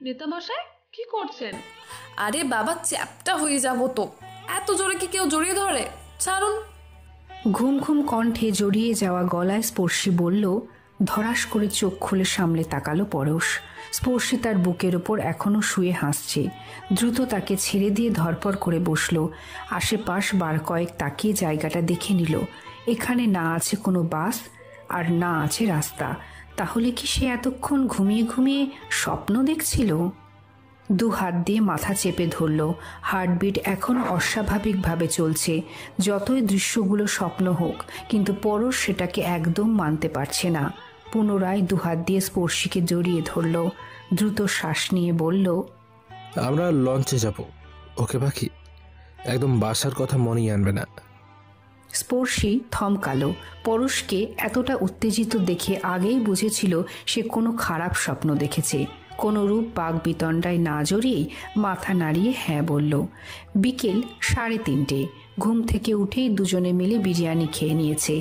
নেতামশাই কি করছেন? আরে বাবা, চ্যাপটা হয়ে যাবো তো। এত জোরে কি কেউ জড়িয়ে ধরে? ছাড়ুন। ঘুম ঘুম কণ্ঠে জড়িয়ে যাওয়া গলায় স্পর্শী বলল। ধরাস করে চোখ খুলে সামলে তাকালো পরশ। স্পর্শী তার বুকের ওপর এখনো শুয়ে হাসছে। দ্রুত তাকে ছেড়ে দিয়ে ধরপড় করে বসল। আশেপাশ বার কয়েক তাকিয়ে জায়গাটা দেখে নিল। এখানে না আছে কোনো বাস আর না আছে রাস্তা। তাহলে কি সে এতক্ষণ ঘুমিয়ে ঘুমিয়ে স্বপ্ন দেখছিল? দু হাত দিয়ে মাথা চেপে ধরল। হার্টবিট এখনও অস্বাভাবিকভাবে চলছে। যতই দৃশ্যগুলো স্বপ্ন হোক, কিন্তু পরশ সেটাকে একদম মানতে পারছে না। পুনরায় দু হাত দিয়ে স্পর্শীকে জড়িয়ে ধরল। দ্রুত শ্বাস নিয়ে বলল, আমরা লঞ্চে যাব, ওকে পাখি? একদম বাসার কথা মনেই আনবে না। স্পর্শী থমকালো। পরশকে এতটা উত্তেজিত দেখে আগেই বুঝেছিল সে কোনো খারাপ স্বপ্ন দেখেছে। কোনো রূপ বাঘ বিতণ্ডায় না জড়িয়েই মাথা নাড়িয়ে হ্যাঁ বলল। বিকেল 3:30। ঘুম থেকে উঠেই দুজনে মিলে বিরিয়ানি খেয়ে নিয়েছে।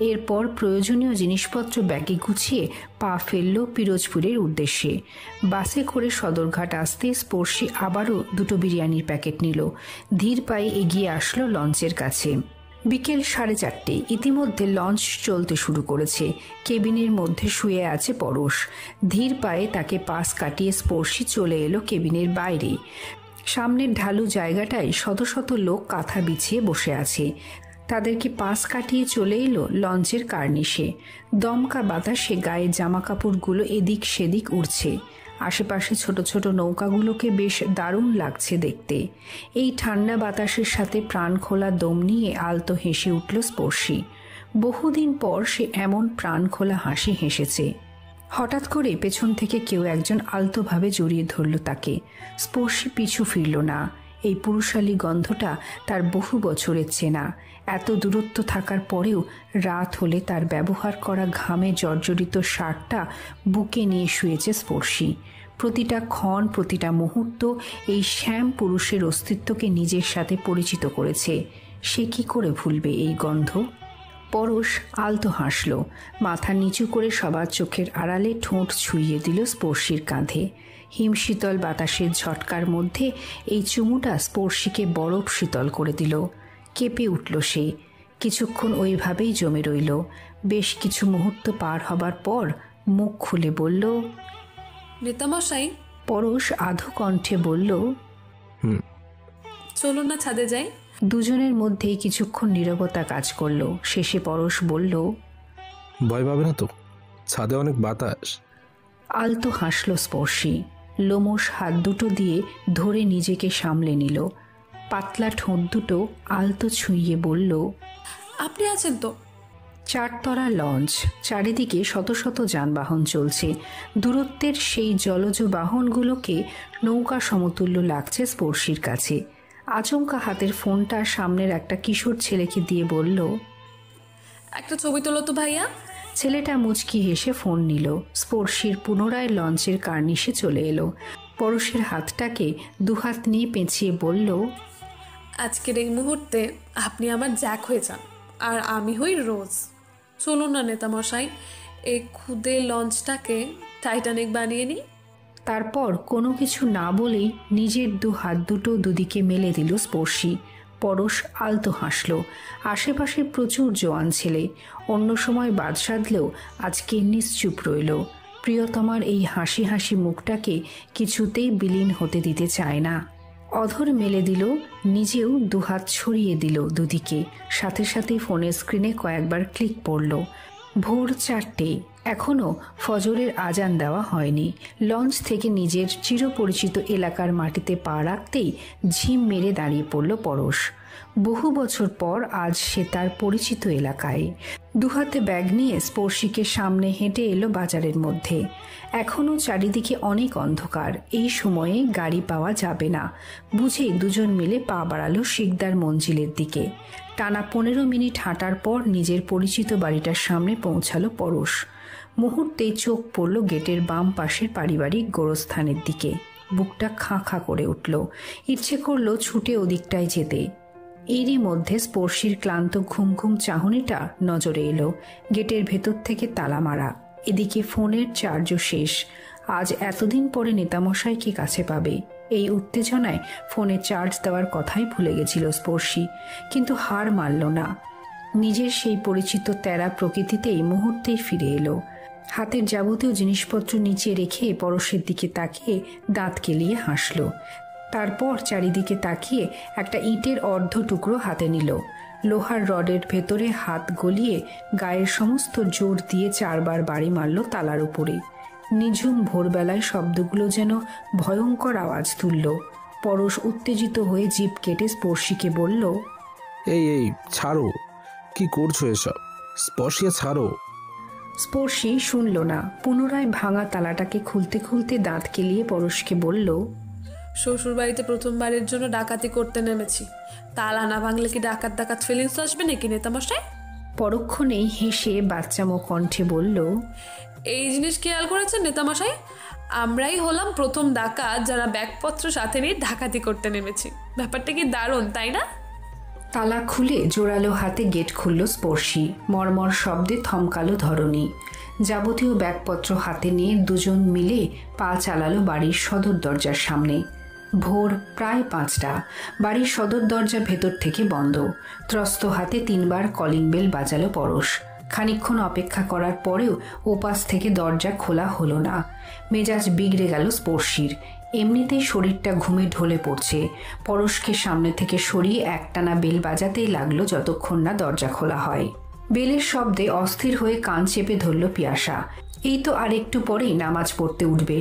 এরপর প্রয়োজনীয় জিনিসপত্র ব্যাগে গুছিয়ে পা ফেলল পিরোজপুরের উদ্দেশ্যে। বাসে করে সদরঘাট আসতে স্পর্শী আবারও 2টো বিরিয়ানির প্যাকেট নিল। ধীর পায়ে এগিয়ে আসলো লঞ্চের কাছে। বিকেল 4:30। ইতিমধ্যে লঞ্চ চলতে শুরু করেছে। কেবিনের মধ্যে শুয়ে আছে পরশ। ধীর পায়ে তাকে পাশ কাটিয়ে স্পর্শী চলে এলো কেবিনের বাইরে। সামনের ঢালু জায়গাটায় শত শত লোক কাঁথা বিছিয়ে বসে আছে। তাদেরকে পাশ কাটিয়ে চলে এলো লঞ্চের কার্নিশে। দমকা বাতাসে গায়ে জামা কাপড়গুলো এদিক সেদিক উড়ছে। আশেপাশে ছোট ছোট নৌকাগুলোকে বেশ দারুণ লাগছে দেখতে। এই ঠান্ডা বাতাসের সাথে প্রাণ খোলা দম নিয়ে আলতো হেসে উঠল স্পর্শী। বহুদিন পর সে এমন প্রাণ খোলা হাসি হেসেছে। হঠাৎ করে পেছন থেকে কেউ একজন আলতোভাবে জড়িয়ে ধরল তাকে। স্পর্শী পিছু ফিরল না। এই পুরুষালী গন্ধটা তার বহু বছরের চেনা। এত দূরত্ব থাকার পরেও রাত হলে তার ব্যবহার করা ঘামে জর্জরিত শার্টটা বুকে নিয়ে শুয়েছে স্পর্শী। প্রতিটা ক্ষণ, প্রতিটা মুহূর্ত এই শ্যাম পুরুষের অস্তিত্বকে নিজের সাথে পরিচিত করেছে। সে কি করে ভুলবে এই গন্ধ? পরশ আলতো হাসল। মাথা নিচু করে সবার চোখের আড়ালে ঠোঁট ছুঁইয়ে দিল স্পর্শীর কাঁধে। হিমশীতল বাতাসের ঝটকার মধ্যে এই চুমুটা স্পর্শীকে বরফ শীতল করে দিল। কেঁপে উঠল সে। কিছুক্ষণ ওইভাবেই জমে রইল। বেশ কিছু মুহূর্ত পার হবার পর মুখ খুলে বলল, নেতামশাই। পরশ আধো কণ্ঠে বলল, চলুন না ছাদে যাই। দুজনের মধ্যেই কিছুক্ষণ নীরবতা কাজ করল। শেষে পরশ বলল, ভয় পাবে না তো? ছাদে অনেক বাতাস। আলতো হাসল স্পর্শী। লোমশ হাত দুটো দিয়ে ধরে নিজেকে সামলে নিল। পাতলা ঠোঁট দুটো আলতো ছুঁইয়ে বলল, আপনি আছেন তো? 4তলা লঞ্চ। চারিদিকে শত শত যানবাহন চলছে। দূরত্বের সেই জলজ বাহনগুলোকে নৌকা সমতুল্য লাগছে স্পর্শীর কাছে। আচমকা হাতের ফোনটা সামনের একটা কিশোর ছেলেকে দিয়ে বলল, একটা ছবি তোলো তো ভাইয়া। ছেলেটা মুচকি হেসে ফোন নিল। স্পর্শীর পুনরায় লঞ্চের কার্নিশে চলে এলো। পরশের হাতটাকে দুহাত নিয়ে পেঁচিয়ে বলল, আজকের এই মুহূর্তে আপনি আমার জ্যাক হয়ে যান আর আমি হই রোজ। চলুন না নেতামশাই, এই খুদে লঞ্চটাকে টাইটানিক বানিয়ে নিই। তারপর কোনো কিছু না বলেই নিজের দু হাত দুটো দুদিকে মেলে দিল স্পর্শী। পরশ আলতো হাসল। আশেপাশে প্রচুর জোয়ান ছেলে। অন্য সময় বাদ সাধলেও আজকে নিশ্চুপ রইল। প্রিয়তমার এই হাসি হাসি মুখটাকে কিছুতেই বিলীন হতে দিতে চায় না। অধর মেলে দিল, নিজেও দুহাত ছড়িয়ে দিল দুদিকে। সাথে সাথে ফোনের স্ক্রিনে কয়েকবার ক্লিক পড়ল। ভোর 4টে। এখনও ফজরের আজান দেওয়া হয়নি। লঞ্চ থেকে নিজের চিরপরিচিত এলাকার মাটিতে পা রাখতেই ঝিম মেরে দাঁড়িয়ে পড়ল পরশ। বহু বছর পর আজ সে তার পরিচিত এলাকায়। দুহাতে ব্যাগ নিয়ে স্পর্শীকে সামনে হেঁটে এলো বাজারের মধ্যে। এখনও চারিদিকে অনেক অন্ধকার। এই সময়ে গাড়ি পাওয়া যাবে না বুঝেই দুজন মিলে পা বাড়ালো শিকদার মঞ্জিলের দিকে। টানা 15 মিনিট হাঁটার পর নিজের পরিচিত বাড়িটার সামনে পৌঁছালো পরশ। মুহূর্তে চোখ পড়ল গেটের বাম পাশের পারিবারিক গোরস্থানের দিকে। বুকটা খাঁ খাঁ করে উঠল। ইচ্ছে করলো ছুটে ওদিকটায় যেতে। এরই মধ্যে স্পর্শীর ক্লান্ত ঘুম ঘুম চাহনিটা নজরে এলো। গেটের ভেতর থেকে তালা মারা। এদিকে ফোনের চার্জও শেষ। আজ এতদিন পরে নেতামশাইকে কাছে পাবে। এই উত্তেজনায় ফোনে চার্জ দেওয়ার কথাই ভুলে গেছিল স্পর্শী, কিন্তু হার মানল না। নিজের সেই পরিচিত তেরা প্রকৃতিতেই মুহূর্তেই ফিরে এলো। হাতের যাবতীয় জিনিসপত্র নিচে রেখে পরশের দিকে তাকিয়ে দাঁত কেলিয়ে হাসল। তারপর চারিদিকে তাকিয়ে একটা ইটের অর্ধ টুকরো হাতে নিল। লোহার রডের ভেতরে হাত গলিয়ে গায়ের সমস্ত জোর দিয়ে 4 বার বাড়ি মারল তালার উপরে। নিঝুম ভোরবেলায় শব্দগুলো যেন ভয়ঙ্কর আওয়াজ তুলল। পরশ উত্তেজিত হয়ে জিভ কেটে স্পর্শীকে বলল, এই এই ছাড়ো, কি করছো এসব? স্পর্শিয়া ছাড়ো। স্পর্শী শুনল না। পুনরায় ভাঙা তালাটাকে খুলতে খুলতে দাঁত কেলিয়ে পরশকে বলল, শ্বশুরবাড়িতে প্রথমবারের জন্য ডাকাতি করতে নেমেছি, তালা না ভাঙলে কি ডাকাত ডাকাত ফিলিংস আসবে নাকি নেতামশাই? পরক্ষণেই হেসে বাচ্চামো কণ্ঠে বলল, এই জিনিস খেয়াল করেছেন নেতামশাই? আমরাই হলাম প্রথম ডাকাত যারা ব্যাগপত্র সাথে নিয়ে ডাকাতি করতে নেমেছি। ব্যাপারটা কি দারুণ, তাই না? তালা খুলে জোরালো হাতে গেট খুলল স্পর্শী। মর্মর শব্দে থমকালো ধরণী। যাবতীয় ব্যাগপত্র হাতে নিয়ে দুজন মিলে পা চালালো বাড়ির সদর দরজার সামনে। ভোর প্রায় 5টা। বাড়ির সদর দরজা ভেতর থেকে বন্ধ। ত্রস্ত হাতে 3 বার কলিং বেল বাজালো পরশ। খানিকক্ষণ অপেক্ষা করার পরেও ওপাশ থেকে দরজা খোলা হলো না। মেজাজ বিগড়ে গেল স্পর্শীর। এমনিতেই শরীরটা ঘুমে ঢলে পড়ছে। পরশকে সামনে থেকে সরিয়ে একটানা বেল বাজাতেই লাগলো যতক্ষণ না দরজা খোলা হয়। বেলের শব্দে অস্থির হয়ে কান চেপে ধরল পিয়াসা। এই তো আর একটু পরেই নামাজ পড়তে উঠবে,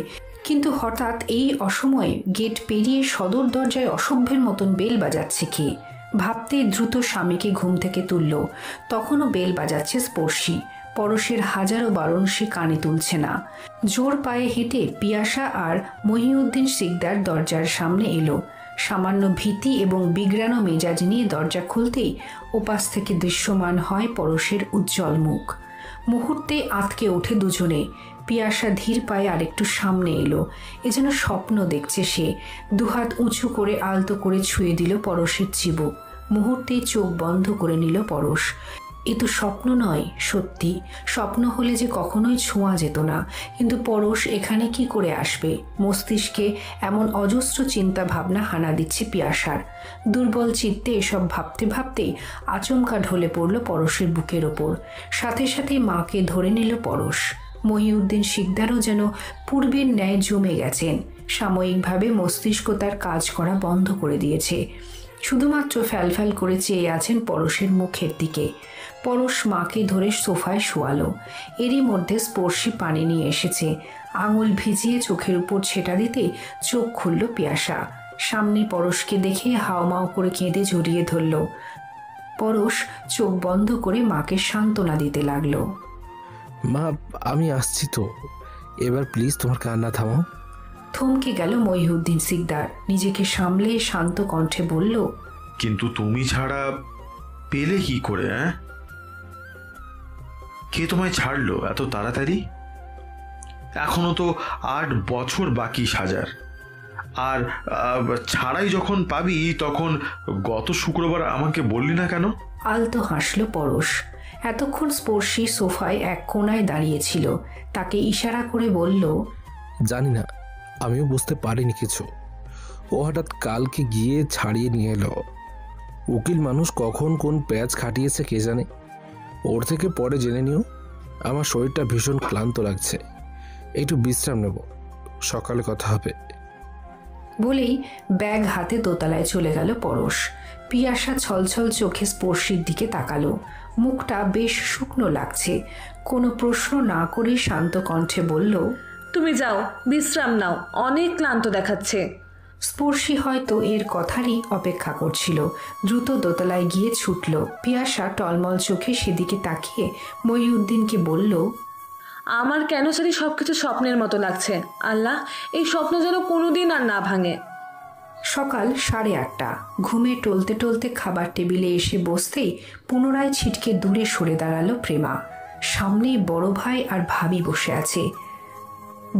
কিন্তু হঠাৎ এই অসময়ে গেট পেরিয়ে সদর দরজায় অসভ্যের মতন বেল বাজাচ্ছে কে? ভাবতে দ্রুত স্বামীকে ঘুম থেকে তুলল। তখনও বেল বাজাচ্ছে স্পর্শী। পরশের হাজারো বারণ সে কানে তুলছে না। জোর পায়ে হেঁটে পিয়াসা আর মহিউদ্দিন সিকদার দরজার সামনে এলো। সামান্য ভীতি এবং বিগড়ানো মেজাজ নিয়ে দরজা খুলতেই ওপাশ থেকে দৃশ্যমান হয় পরশের উজ্জ্বল মুখ। মুহূর্তে আঁতকে ওঠে দুজনে। পিয়াসা ধীর পায়ে আরেকটু সামনে এলো। এ যেন স্বপ্ন দেখছে সে। দুহাত উঁচু করে আলতো করে ছুঁয়ে দিল পরশের চিবুক। মুহূর্তেই চোখ বন্ধ করে নিল পরশ। এ তো স্বপ্ন নয়, সত্যি। স্বপ্ন হলে যে কখনোই ছোঁয়া যেত না। কিন্তু পরশ এখানে কি করে আসবে? মস্তিষ্কে এমন অজস্র চিন্তা ভাবনা হানা দিচ্ছে পিয়াসার। দুর্বল চিত্তে এসব ভাবতে ভাবতেই আচমকা ঢলে পড়ল পরশের বুকের ওপর। সাথে সাথে মাকে ধরে নিল পরশ। মহিউদ্দিন সিকদারও যেন পূর্বের ন্যায় জমে গেছেন। সাময়িকভাবে মস্তিষ্ক তার কাজ করা বন্ধ করে দিয়েছে। শুধুমাত্র ফ্যালফ্যাল করে চেয়ে আছেন পরশের মুখের দিকে। পরশ মাকে ধরে সোফায় শোয়ালো। এরই মধ্যে স্পর্শী পানি নিয়ে এসেছে। আঙুল ভিজিয়ে চোখের উপর ছেটা দিতে চোখ খুলল পিয়াসা। সামনে পরশকে দেখে হাওমাও করে কেঁদে জড়িয়ে ধরল। পরশ চোখ বন্ধ করে মাকে সান্ত্বনা দিতে লাগলো। মা, আমি আসছি তো, এবার প্লিজ তোমার কান্না থামাও। থমকে গেল মহিউদ্দিন সিকদার। নিজেকে সামলে শান্ত কণ্ঠে বলল, কিন্তু তুমি ছাড়া পেলে কি করে? কে তোমায় ছাড়লো এত তাড়াতাড়ি? এখনো তো 8 বছর বাকি সাজার। আর ছাড়াই যখন পাবি তখন গত শুক্রবার আমাকে বললি না কেন? আলতো হাসল পরশ। এতক্ষণ স্পর্শী সোফায় এক কোণায় দাঁড়িয়েছিল। তাকে ইশারা করে বলল, জানি না, আমিও বুঝতে পারিনি কিছু। ও হঠাৎ কালকে গিয়ে ছাড়িয়ে নিয়ে এলো। উকিল মানুষ কখন কোন প্যাচ খাটিয়েছে কে জানে। ওর থেকে পরে জেনে নিও। আমার শরীরটা ভীষণ ক্লান্ত লাগছে, একটু বিশ্রাম নেব, সকালে কথা হবে। বলেই ব্যাগ হাতে দোতলায় চলে গেল পরশ। পিয়াসা ছলছল চোখে স্পর্শীর দিকে তাকালো। মুখটা বেশ শুকনো লাগছে। কোনো প্রশ্ন না করে শান্ত কণ্ঠে বলল, তুমি যাও, বিশ্রাম নাও, অনেক ক্লান্ত দেখাচ্ছে। স্পর্শী হয়তো এর কথারই অপেক্ষা করছিল। দ্রুত দোতলায় গিয়ে ছুটল। পিয়াসা টলমল চোখে সেদিকে তাকিয়ে মহিউদ্দিনকে বলল, আমার কেন জানি সবকিছু স্বপ্নের মতো লাগছে। আল্লাহ, এই স্বপ্ন যেন কোনোদিন আর না ভাঙে। সকাল 8:30। ঘুমে টলতে টলতে খাবার টেবিলে এসে বসতেই পুনরায় ছিটকে দূরে সরে দাঁড়ালো প্রেমা। সামনেই বড় ভাই আর ভাবি বসে আছে।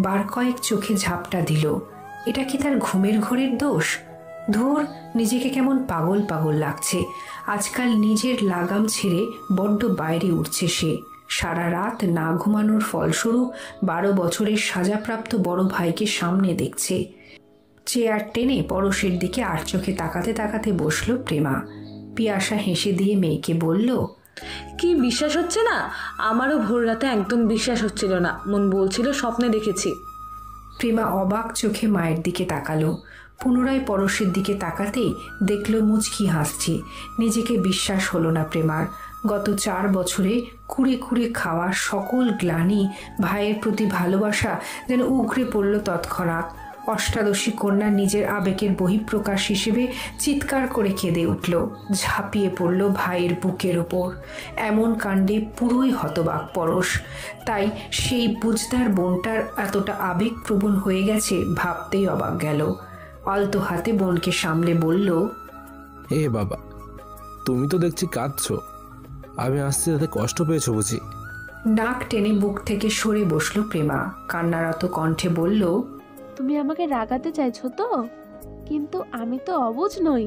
বার কয়েক চোখে ঝাপটা দিল। এটা কি তার ঘুমের ঘোরের দোষ? ধুর, নিজেকে কেমন পাগল পাগল লাগছে। আজকাল নিজের লাগাম ছেড়ে বড্ড বাইরে উঠছে সে। সারা রাত না ঘুমানোর ফলস্বরূপ 12 বছরের সাজাপ্রাপ্ত বড় ভাইকে সামনে দেখছে। চেয়ার টেনে পরশের দিকে আর চোখে তাকাতে তাকাতে বসল প্রেমা। পিয়াসা হেসে দিয়ে মেয়েকে বলল, কি বিশ্বাস হচ্ছে না? আমারও ভোর রাতে একদম বিশ্বাস হচ্ছিল না, মন বলছিল স্বপ্নে দেখেছি। প্রেমা অবাক চোখে মায়ের দিকে তাকালো। পুনরায় পরশের দিকে তাকাতেই দেখল মুচকি হাসছে। নিজেকে বিশ্বাস হলো না প্রেমার। গত 4 বছরে কুড়ে কুড়ে খাওয়া সকল গ্লানি, ভাইয়ের প্রতি ভালোবাসা যেন উগরে পড়ল তৎক্ষণাৎ। অষ্টাদশী কন্যা নিজের আবেগের বহিঃপ্রকাশ হিসেবে চিৎকার করে কেঁদে উঠল, ঝাঁপিয়ে পড়ল ভাইয়ের বুকের ওপর। এমন কাণ্ডে পুরোই হতবাক পরশ। তাই সেই বুঝদার বোনটার এতটা আবেগপ্রবণ হয়ে গেছে ভাবতেই অবাক গেল। আলতো হাতে বোনকে সামলে বলল, এ বাবা, তুমি তো দেখছি কাঁদছো। আমি আসছি তাতে কষ্ট পেয়েছো বুঝি? নাক টেনে বুক থেকে সরে বসল প্রেমা। কান্নারত কণ্ঠে বলল, তুমি আমাকে রাগাতে চাইছো তো? কিন্তু আমি তো অবুঝ নই,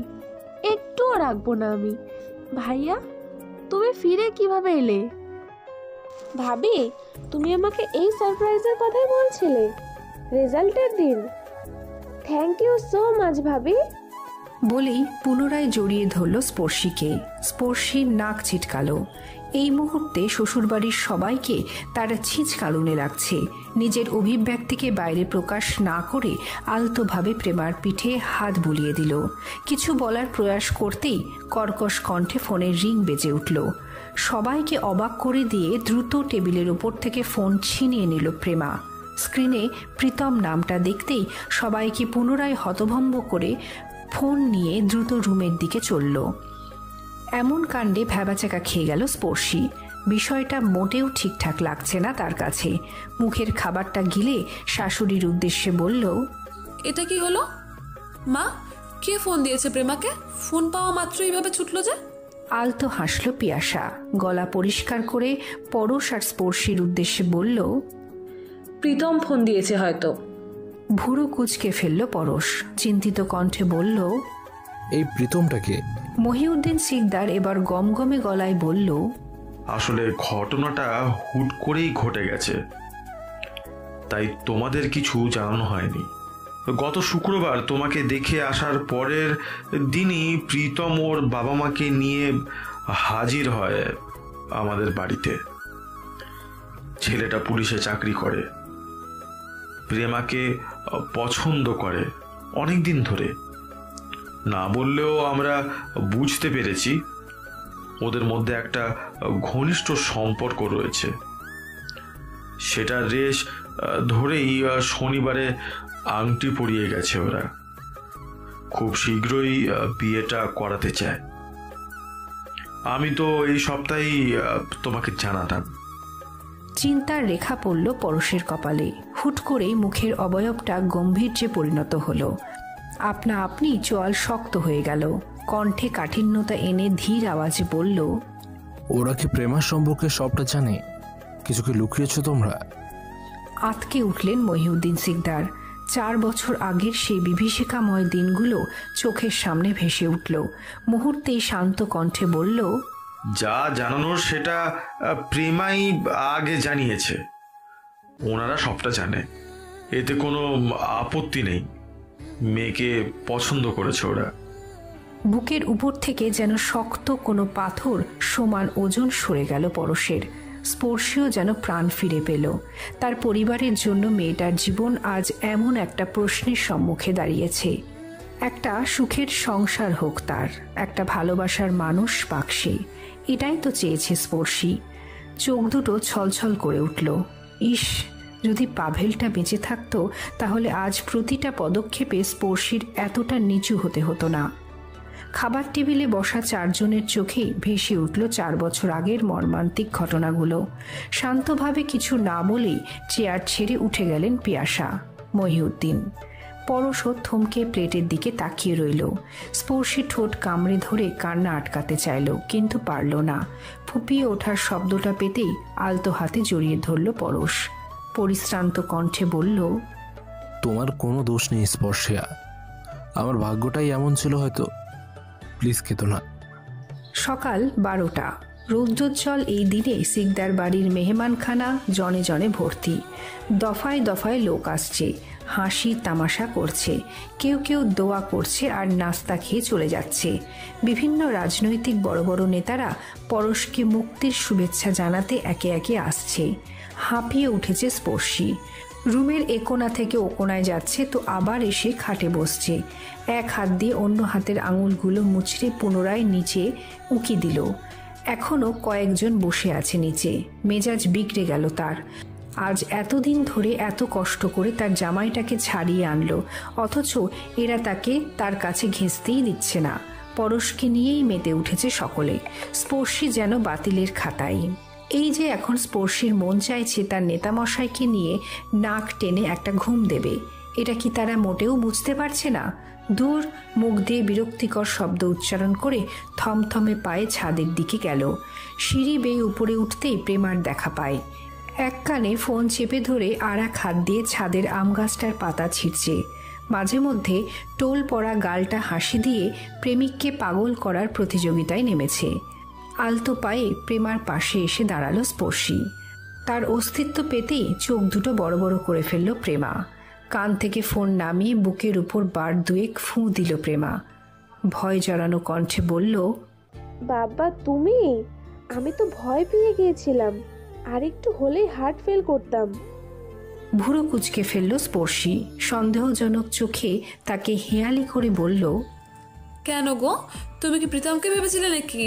একটুও রাখবো না আমি। ভাইয়া, তুমি ফিরে কিভাবে এলে? ভাবি, তুমি আমাকে এই সারপ্রাইজের কথাই বলছিলে রেজাল্টের দিন। থ্যাংক ইউ সো মাচ ভাবি। বলেই পুনরায় জড়িয়ে ধরল স্পর্শীকে। স্পর্শীর নাক ছিটকালো। এই মুহূর্তে শ্বশুরবাড়ির সবাইকে তারা ছিঁচকালুনে লাগছে। নিজের অভিব্যক্তিকে বাইরে প্রকাশ না করে আলতোভাবে প্রেমার পিঠে হাত বুলিয়ে দিল। কিছু বলার প্রয়াস করতেই কর্কশ কণ্ঠে ফোনের রিং বেজে উঠল। সবাইকে অবাক করে দিয়ে দ্রুত টেবিলের উপর থেকে ফোন ছিনিয়ে নিল প্রেমা। স্ক্রিনে প্রীতম নামটা দেখতেই সবাইকে পুনরায় হতভম্ব করে ফোন নিয়ে দ্রুত রুমের দিকে চলল। এমন কাণ্ডে ভ্যাবাচাকা খেয়ে গেল স্পর্শী। বিষয়টা মোটেও ঠিকঠাক লাগছে না তার কাছে। মুখের খাবারটা গিলে শাশুড়ির উদ্দেশ্যে বলল, এটা কি হলো মা? কে ফোন দিয়েছে প্রেমাকে? ফোন পাওয়া মাত্র এইভাবে ছুটলো যে? আলতো হাসল পিয়াসা। গলা পরিষ্কার করে পরশ আর স্পর্শীর উদ্দেশ্যে বলল, প্রীতম ফোন দিয়েছে হয়তো। ভুরু কুঁচকে ফেলল পরশ। চিন্তিত কণ্ঠে বলল, এই প্রীতমটাকে? মহিউদ্দিন সিকদার এবার গমগমে গলায় বলল, আসলে ঘটনাটা হুট করেই ঘটে গেছে, তাই তোমাদের কিছু জানানো হয়নি। গত শুক্রবার তোমাকে দেখে আসার পরের দিনই প্রীতম ওর বাবা মাকে নিয়ে হাজির হয় আমাদের বাড়িতে। ছেলেটা পুলিশে চাকরি করে, প্রেমাকে পছন্দ করে অনেক দিন ধরে। না বললেও আমরা বুঝতে পেরেছি ওদের মধ্যে একটা ঘনিষ্ঠ সম্পর্ক রয়েছে। সেটার রেশ ধরেই শনিবারে আংটি পরিয়ে গেছে ওরা। খুব শীঘ্রই বিয়েটা করাতে চায়। আমি তো এই সপ্তাহেই তোমাকে জানাতাম। চিন্তার রেখা পড়ল পরশের কপালে। হুট করেই মুখের অবয়বটা গম্ভীর্যে পরিণত হলো। আপনা আপনি চোয়াল শক্ত হয়ে গেল। কণ্ঠে কাঠিন্যতা এনে ধীর আওয়াজে বলল, ওরা কি প্রেমার সম্পর্কে সবটা জানে? কিছু কি লুকিয়েছ তোমরা? আতকে উঠলেন মহিউদ্দিন সিকদার। 4 বছর আগের সেই বিভীষিকাময় দিনগুলো চোখের সামনে ভেসে উঠল। মুহূর্তেই শান্ত কণ্ঠে বলল, যা জানানোর সেটা প্রেমাই আগে জানিয়েছে। ওনারা সবটা জানে, এতে কোনো আপত্তি নেই। মেয়েকে পছন্দ করেছে ওরা। বুকের উপর থেকে যেন শক্ত কোনো পাথর সমান ওজন সরে গেল পরশের। স্পর্শীও যেন প্রাণ ফিরে পেল। তার পরিবারের জন্য মেয়েটার জীবন আজ এমন একটা প্রশ্নের সম্মুখে দাঁড়িয়েছে। একটা সুখের সংসার হোক তার, একটা ভালোবাসার মানুষ পাক সে। এটাই তো চেয়েছে স্পর্শী। চোখ দুটো ছলছল করে উঠল। ইস, যদি পাভেলটা বেঁচে থাকতো তাহলে আজ প্রতিটা পদক্ষেপে স্পর্শীর এতটা নিচু হতে হতো না। খাবার টেবিলে বসা 4 জনের চোখেই ভেসে উঠল 4 বছর আগের মর্মান্তিক ঘটনাগুলো। শান্তভাবে কিছু না বলেই চেয়ার ছেড়ে উঠে গেলেন পিয়াসা। মহিউদ্দিন পরশও থমকে প্লেটের দিকে তাকিয়ে রইল। স্পর্শী ঠোঁট কামড়ে ধরে কান্না আটকাতে চাইল, কিন্তু পারল না। ফুপিয়ে ওঠার শব্দটা পেতেই আলতো হাতে জড়িয়ে ধরল পরশ। পরিশ্রান্ত কণ্ঠে বলল, তোমার কোনো দোষ নেই স্পর্শিয়া। আমার ভাগ্যটাই এমন ছিল হয়তো। প্লিজ কেতো না। সকাল 12টা। রৌদ্রোজ্জ্বল এই দিনে সিকদার বাড়ির মেহমানখানা জনে জনে ভর্তি। দফায় দফায় লোক আসছে, হাসি তামাশা করছে, কেউ কেউ দোয়া করছে আর নাস্তা খেয়ে চলে যাচ্ছে। বিভিন্ন রাজনৈতিক বড় বড় নেতারা পরশকে মুক্তির শুভেচ্ছা জানাতে একে একে আসছে। হাঁপিয়ে উঠেছে স্পর্শী। রুমের একোনা থেকে ওকোনায় যাচ্ছে তো আবার এসে খাটে বসছে। এক হাত দিয়ে অন্য হাতের আঙুলগুলো মুচড়ে পুনরায় নিচে উঁকি দিল। এখনও কয়েকজন বসে আছে নিচে। মেজাজ বিগড়ে গেল তার। আজ এতদিন ধরে এত কষ্ট করে তার জামাইটাকে ছাড়িয়ে আনলো, অথচ এরা তাকে তার কাছে ঘেঁচতেই দিচ্ছে না। পরশকে নিয়েই মেতে উঠেছে সকলে। স্পর্শী যেন বাতিলের খাতায়। এই যে এখন স্পর্শীর মন চাইছে তার নেতামশাইকে নিয়ে নাক টেনে একটা ঘুম দেবে, এটা কি তারা মোটেও বুঝতে পারছে না? দূর, মুখ দিয়ে বিরক্তিকর শব্দ উচ্চারণ করে থমথমে পায়ে ছাদের দিকে গেল। সিঁড়ি বেয়ে উপরে উঠতেই প্রেমার দেখা পায়। এক কানে ফোন চেপে ধরে আর এক হাত দিয়ে ছাদের আম গাছটার পাতা ছিঁড়ছে। মাঝে মধ্যে টোল পড়া গালটা হাসি দিয়ে প্রেমিককে পাগল করার প্রতিযোগিতায় নেমেছে। আলতো পায়ে প্রেমার পাশে এসে দাঁড়ালো স্পর্শী। তার অস্তিত্ব পেতেই চোখ দুটো বড় বড় করে ফেলল প্রেমা। কান থেকে ফোন নামিয়ে বুকের উপর বার দুয়েক ফুঁ দিল প্রেমা। ভয় জড়ানো কণ্ঠে বলল, বাবা তুমি? আমি তো ভয় পেয়ে গিয়েছিলাম, আর একটু হলেই হার্ট ফেল করতাম। ভুরু কুঁচকে ফেলল স্পর্শী। সন্দেহজনক চোখে তাকে হেয়ালি করে বলল, কেন গো, তুমি কি প্রীতমকে ভেবেছিলে নাকি?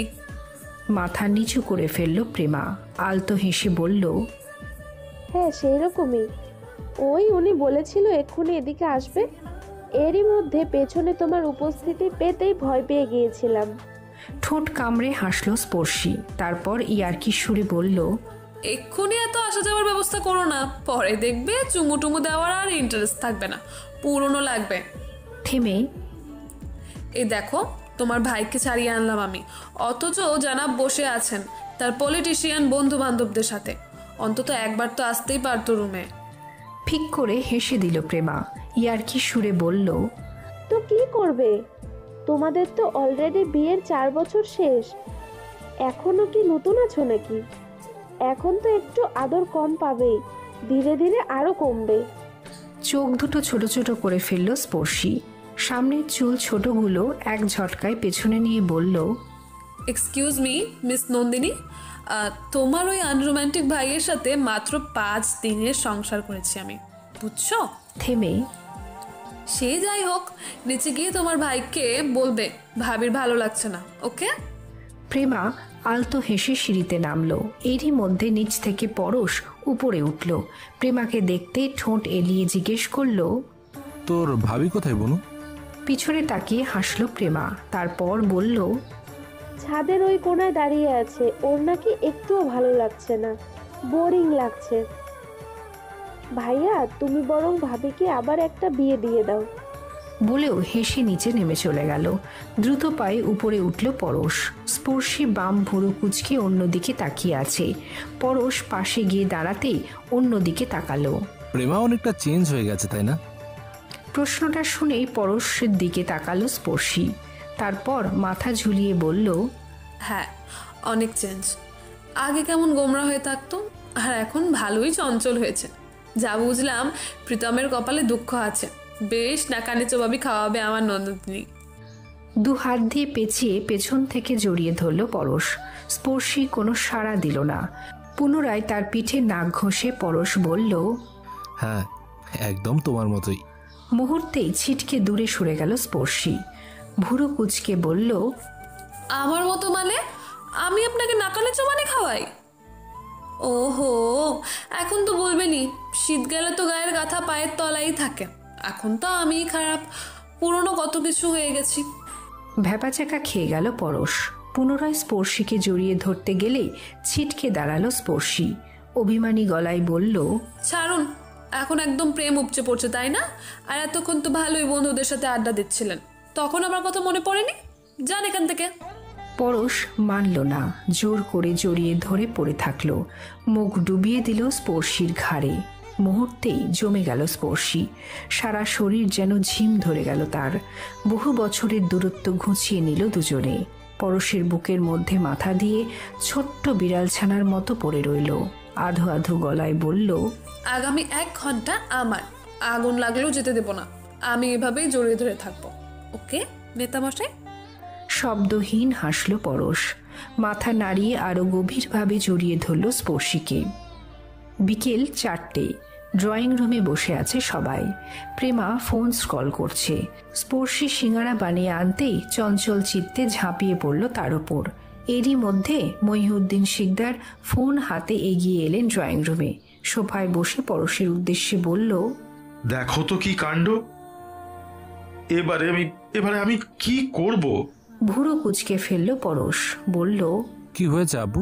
মাথা নিচু করে ফেলল প্রেমা। আলতো হেসে বলল, হ্যাঁ সেই রকমই। উনি বলেছিল এক্ষুনি এদিকে আসবে, এরই মধ্যে পেছনে তোমার উপস্থিতি পেতেই ভয় পেয়ে গিয়েছিলাম। ঠোঁট কামড়ে হাসল স্পর্শী। তারপর ইয়ার্কি সুরে বলল, এক্ষুনি এত আসা যাওয়ার ব্যবস্থা করো না, পরে দেখবে চুমু টুমু দেওয়ার আর ইন্টারেস্ট থাকবে না, পুরনো লাগবে। থেমে, এই দেখো তোমার ভাইকে ছাড়িয়ে আনলাম আমি, অথচ জানাব বসে আছেন তার পলিটিশিয়ান বন্ধু বান্ধবদের সাথে। অন্তত একবার তো আসতেই পারতো রুমে। ফিক করে হেসে দিল প্রেমা। ইয়ার্কি সুরে বলল, তো কি করবে, তোমাদের তো অলরেডি বিয়ের 4 বছর শেষ, এখনো কি নতুন আছো নাকি? এখন তো একটু আদর কম পাবেই, ধীরে ধীরে আরো কমবে। চোখ দুটো ছোট ছোট করে ফেলল স্পর্শী। সামনের চুল ছোটগুলো এক ঝটকায় পেছনে নিয়ে বলল, এক্সকিউজ মি মিস নন্দিনী, তোমার ওই আনরোম্যান্টিক ভাইয়ের সাথে মাত্র 5 দিনের সংসার করেছি আমি, বুঝছো? থেমে, সে যাই হোক, নিচে গিয়ে তোমার ভাইকে বলবে ভাবির ভালো লাগছে না, ওকে? প্রেমা আলতো হেসে সিঁড়িতে নামলো। এরই মধ্যে নিচ থেকে পরশ উপরে উঠল। প্রেমাকে দেখতে ঠোঁট এলিয়ে জিজ্ঞেস করল, তোর ভাবি কোথায় বনু? পিছনে তাকিয়ে হাসল প্রেমা। তারপর বলল, ছাদের ওই কোণায় দাঁড়িয়ে আছে, ওর নাকি একটুও ভালো লাগছে না, বোরিং লাগছে। ভাইয়া তুমি বরং ভাবিকে আবার একটা বিয়ে দিয়ে দাও। বলেও হেসে নিচে নেমে চলে গেল। দ্রুত পায়ে উপরে উঠল পরশ। স্পর্শী বাম ভুরু কুচকে অন্যদিকে তাকিয়ে আছে। পরশ পাশে গিয়ে দাঁড়াতেই অন্যদিকে তাকালো। প্রেমা অনেকটা চেঞ্জ হয়ে গেছে, তাই না? প্রশ্নটা শুনেই পরশের দিকে তাকালো স্পর্শী। তারপর মাথা ঝুলিয়ে বলল, হ্যাঁ অনেক চেঞ্জ। আগে কেমন গোমরা হয়ে থাকতো, আর এখন ভালোই চঞ্চল হয়েছে। যা বুঝলাম প্রীতমের কপালে দুঃখ আছে, বেশ নাকানে চোবাবি খাওয়াবে আমার নন্দিনী। 2 হাত দিয়ে পেঁচিয়ে পেছন থেকে জড়িয়ে ধরল পরশ। স্পর্শী কোনো সাড়া দিল না। পুনরায় তার পিঠে নাক ঘষে পরশ বলল, হ্যাঁ একদম তোমার মতোই। মুহূর্তেই ছিটকে দূরে সরে গেল স্পর্শী। ভুরু কুচকে বলল, আমার মতো মানে? আমি আপনাকে নাকানে চোবানি খাওয়াই? ওহো, এখন তো বলবেনি, শীত গেলে তো গায়ের গাথা পায়ের তলাই থাকে। এখন তো আমিই খারাপ, পুরনো কত কিছু হয়ে গেছি। ভ্যাপাচাকা খেয়ে গেল পরশ। পুনরায় স্পর্শীকে জড়িয়ে ধরতে গেলেই ছিটকে দাঁড়ালো স্পর্শী। অভিমানী গলায় বলল, ছাড়ুন, এখন একদম প্রেম উপচে পড়ছে তাই না? আর এতক্ষণ তো ভালোই বন্ধুদের সাথে আড্ডা দিচ্ছিলেন, তখন আমার কথা মনে পড়েনি? যান এখান থেকে। পরশ মানল না, জোর করে জড়িয়ে ধরে পড়ে থাকল। মুখ ডুবিয়ে দিল স্পর্শীর ঘাড়ে। মুহূর্তেই জমে গেল স্পর্শী। সারা শরীর যেন ঝিম ধরে গেল তার। বহু বছরের দূরত্ব ঘুচিয়ে নিল দুজনে। পরশের বুকের মধ্যে মাথা দিয়ে ছোট্ট বিড়াল ছানার মতো পড়ে রইল। আধো আধো গলায় বলল, আগামী 1 ঘন্টা আমার, আগুন লাগলেও যেতে দেব না। আমি এভাবেই জড়িয়ে ধরে থাকবো। ওকে নেতামশাই? শব্দহীন হাসল পরশ। মাথা নাড়িয়ে আরো গভীরভাবে জড়িয়ে ধরল স্পর্শীকে। বিকেল 4টে। ড্রয়িং রুমে বসে আছে সবাই। প্রেমা ফোন স্ক্রল করছে। স্পর্শী সিঙ্গারা বানিয়ে আনতেই চঞ্চল চিত্তে ঝাঁপিয়ে পড়ল তার ওপর। এরই মধ্যে মহিউদ্দিন শিকদার ফোন হাতে এগিয়ে এলেন ড্রয়িং রুমে। সোফায় বসে পরশের উদ্দেশ্যে বলল, দেখো তো কি কাণ্ড! এবারে আমি কি করব? ভুরু কুঁচকে ফেলল পরশ। বলল, কি হয়েছে আব্বু?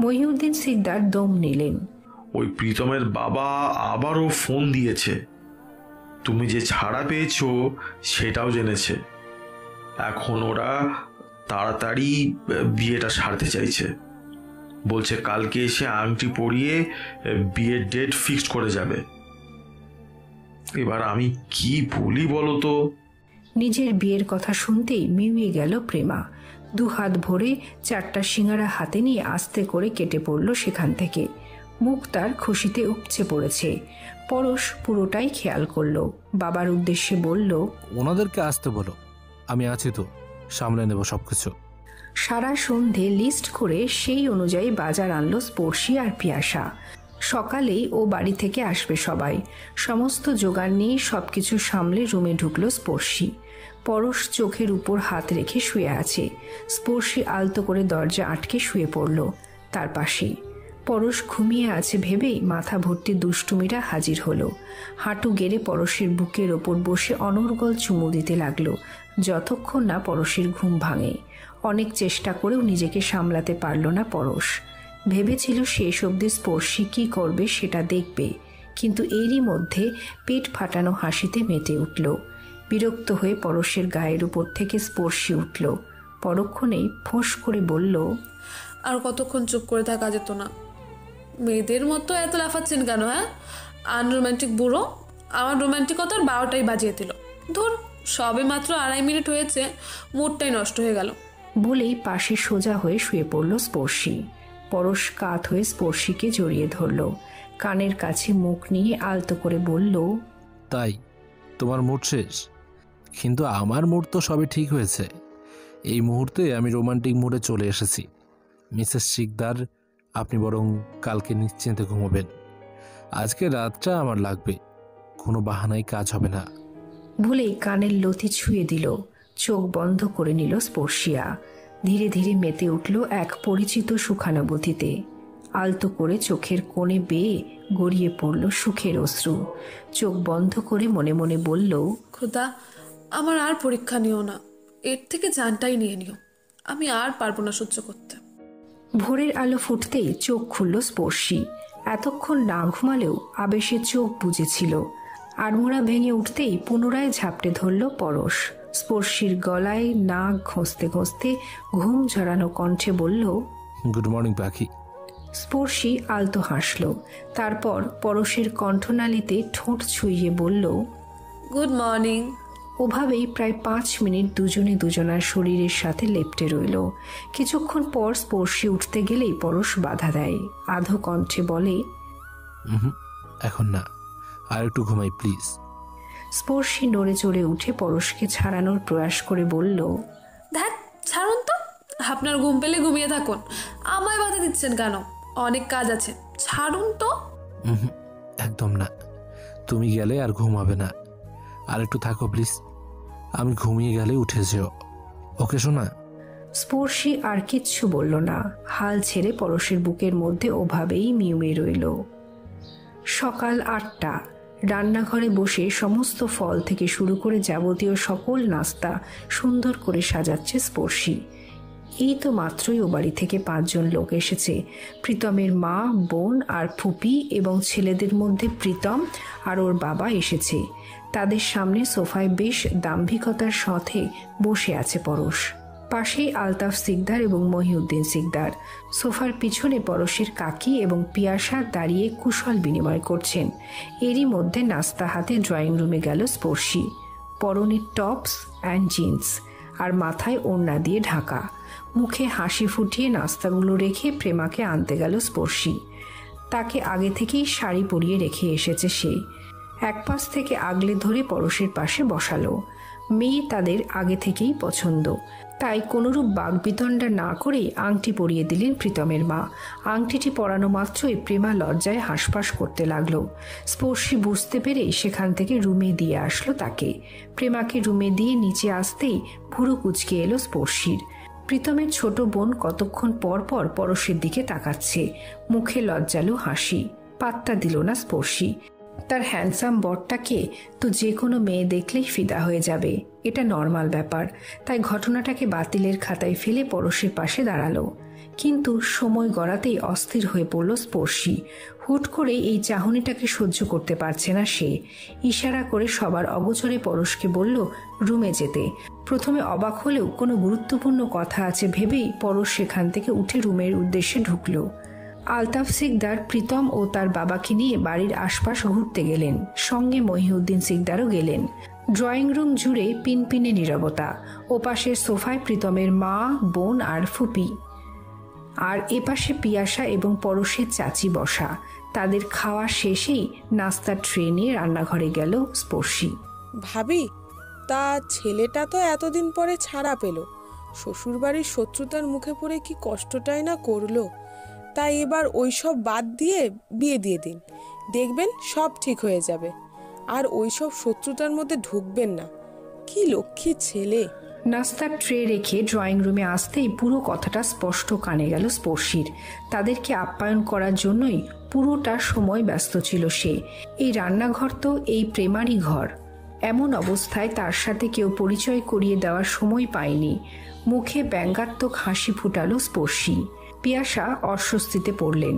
মহিউদ্দিন শিকদার দম নিলেন। ওই প্রীতমের বাবা আবারও ফোন দিয়েছে। তুমি যে ছাড়া পেয়েছো সেটাও জেনেছে। এখন ওরা তাড়াতাড়ি বিয়েটা সারতে চাইছে। বলছে কালকে এসে আংটি পরিয়ে বিয়ের ডেট ফিক্সড করে যাবে। এবার আমি কি বলি বলো তো? নিজের বিয়ের কথা শুনতেই মিউয়ে গেল প্রেমা। 2 হাত ভরে 4টা সিঙ্গারা হাতে নিয়ে আস্তে করে কেটে পড়ল সেখান থেকে। মুখ তার খুশিতে উপচে পড়েছে। পরশ পুরোটাই খেয়াল করল। বাবার উদ্দেশ্যে বলল, ওনাদেরকে আসতে বলো, আমি আছি তো, সামলে নেব সবকিছু। সারা সন্ধে লিস্ট করে সেই অনুযায়ী বাজার আনলো স্পর্শী আর পিয়াসা। সকালেই ও বাড়ি থেকে আসবে সবাই। সমস্ত জোগাড় নিয়ে সবকিছু সামলে রুমে ঢুকলো স্পর্শী। পরশ চোখের উপর হাত রেখে শুয়ে আছে। স্পর্শী আলতো করে দরজা আটকে শুয়ে পড়ল তার পাশেই। পরশ ঘুমিয়ে আছে ভেবেই মাথা ভর্তি দুষ্টুমিরা হাজির হলো। হাঁটু গেড়ে পরশের বুকের ওপর বসে অনর্গল চুমু দিতে লাগলো, যতক্ষণ না পরশের ঘুম ভাঙে। অনেক চেষ্টা করেও নিজেকে সামলাতে পারল না পরশ। ভেবেছিল শেষ অবধি স্পর্শী কি করবে সেটা দেখবে, কিন্তু এরই মধ্যে পেট ফাটানো হাসিতে মেতে উঠল। বিরক্ত হয়ে পরশের গায়ের উপর থেকে স্পর্শী উঠল। পরক্ষণেই ফোঁস করে বলল, আর কতক্ষণ চুপ করে থাকা যেত না? মেয়েদের মতো এত লাফাচ্ছেন কেন? হ্যাঁ, আনরোম্যান্টিক বুড়ো আমার রোম্যান্টিকতার 12টাই বাজিয়ে দিল। ধর, সবে মাত্র 2.5 মিনিট হয়েছে, মুডটাই নষ্ট হয়ে গেল। বলেই পাশে সোজা হয়ে শুয়ে পড়ল স্পর্শী। পরশ কাত হয়ে স্পর্শীকে জড়িয়ে ধরল। কানের কাছে মুখ নিয়ে আলতো করে বলল, তাই তোমার মুড শেষ? কিন্তু আমার মুড তো সবে ঠিক হয়েছে। এই মুহূর্তে আমি রোমান্টিক মুডে চলে এসেছি। মিসেস শিকদার, আপনি বরং কালকে নিশ্চিন্তে ঘুমোবেন। আজকে রাতটা আমার লাগবে, কোনো বাহানায় কাজ হবে না। ভুলেই কানের লতি ছুঁয়ে দিল। চোখ বন্ধ করে নিল স্পর্শিয়া। ধীরে ধীরে মেতে উঠল এক পরিচিত সুখানুভূতিতে। আলতো করে চোখের কোণে বেয়ে গড়িয়ে পড়ল সুখের অশ্রু। চোখ বন্ধ করে মনে মনে বলল, খোদা, আমার আর পরীক্ষা নিও না, এর থেকে জানটাই নিয়ে নিও। আমি আর পারবো না সহ্য করতে। ভোরের আলো ফুটতেই চোখ খুলল স্পর্শী। এতক্ষণ না ঘুমালেও আবেশে চোখ বুজেছিল। আড়মোড়া ভেঙে উঠতেই পুনরায় ঝাপটে ধরল পরশ। স্পর্শীর গলায় নাক ঘষতে ঘষতে ঘুম ঝরানো কণ্ঠে বলল, গুড মর্নিং পাখি। স্পর্শী আলতো হাসল। তারপর পরশের কণ্ঠনালীতে ঠোঁট ছুঁইয়ে বলল, গুড মর্নিং। ওভাবেই প্রায় 5 মিনিট দুজনে দুজনার শরীরের সাথে লেপ্টে রইল। কিছুক্ষণ পর স্পর্শী উঠতে গেলেই পরশ বাধা দেয়। আধো কণ্ঠে বলে, এখন না, আর একটু ঘুমাই প্লিজ। স্পর্শী নড়ে চড়ে উঠে পরশকে ছাড়ানোর প্রয়াস করে বলল, ধ্যাত, ছাড়ুন তো। আপনার ঘুম পেলে ঘুমিয়ে থাকুন, আমায় বাধা দিচ্ছেন কেন? অনেক কাজ আছে, ছাড়ুন তো। একদম না, তুমি গেলে আর ঘুম হবে না। আর একটু থাকো প্লিজ, আমি ঘুমিয়ে গেলে উঠে যেও। ওকে শোনা? স্পর্শী আর কিচ্ছু বলল না। হাল ছেড়ে পরশের বুকের মধ্যে ওভাবেই মিউয়ে রইল। সকাল 8টা। রান্নাঘরে বসে সমস্ত ফল থেকে শুরু করে যাবতীয় সকল নাস্তা সুন্দর করে সাজাচ্ছে স্পর্শী। এই তো মাত্রই ও বাড়ি থেকে 5 জন লোক এসেছে। প্রীতমের মা, বোন আর ফুপি এবং ছেলেদের মধ্যে প্রীতম আর ওর বাবা এসেছে। তাদের সামনে সোফায় বেশ দাম্ভিকতার সাথে বসে আছে পরশ। পাশেই আলতাফ সিকদার এবং মহিউদ্দিন সিকদার। সোফার পিছনে পরশের কাকি এবং পিয়াসা দাঁড়িয়ে কুশল বিনিময় করছেন। এরই মধ্যে নাস্তা হাতে ড্রয়িং রুমে গেল স্পর্শী। পরনে টপস অ্যান্ড জিন্স আর মাথায় ওড়না দিয়ে ঢাকা। মুখে হাসি ফুটিয়ে নাস্তাগুলো রেখে প্রেমাকে আনতে গেল স্পর্শী। তাকে আগে থেকেই শাড়ি পরিয়ে রেখে এসেছে সে। এক পাশ থেকে আগলে ধরে পরশের পাশে বসালো। মেয়ে তাদের আগে থেকেই পছন্দ, তাই কোনোরূপ বাগবিতণ্ডা না করেই আংটি পরিয়ে দিলেন প্রীতমের মা। আংটিটি পরানো মাত্রই প্রেমা লজ্জায় হাঁসফাঁস করতে লাগলো। স্পর্শী বুঝতে পেরে সেখান থেকে রুমে দিয়ে আসলো তাকে। প্রেমাকে রুমে দিয়ে নিচে আসতেই ভুরু কুঁচকে এলো স্পর্শীর। প্রীতমের ছোট বোন কতক্ষণ পর পর পরশের দিকে তাকাচ্ছে, মুখে লজ্জালু হাসি। পাত্তা দিল না স্পর্শী। তার হ্যান্ডসাম বরটাকে তো যে কোনো মেয়ে দেখলেই ফিদা হয়ে যাবে, এটা নর্মাল ব্যাপার। তাই ঘটনাটাকে বাতিলের খাতায় ফেলে পরশের পাশে দাঁড়ালো। কিন্তু সময় গড়াতেই অস্থির হয়ে পড়ল স্পর্শী। হুট করে এই চাহনিটাকে সহ্য করতে পারছে না সে। ইশারা করে সবার অগোচরে পরশকে বলল রুমে যেতে। প্রথমে অবাক হলেও কোনো গুরুত্বপূর্ণ কথা আছে ভেবেই পরশ সেখান থেকে উঠে রুমের উদ্দেশ্যে ঢুকল। আলতাফ সিকদার প্রীতম ও তার বাবাকে নিয়ে বাড়ির আশপাশ ঘুরতে গেলেন, সঙ্গে মহিউদ্দিন সিকদারও গেলেন। ড্রয়িং রুম জুড়ে পিনপিনে নীরবতা। ওপাশের সোফায় প্রীতমের মা, বোন আর ফুপি, আর এপাশে পিয়াসা এবং পরশের চাচি বসা। তাদের খাওয়া শেষেই নাস্তার ট্রে নিয়ে রান্নাঘরে গেল স্পর্শী। ভাবি, তা ছেলেটা তো এতদিন পরে ছাড়া পেল, শ্বশুরবাড়ির শত্রুতার মুখে পড়ে কি কষ্টটাই না করলো। তাই এবার ওইসব বাদ দিয়ে বিয়ে দিয়ে দিন, দেখবেন সব ঠিক হয়ে যাবে। আর ওইসব শত্রুতার মধ্যে ঢুকবেন না। কি লক্ষ্মী ছেলে। নাস্তার ট্রে রেখে ড্রয়িং রুমে আসতেই পুরো কথাটা স্পষ্ট কানে গেল স্পর্শীর। তাদেরকে আপ্যায়ন করার জন্যই পুরোটা সময় ব্যস্ত ছিল সে। এই রান্নাঘর তো এই প্রেমারই ঘর। এমন অবস্থায় তার সাথে কেউ পরিচয় করিয়ে দেওয়ার সময় পায়নি। মুখে ব্যঙ্গাত্মক হাসি ফুটালো স্পর্শী। পিয়াসা অস্বস্তিতে পড়লেন।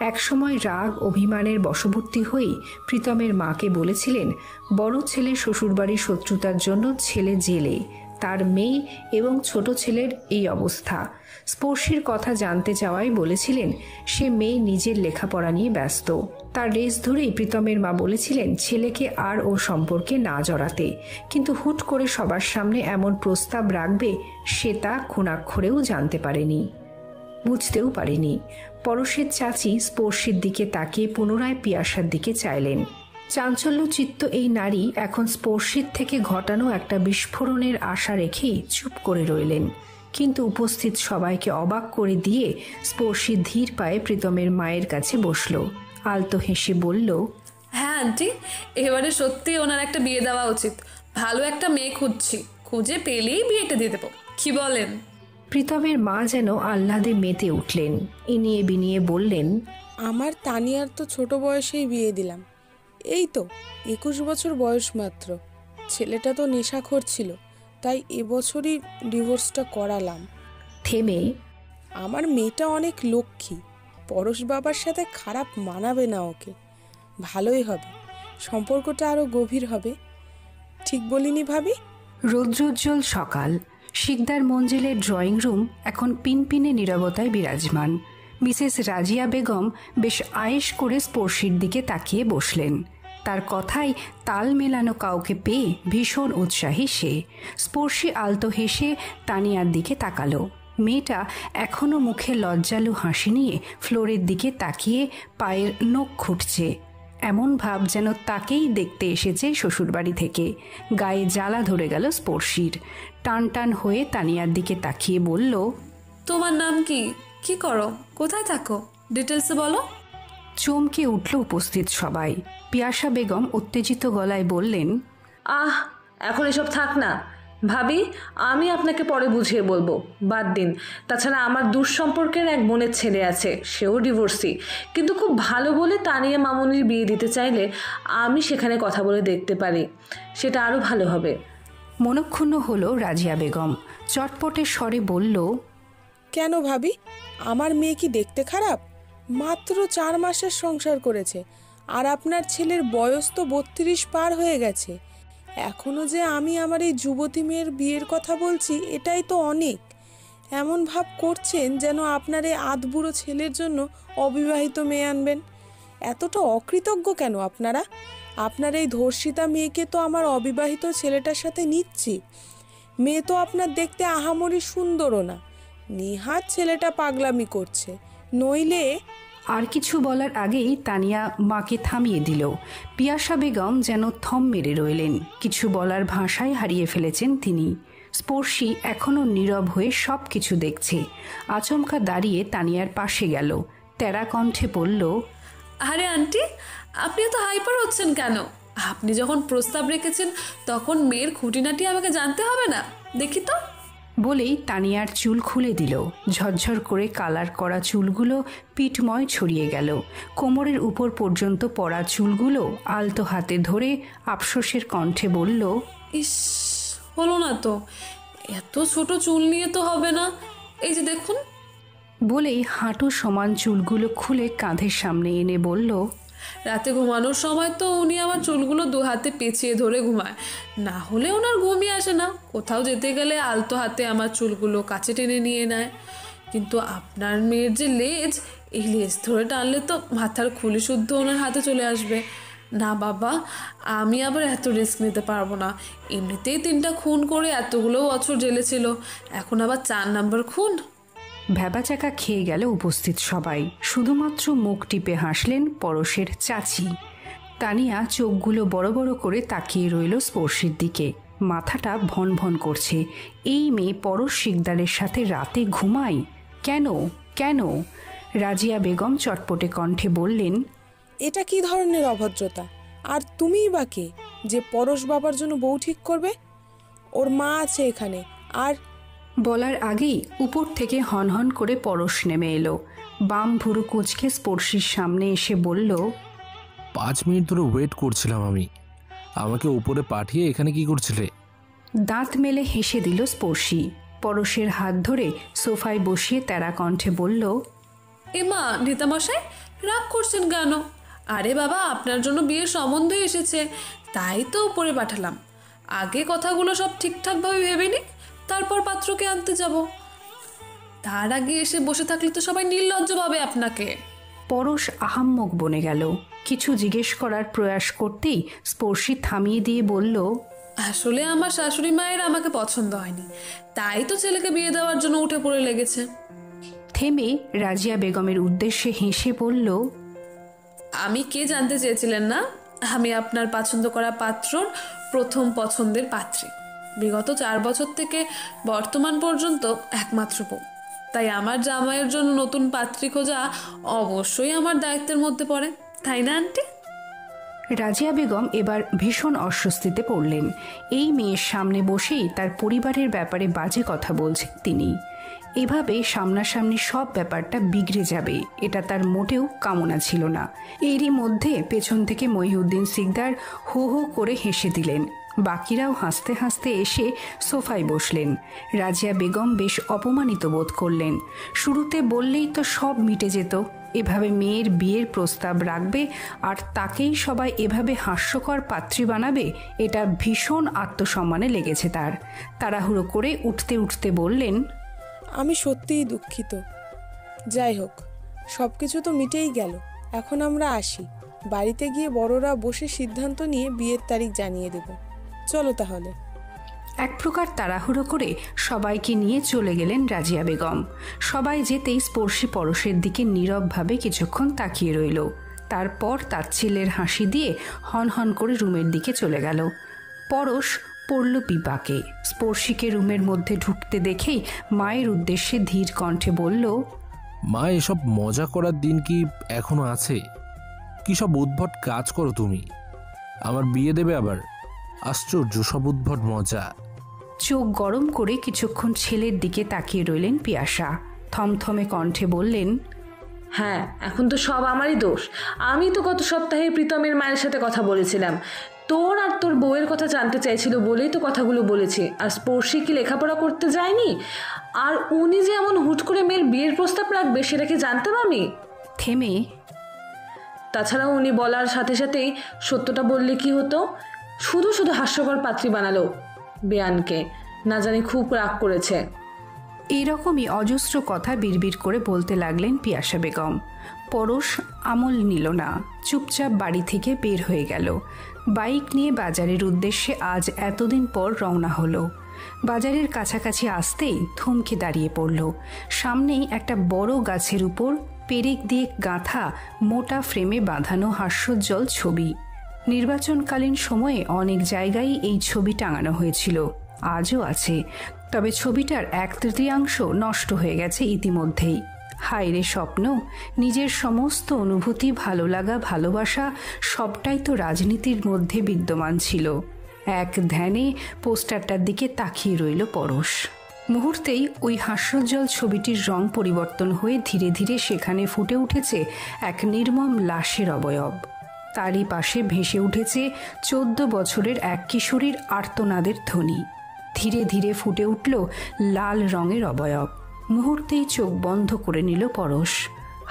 একসময় রাগ অভিমানের বশবর্তী হয়ে প্রীতমের মাকে বলেছিলেন বড় ছেলে শ্বশুরবাড়ির শত্রুতার জন্য ছেলে জেলে, তার মেয়ে এবং ছোট ছেলের এই অবস্থা। স্পর্শীর কথা জানতে চাওয়াই বলেছিলেন সে মেয়ে নিজের লেখাপড়া নিয়ে ব্যস্ত। তার রেস ধরেই প্রীতমের মা বলেছিলেন ছেলেকে আর ও সম্পর্কে না জড়াতে। কিন্তু হুট করে সবার সামনে এমন প্রস্তাব রাখবে সে তা খুনাক্ষরেও জানতে পারেনি, বুঝতেও পারেনি। পরশের চাচি স্পর্শীর দিকে তাকিয়ে পুনরায় পিয়াসার দিকে চাইলেন। চাঞ্চল্যচিত্ত এই নারী এখন স্পর্শীর থেকে ঘটানো একটা বিস্ফোরণের আশা রেখেই চুপ করে রইলেন। কিন্তু উপস্থিত সবাইকে অবাক করে দিয়ে স্পর্শী ধীর পায়ে প্রীতমের মায়ের কাছে বসল। আলতো হেসে বলল, হ্যাঁ আন্টি, এবারে সত্যি ওনার একটা বিয়ে দেওয়া উচিত। ভালো একটা মেয়ে খুঁজছি, খুঁজে পেলেই বিয়েটা দিয়ে দেবো, কি বলেন? প্রীতমের মা যেন আহ্লাদে মেতে উঠলেন। ইনিয়ে বিনিয়ে বললেন, আমার তানিয়ার তো ছোট বয়সেই বিয়ে দিলাম, এই তো 21 বছর বয়স মাত্র। ছেলেটা তো নেশাখোর ছিল, তাই এবছরই ডিভোর্সটা করালাম। থেমে, আমার মেয়েটা অনেক লক্ষ্মী, পরশ বাবার সাথে খারাপ মানাবে না ওকে, ভালোই হবে, সম্পর্কটা আরো গভীর হবে। ঠিক বলিনি ভাবি? রৌদ্রোজ্জ্বল সকাল। শিকদার মঞ্জিলের ড্রয়িং রুম এখন পিনপিনে নীরবতায় বিরাজমান। মিসেস রাজিয়া বেগম বেশ আয়েশ করে স্পর্শীর দিকে তাকিয়ে বসলেন। তার কথায় তাল মেলানো কাউকে পেয়ে ভীষণ উৎসাহী সে। স্পর্শী আলতো হেসে তানিয়ার দিকে তাকালো। মেয়েটা এখনো মুখে লজ্জালু হাসি নিয়ে ফ্লোরের দিকে তাকিয়ে পায়ের নখ খুঁটছে। এমন ভাব যেন তাকেই দেখতে এসেছে শ্বশুরবাড়ি থেকে। গায়ে জ্বালা ধরে গেল স্পর্শীর। টান টান হয়ে তানিয়ার দিকে তাকিয়ে বলল, তোমার নাম কি, কি করো, কোথায় থাকো, ডিটেলসে বলো। চমকে উঠল উপস্থিত সবাই। পিয়াসা বেগম উত্তেজিত গলায় বললেন, এখন এসব থাক না ভাবি, আমি আপনাকে পরে বুঝিয়ে বলবো, বাদ দিন। তাছাড়া আমার দূর সম্পর্কের এক বোনের ছেলে আছে, সেও ডিভোর্সি, কিন্তু খুব ভালো বলে তানিয়া মামুনির বিয়ে দিতে চাইলে আমি সেখানে কথা বলে দেখতে পারি, সেটা আরও ভালো হবে। মনক্ষুণ্ণ হলো রাজিয়া বেগম। চটপটের স্বরে বলল, কেন ভাবি, আমার মেয়ে কি দেখতে খারাপ? মাত্র 4 মাসের সংসার করেছে, আর আপনার ছেলের বয়স তো 32 পার হয়ে গেছে। এখনো যে আমি আমার এই যুবতী মেয়ের বিয়ের কথা বলছি, এটাই তো অনেক। এমন ভাব করছেন যেন আপনার এই আধবুড়ো ছেলের জন্য অবিবাহিত মেয়ে আনবেন। এতটা অকৃতজ্ঞ কেন আপনারা? আপনার এই ধর্ষিতা মেয়েকে তো আমার অবিবাহিত ছেলেটার সাথে নিচ্ছি। মেয়ে তো আপনার দেখতে আহামরি সুন্দরও না, নিহাত ছেলেটা পাগলামি করছে, নইলে। আর কিছু বলার আগেই তানিয়া মাকে থামিয়ে দিল। পিয়াসা বেগম যেন থম মেরে রইলেন। কিছু বলার ভাষায় হারিয়ে ফেলেছেন তিনি। স্পর্শী এখনও নীরব হয়ে সব কিছু দেখছে। আচমকা দাঁড়িয়ে তানিয়ার পাশে গেল, তেরা কণ্ঠে বলল, আরে আন্টি, আপনি এত হাইপার হচ্ছেন কেন? আপনি যখন প্রস্তাব রেখেছেন তখন মেয়ের খুঁটিনাটি আমাকে জানতে হবে না? দেখি তো। বলেই তানিয়ার চুল খুলে দিল। ঝরঝর করে কালার করা চুলগুলো পিঠময় ছড়িয়ে গেল। কোমরের উপর পর্যন্ত পড়া চুলগুলো আলতো হাতে ধরে আফসোসের কণ্ঠে বলল, ইস, হলো না তো, এত ছোট চুল নিয়ে তো হবে না, এই যে দেখুন। বলেই হাঁটু সমান চুলগুলো খুলে কাঁধের সামনে এনে বলল, রাতে ঘুমানোর সময় তো উনি আমার চুলগুলো দু হাতে পেঁচিয়ে ধরে ঘুমায়, না হলে ওনার ঘুমই আসে না। কোথাও যেতে গেলে আলতো হাতে আমার চুলগুলো কাছে টেনে নিয়ে নেয়। কিন্তু আপনার মেয়ের যে লেজ, এই লেজ ধরে টানলে তো মাথার খুলি শুদ্ধ ওনার হাতে চলে আসবে। না বাবা, আমি আবার এত রিস্ক নিতে পারবো না। এমনিতেই 3টা খুন করে এতগুলো বছর জেলে ছিল, এখন আবার 4 নাম্বার খুন। ভ্যাবাচাকা খেয়ে গেল উপস্থিত সবাই। শুধুমাত্র মুখ টিপে হাসলেন পরশের চাচি। তানিয়া চোখগুলো বড় বড় করে তাকিয়ে রইল স্পর্শীর দিকে। মাথাটা ভন ভন করছে। এই মেয়ে পরশ শিকদারের সাথে রাতে ঘুমায় কেন? কেন? রাজিয়া বেগম চটপটে কণ্ঠে বললেন, এটা কি ধরনের অভদ্রতা? আর তুমিই বা কে যে পরশ বাবার জন্য বউ ঠিক করবে? ওর মা আছে এখানে। আর বলার আগেই উপর থেকে হনহন করে পরশ নেমে এলো। বাম ভুরু কুঁচকে স্পর্শীর সামনে এসে বলল, 5 মিনিট ধরে ওয়েট করছিলাম আমি। আমাকে উপরে পাঠিয়ে এখানে কি করছিলে? দাঁত মেলে হেসে দিল স্পর্শী। পরশের হাত ধরে সোফায় বসিয়ে তেরা কণ্ঠে বলল, এমা নেতামশাই, রাগ করছেন কেন? আরে বাবা, আপনার জন্য বিয়ের সম্বন্ধ এসেছে, তাই তো উপরে পাঠালাম। আগে কথাগুলো সব ঠিকঠাকভাবে ভেবে নি, তারপর পাত্রকে আনতে যাব। তার আগে এসে বসে থাকলে তো সবাই নির্লজ্জ পাবে আপনাকে। পরশ আহাম্মক বনে গেল। কিছু জিজ্ঞেস করার প্রয়াস করতেই স্পর্শী থামিয়ে দিয়ে বলল, আসলে আমার শাশুড়ি মায়ের আমাকে পছন্দ হয়নি, তাই তো ছেলেকে বিয়ে দেওয়ার জন্য উঠে পড়ে লেগেছে। থেমে রাজিয়া বেগমের উদ্দেশ্যে হেসে বলল, আমি কে জানতে চেয়েছিলেন না? আমি আপনার পছন্দ করা পাত্রর প্রথম পছন্দের পাত্রী, বিগত 4 বছর থেকে বর্তমান পর্যন্ত একমাত্র বউ। তাই আমার জামাইয়ের জন্য নতুন পাত্রী খোঁজা অবশ্যই আমার দায়িত্বের মধ্যে পড়ে, তাই না আন্টি? রাজিয়া বেগম এবার ভীষণ অস্বস্তিতে পড়লেন। এই মেয়ের সামনে বসেই তার পরিবারের ব্যাপারে বাজে কথা বলছেন তিনি। এভাবে সামনাসামনি সব ব্যাপারটা বিগড়ে যাবে, এটা তার মোটেও কামনা ছিল না। এরই মধ্যে পেছন থেকে মহিউদ্দিন সিকদার হো হো করে হেসে দিলেন। বাকিরাও হাসতে হাসতে এসে সোফায় বসলেন। রাজিয়া বেগম বেশ অপমানিত বোধ করলেন। শুরুতে বললেই তো সব মিটে যেত। এভাবে মেয়ের বিয়ের প্রস্তাব রাখবে আর তাকেই সবাই এভাবে হাস্যকর পাত্রী বানাবে, এটা ভীষণ আত্মসম্মানে লেগেছে তার। তাড়াহুড়ো করে উঠতে উঠতে বললেন, আমি সত্যিই দুঃখিত। যাই হোক, সব কিছু তো মিটেই গেল। এখন আমরা আসি। বাড়িতে গিয়ে বড়রা বসে সিদ্ধান্ত নিয়ে বিয়ের তারিখ জানিয়ে দেব। চলো তাহলে। এক প্রকার তাড়াহুড়ো করে সবাইকে নিয়ে চলে গেলেন রাজিয়া বেগম। সবাই যেতেই স্পর্শী পরশের দিকে নীরবভাবে কিছুক্ষণ তাকিয়ে রইল। তারপর তাচ্ছিল্যের হাসি দিয়ে হনহন করে রুমের দিকে চলে গেল। পরশ পড়ল বিপাকে। স্পর্শীকে রুমের মধ্যে ঢুকতে দেখেই মায়ের উদ্দেশ্যে ধীর কণ্ঠে বলল, মা, এসব মজা করার দিন কি এখনো আছে? কি সব উদ্ভট কাজ করো তুমি? আমার বিয়ে দেবে আবার? আশ্চর্য সব উদ্ভট মজা। চোখ গরম করে কিছুক্ষণ ছেলের দিকে তাকিয়ে রইলেন পিয়াসা। থমথমে কণ্ঠে বললেন, হ্যাঁ, এখন তো সব আমারই দোষ। আমি তো গত সপ্তাহে প্রীতমের মায়ের সাথে কথা বলেছিলাম। তোর আর তোর বউয়ের কথা জানতে চাইছিল বলেই তো কথাগুলো বলেছি। আর স্পর্শী কি লেখাপড়া করতে যায়নি? আর উনি যে এমন হুট করে মেয়ের বিয়ের প্রস্তাব রাখবে সেটা কি জানতাম আমি? থেমে, তাছাড়া উনি বলার সাথে সাথেই সত্যটা বললে কি হতো? শুধু শুধু হাস্যকর পাত্রী বানালো বেয়ানকে। না জানি খুব রাগ করেছে। এইরকমই অজস্র কথা বিড়বিড় করে বলতে লাগলেন পিয়াসা বেগম। পরশ আমল নিল না, চুপচাপ বাড়ি থেকে বের হয়ে গেল। বাইক নিয়ে বাজারের উদ্দেশ্যে আজ এতদিন পর রওনা হলো। বাজারের কাছাকাছি আসতেই থমকে দাঁড়িয়ে পড়ল। সামনেই একটা বড় গাছের উপর পেরেক দিয়ে গাঁথা মোটা ফ্রেমে বাঁধানো হাস্যোজ্জ্বল ছবি। নির্বাচনকালীন সময়ে অনেক জায়গায় এই ছবি টাঙানো হয়েছিল, আজও আছে, তবে ছবিটার 1/3 নষ্ট হয়ে গেছে ইতিমধ্যেই। হায় রে স্বপ্ন, নিজের সমস্ত অনুভূতি, ভালো লাগা, ভালোবাসা সবটাই তো রাজনীতির মধ্যে বিদ্যমান ছিল। এক ধ্যানে পোস্টারটার দিকে তাকিয়ে রইল পরশ। মুহূর্তেই ওই হাস্যোজ্জ্বল ছবিটির রং পরিবর্তন হয়ে ধীরে ধীরে সেখানে ফুটে উঠেছে এক নির্মম লাশের অবয়ব। তারই পাশে ভেসে উঠেছে 14 বছরের এক কিশোরীর আর্তনাদের ধ্বনি। ধীরে ধীরে ফুটে উঠল লাল রঙের অবয়ব। মুহূর্তেই চোখ বন্ধ করে নিল পরশ।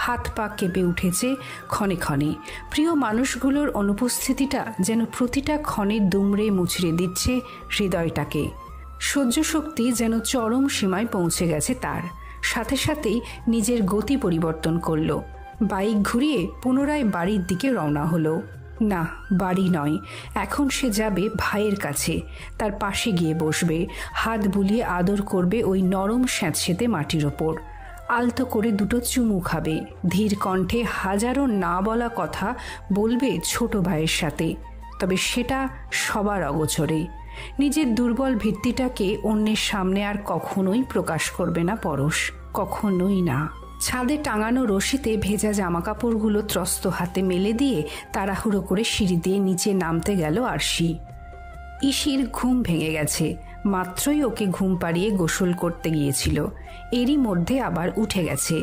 হাত পা কেঁপে উঠেছে ক্ষণে ক্ষণে। প্রিয় মানুষগুলোর অনুপস্থিতিটা যেন প্রতিটা ক্ষণে দুমড়ে মুচড়ে দিচ্ছে হৃদয়টাকে। সহ্য শক্তি যেন চরম সীমায় পৌঁছে গেছে তার। সাথে সাথেই নিজের গতি পরিবর্তন করল। বাইক ঘুরিয়ে পুনরায় বাড়ির দিকে রওনা হলো। না, বাড়ি নয়, এখন সে যাবে ভাইয়ের কাছে। তার পাশে গিয়ে বসবে, হাত বুলিয়ে আদর করবে ওই নরম স্যাঁতসেঁতে মাটির ওপর। আলতো করে দুটো চুমু খাবে, ধীর কণ্ঠে হাজারো না বলা কথা বলবে ছোট ভাইয়ের সাথে। তবে সেটা সবার অগোচরে। নিজের দুর্বল ভিত্তিটাকে অন্যের সামনে আর কখনোই প্রকাশ করবে না পরশ, কখনোই না। ছাদে টাঙানো রশিতে ভেজা জামাকাপড়গুলো ত্রস্ত হাতে মেলে দিয়ে তাড়াহুড়ো করে সিঁড়ি দিয়ে নিচে নামতে গেল আরশি। ইসির ঘুম ভেঙে গেছে, মাত্রই ওকে ঘুম পাড়িয়ে গোসল করতে গিয়েছিল, এরই মধ্যে আবার উঠে গেছে।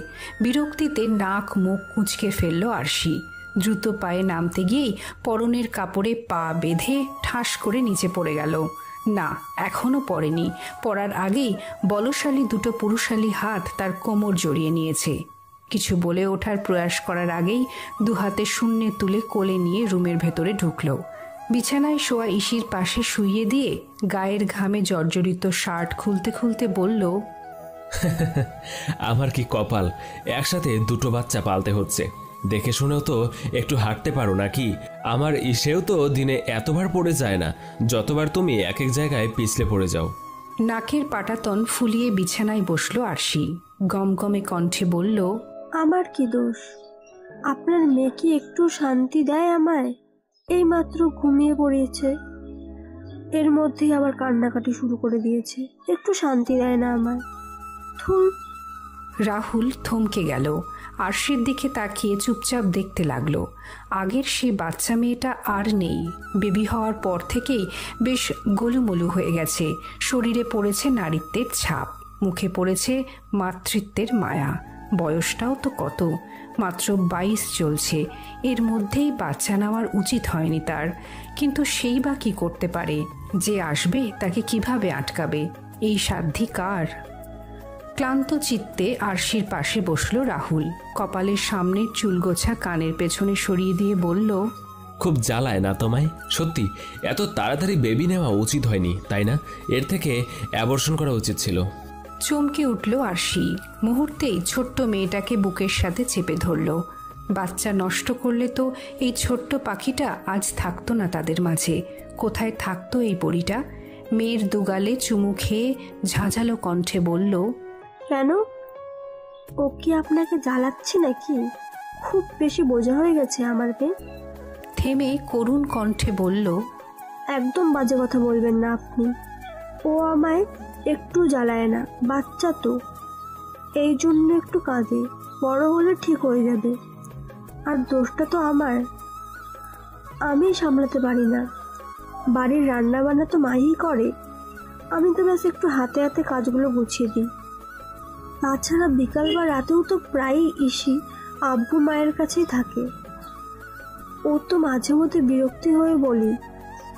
বিরক্তিতে নাক মুখ কুঁচকে ফেলল আরশি। দ্রুত পায়ে নামতে গিয়েই পরনের কাপড়ে পা বেঁধে ঠাস করে নিচে পড়ে গেল। না, এখনো পড়েনি। পড়ার আগেই বলশালী দুটো পুরুষালী হাত তার কোমর জড়িয়ে নিয়েছে। কিছু বলে ওঠার প্রয়াস করার আগেই দুহাতে শূন্যে তুলে কোলে নিয়ে রুমের ভেতরে ঢুকল। বিছানায় শোয়া ইসির পাশে শুইয়ে দিয়ে গায়ের ঘামে জর্জরিত শার্ট খুলতে খুলতে বলল, আমার কি কপাল, একসাথে দুটো বাচ্চা পালতে হচ্ছে। দেখে শুনেও তো একটু হাঁটতে পারো নাকি? আমার ইসেও তো দিনে এতবার পড়ে যায় না, যতবার তুমি এক এক জায়গায় পিছলে পড়ে যাও। নাকের পাটাতন ফুলিয়ে বিছানায় বসলো আরশি। গমগমে কণ্ঠে বলল, আমার কি দোষ? আপনার মেয়ে কি একটু শান্তি দেয় আমায়? এইমাত্র ঘুমিয়ে পড়িয়েছে, এর মধ্যেই আবার কান্নাকাটি শুরু করে দিয়েছে। একটু শান্তি দেয় না আমায়। থুর। রাহুল থমকে গেল। আরশির দিকে তাকিয়ে চুপচাপ দেখতে লাগলো। আগের সে বাচ্চা মেয়েটা আর নেই। বেবি হওয়ার পর থেকেই বেশ গোলুমলু হয়ে গেছে। শরীরে পড়েছে নারীত্বের ছাপ, মুখে পড়েছে মাতৃত্বের মায়া। বয়সটাও তো কত, মাত্র 22 চলছে। এর মধ্যেই বাচ্চা নেওয়ার উচিত হয়নি তার। কিন্তু সেই বা কি করতে পারে? যে আসবে তাকে কিভাবে আটকাবে? এই সাধ্যি কার? ক্লান্ত চিত্তে আরশির পাশে বসল রাহুল। কপালের সামনের চুলগোছা কানের পেছনে সরিয়ে দিয়ে বলল, খুব জ্বালায় না তোমায়? সত্যি এত তাড়াতাড়ি বেবি নেওয়া উচিত হয়নি, তাই না? এর থেকে অ্যাবর্শন করা উচিত ছিল। চমকে উঠল আরশি। মুহূর্তেই ছোট্ট মেয়েটাকে বুকের সাথে চেপে ধরল। বাচ্চা নষ্ট করলে তো এই ছোট্ট পাখিটা আজ থাকতো না তাদের মাঝে। কোথায় থাকতো এই পরীটা? মেয়ের দুগালে চুমু খেয়ে ঝাঁঝালো কণ্ঠে বলল, কেন? ও কি আপনাকে জ্বালাচ্ছি নাকি? খুব বেশি বোঝা হয়ে গেছে আমার মেয়ে। থেমে করুণ কণ্ঠে বলল, একদম বাজে কথা বলবেন না আপনি। ও আমায় একটু জ্বালায় না, বাচ্চা তো, এই জন্য একটু কাঁদে। বড় হলে ঠিক হয়ে যাবে। আর দোষটা তো আমার, আমি সামলাতে পারি না। বাড়ির রান্না বান্না তো মাই করে, আমি তো ব্যাস একটু হাতে হাতে কাজগুলো গুছিয়ে দিই। তাছাড়া বিকাল বা রাতেও তো প্রায়ই ইসি আব্বু মায়ের কাছেই থাকে। ও তো মাঝে মধ্যে বিরক্তি হয়ে বলি,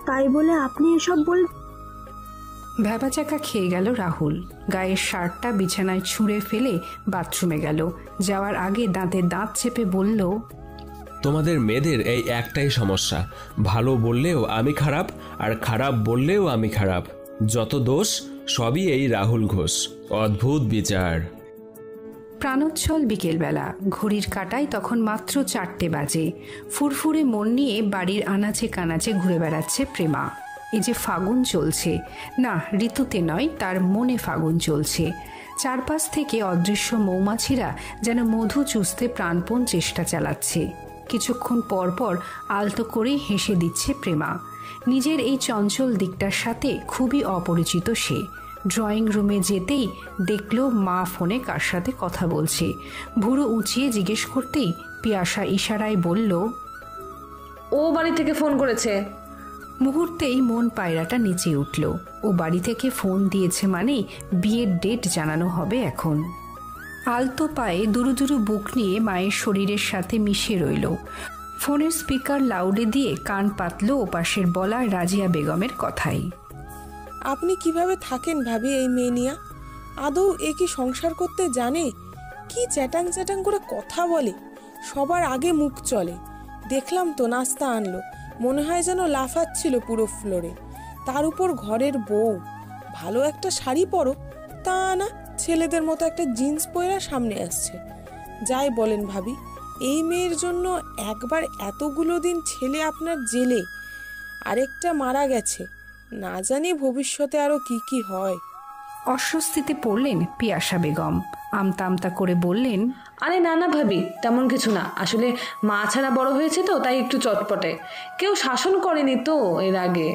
তাই বলে আপনি এসব বল। ভ্যাবাচাকা খেয়ে গেল রাহুল। গায়ের শার্টটা বিছানায় ছুঁড়ে ফেলে বাথরুমে গেল। যাওয়ার আগে দাঁতে দাঁত চেপে বলল, তোমাদের মেয়েদের এই একটাই সমস্যা, ভালো বললেও আমি খারাপ, আর খারাপ বললেও আমি খারাপ। যত দোষ সবই এই রাহুল ঘোষ। অদ্ভুত বিচার। প্রাণোচ্ছল বিকেলবেলা। ঘড়ির কাঁটায় তখন মাত্র 4টে বাজে। ফুরফুরে মন নিয়ে বাড়ির আনাচে কানাচে ঘুরে বেড়াচ্ছে প্রেমা। এই যে ফাগুন চলছে, না ঋতুতে নয়, তার মনে ফাগুন চলছে। চারপাশ থেকে অদৃশ্য মৌমাছিরা যেন মধু চুষতে প্রাণপণ চেষ্টা চালাচ্ছে। কিছুক্ষণ পর পর আলতো করে হেসে দিচ্ছে প্রেমা। নিজের এই চঞ্চল দিকটার সাথে খুবই অপরিচিত সে। ড্রয়িং রুমে যেতেই দেখল মা ফোনে কার সাথে কথা বলছে। ভুরু উঁচিয়ে জিজ্ঞেস করতেই পিয়াসা ইশারায় বলল, ও বাড়ি থেকে ফোন করেছে। মুহূর্তেই মন পায়রাটা নিচে উঠল। ও বাড়ি থেকে ফোন দিয়েছে মানে বিয়ের ডেট জানানো হবে এখন। আলতো পায়ে দুরু দুরু বুক নিয়ে মায়ের শরীরের সাথে মিশে রইল। ফোনের স্পিকার লাউডে দিয়ে কান পাতল ওপাশের বলা রাজিয়া বেগমের কথাই। আপনি কিভাবে থাকেন ভাবি এই মেয়ে নিয়া? আদৌ এ কি সংসার করতে জানে? কি চ্যাটাং চ্যাটাং করে কথা বলে, সবার আগে মুখ চলে। দেখলাম তো নাস্তা আনলো, মনে হয় যেন লাফাচ্ছিল পুরো ফ্লোরে। তার উপর ঘরের বউ। ভালো একটা শাড়ি পরো, তা না ছেলেদের মতো একটা জিন্স পরা সামনে আসছে। যাই বলেন ভাবি, এই মেয়ের জন্য একবার এতগুলো দিন ছেলে আপনার জেলে, আরেকটা মারা গেছে, না জানি ভবিষ্যতে আরো কি কি হয়। অস্বস্তিতে পড়লেন পিয়াসা বেগম। আমতা আমতা করে বললেন, আরে না না ভাবি, তেমন কিছু না। আসলে মা ছাড়া বড় হয়েছে তো, তাই একটু চটপটে। কেউ শাসন করেনি তো এর আগে।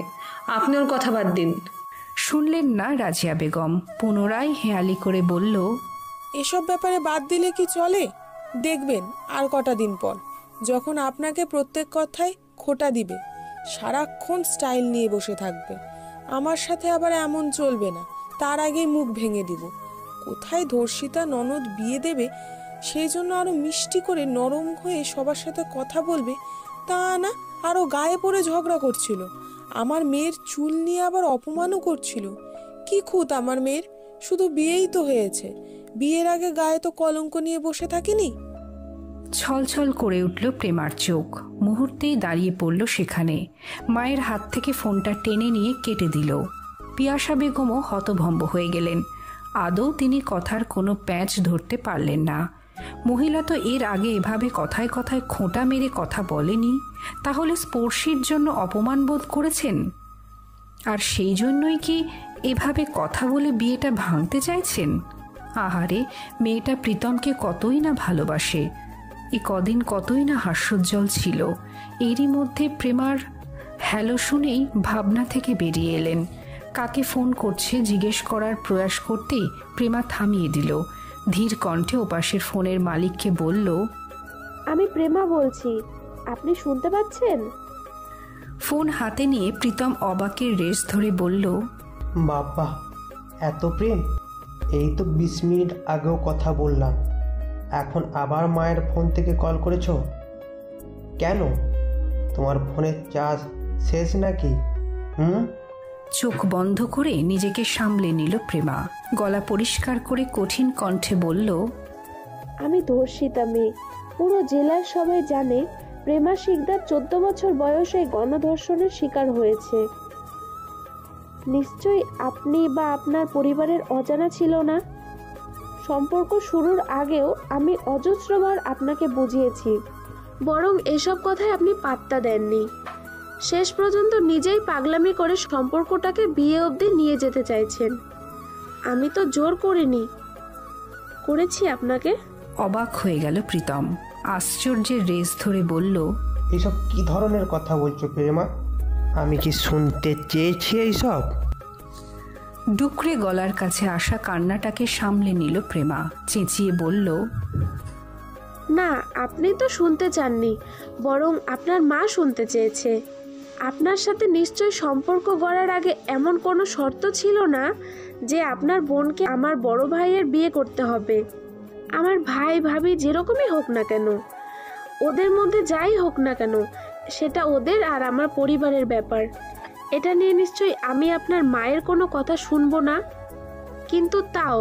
আপনি ওর কথা বাদ দিন। শুনলেন না রাজিয়া বেগম। পুনরায় হেয়ালি করে বলল, এসব ব্যাপারে বাদ দিলে কি চলে? দেখবেন আর কটা দিন পর যখন আপনাকে প্রত্যেক কথায় খোটা দিবে, সারাক্ষণ স্টাইল নিয়ে বসে থাকবে। আমার সাথে আবার এমন চলবে না, তার আগেই মুখ ভেঙে দিব। কোথায় ধর্ষিতা ননদ বিয়ে দেবে, সেই জন্য আরো মিষ্টি করে নরম হয়ে সবার সাথে কথা বলবে, তা না আরো গায়ে পড়ে ঝগড়া করছিল। আমার মেয়ের চুল নিয়ে আবার অপমানও করছিল। কি খুঁত আমার মেয়ের, শুধু বিয়েই তো হয়েছে, বিয়ের আগে গায়ে তো কলঙ্ক নিয়ে বসে থাকিনি। ছলছল করে উঠল প্রেমার চোখ। মুহূর্তেই দাঁড়িয়ে পড়ল সেখানে। মায়ের হাত থেকে ফোনটা টেনে নিয়ে কেটে দিল। পিয়াসা বেগমও হতভম্ব হয়ে গেলেন। আদৌ তিনি কথার কোনো প্যাঁচ ধরতে পারলেন না। মহিলা তো এর আগে এভাবে কথায় কথায় খোঁটা মেরে কথা বলেনি। তাহলে স্পর্শীর জন্য অপমান বোধ করেছেন? আর সেই জন্যই কি এভাবে কথা বলে বিয়েটা ভাঙতে চাইছেন? আহারে, মেয়েটা প্রীতমকে কতই না ভালোবাসে। এ কদিন কতই না হাস্যোজ্জ্বল ছিল। এরই মধ্যে প্রেমার হ্যালো শুনেই ভাবনা থেকে বেরিয়ে এলেন। কাকে ফোন করছে জিজ্ঞেস করার প্রয়াস করতেই প্রেমা থামিয়ে দিল। ধীর কণ্ঠে ওপাশের ফোনের মালিককে বলল, আমি প্রেমা বলছি, আপনি শুনতে পাচ্ছেন? ফোন হাতে নিয়ে প্রীতম অবাকের রেশ ধরে বলল, বাবা এত প্রেম! এই তো 20 মিনিট আগেও কথা বললাম, এখন আবার মায়ের ফোন থেকে কল করেছো কেন? তোমার ফোনের চার্জ শেষ নাকি? চোখ বন্ধ করে নিজেকে সামলে নিল প্রেমা। গলা পরিষ্কার করে কঠিন কণ্ঠে বলল, আমি ধর্ষিতা মেয়ে। পুরো জেলার সবাই জানে প্রেমা শিকদার 14 বছর বয়সে গণধর্ষণের শিকার হয়েছে। নিশ্চয়ই আপনি বা আপনার পরিবারের অজানা ছিল না। সম্পর্ক শুরুর আগেও আমি অজস্রবার আপনাকে বুঝিয়েছি, বরং এসব কথায় আপনি পাত্তা দেননি। শেষ পর্যন্ত নিজেই পাগলামি করে সম্পর্কটাকে বিয়ে অবধি নিয়ে যেতে চাইছেন। আমি তো জোর করিনি, করেছি আপনাকে। অবাক হয়ে গেল প্রীতম। আশ্চর্যের রেশ ধরে বলল, এইসব কি ধরনের কথা বলছো প্রেমা? আমি কি শুনতে চেয়েছি এইসব? ডুকরে গলার কাছে আসা কান্নাটাকে সামলে নিল প্রেমা। চেঁচিয়ে বলল, না, আপনি তো শুনতে চাননি, বরং আপনার মা শুনতে চেয়েছে। আপনার সাথে নিশ্চয়ই সম্পর্ক গড়ার আগে এমন কোনো শর্ত ছিল না যে আপনার বোনকে আমার বড় ভাইয়ের বিয়ে করতে হবে। আমার ভাই ভাবি যেরকমই হোক না কেন, ওদের মধ্যে যাই হোক না কেন, সেটা ওদের আর আমার পরিবারের ব্যাপার। এটা নিয়ে নিশ্চয়ই আমি আপনার মায়ের কোনো কথা শুনবো না। কিন্তু তাও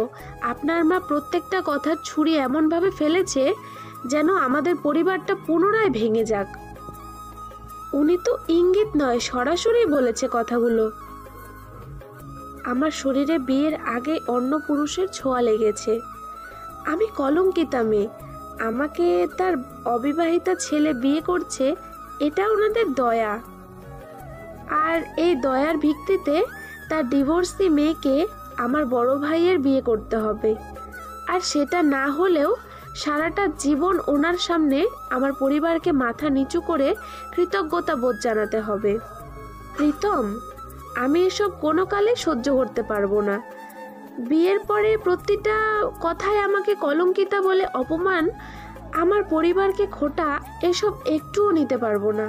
আপনার মা প্রত্যেকটা কথার ছুরি এমনভাবে ফেলেছে যেন আমাদের পরিবারটা পুনরায় ভেঙে যাক। উনি তো ইঙ্গিত নয়, সরাসরি বলেছে কথাগুলো। আমার শরীরে বিয়ের আগে অন্য পুরুষের ছোঁয়া লেগেছে। আমি কলঙ্কিতা মেয়ে, আমাকে তার অবিবাহিতা ছেলে বিয়ে করছে, এটা ওনাদের দয়া। আর এই দয়ার ভিত্তিতে তার ডিভোর্সি মেয়েকে আমার বড় ভাইয়ের বিয়ে করতে হবে। আর সেটা না হলেও সারাটা জীবন ওনার সামনে আমার পরিবারকে মাথা নিচু করে কৃতজ্ঞতা বোধ জানাতে হবে। প্রীতম, আমি এসব কোনো কালে সহ্য করতে পারবো না। বিয়ের পরে প্রতিটা কথায় আমাকে কলঙ্কিতা বলে অপমান, আমার পরিবারকে খোটা, এসব একটুও নিতে পারবো না।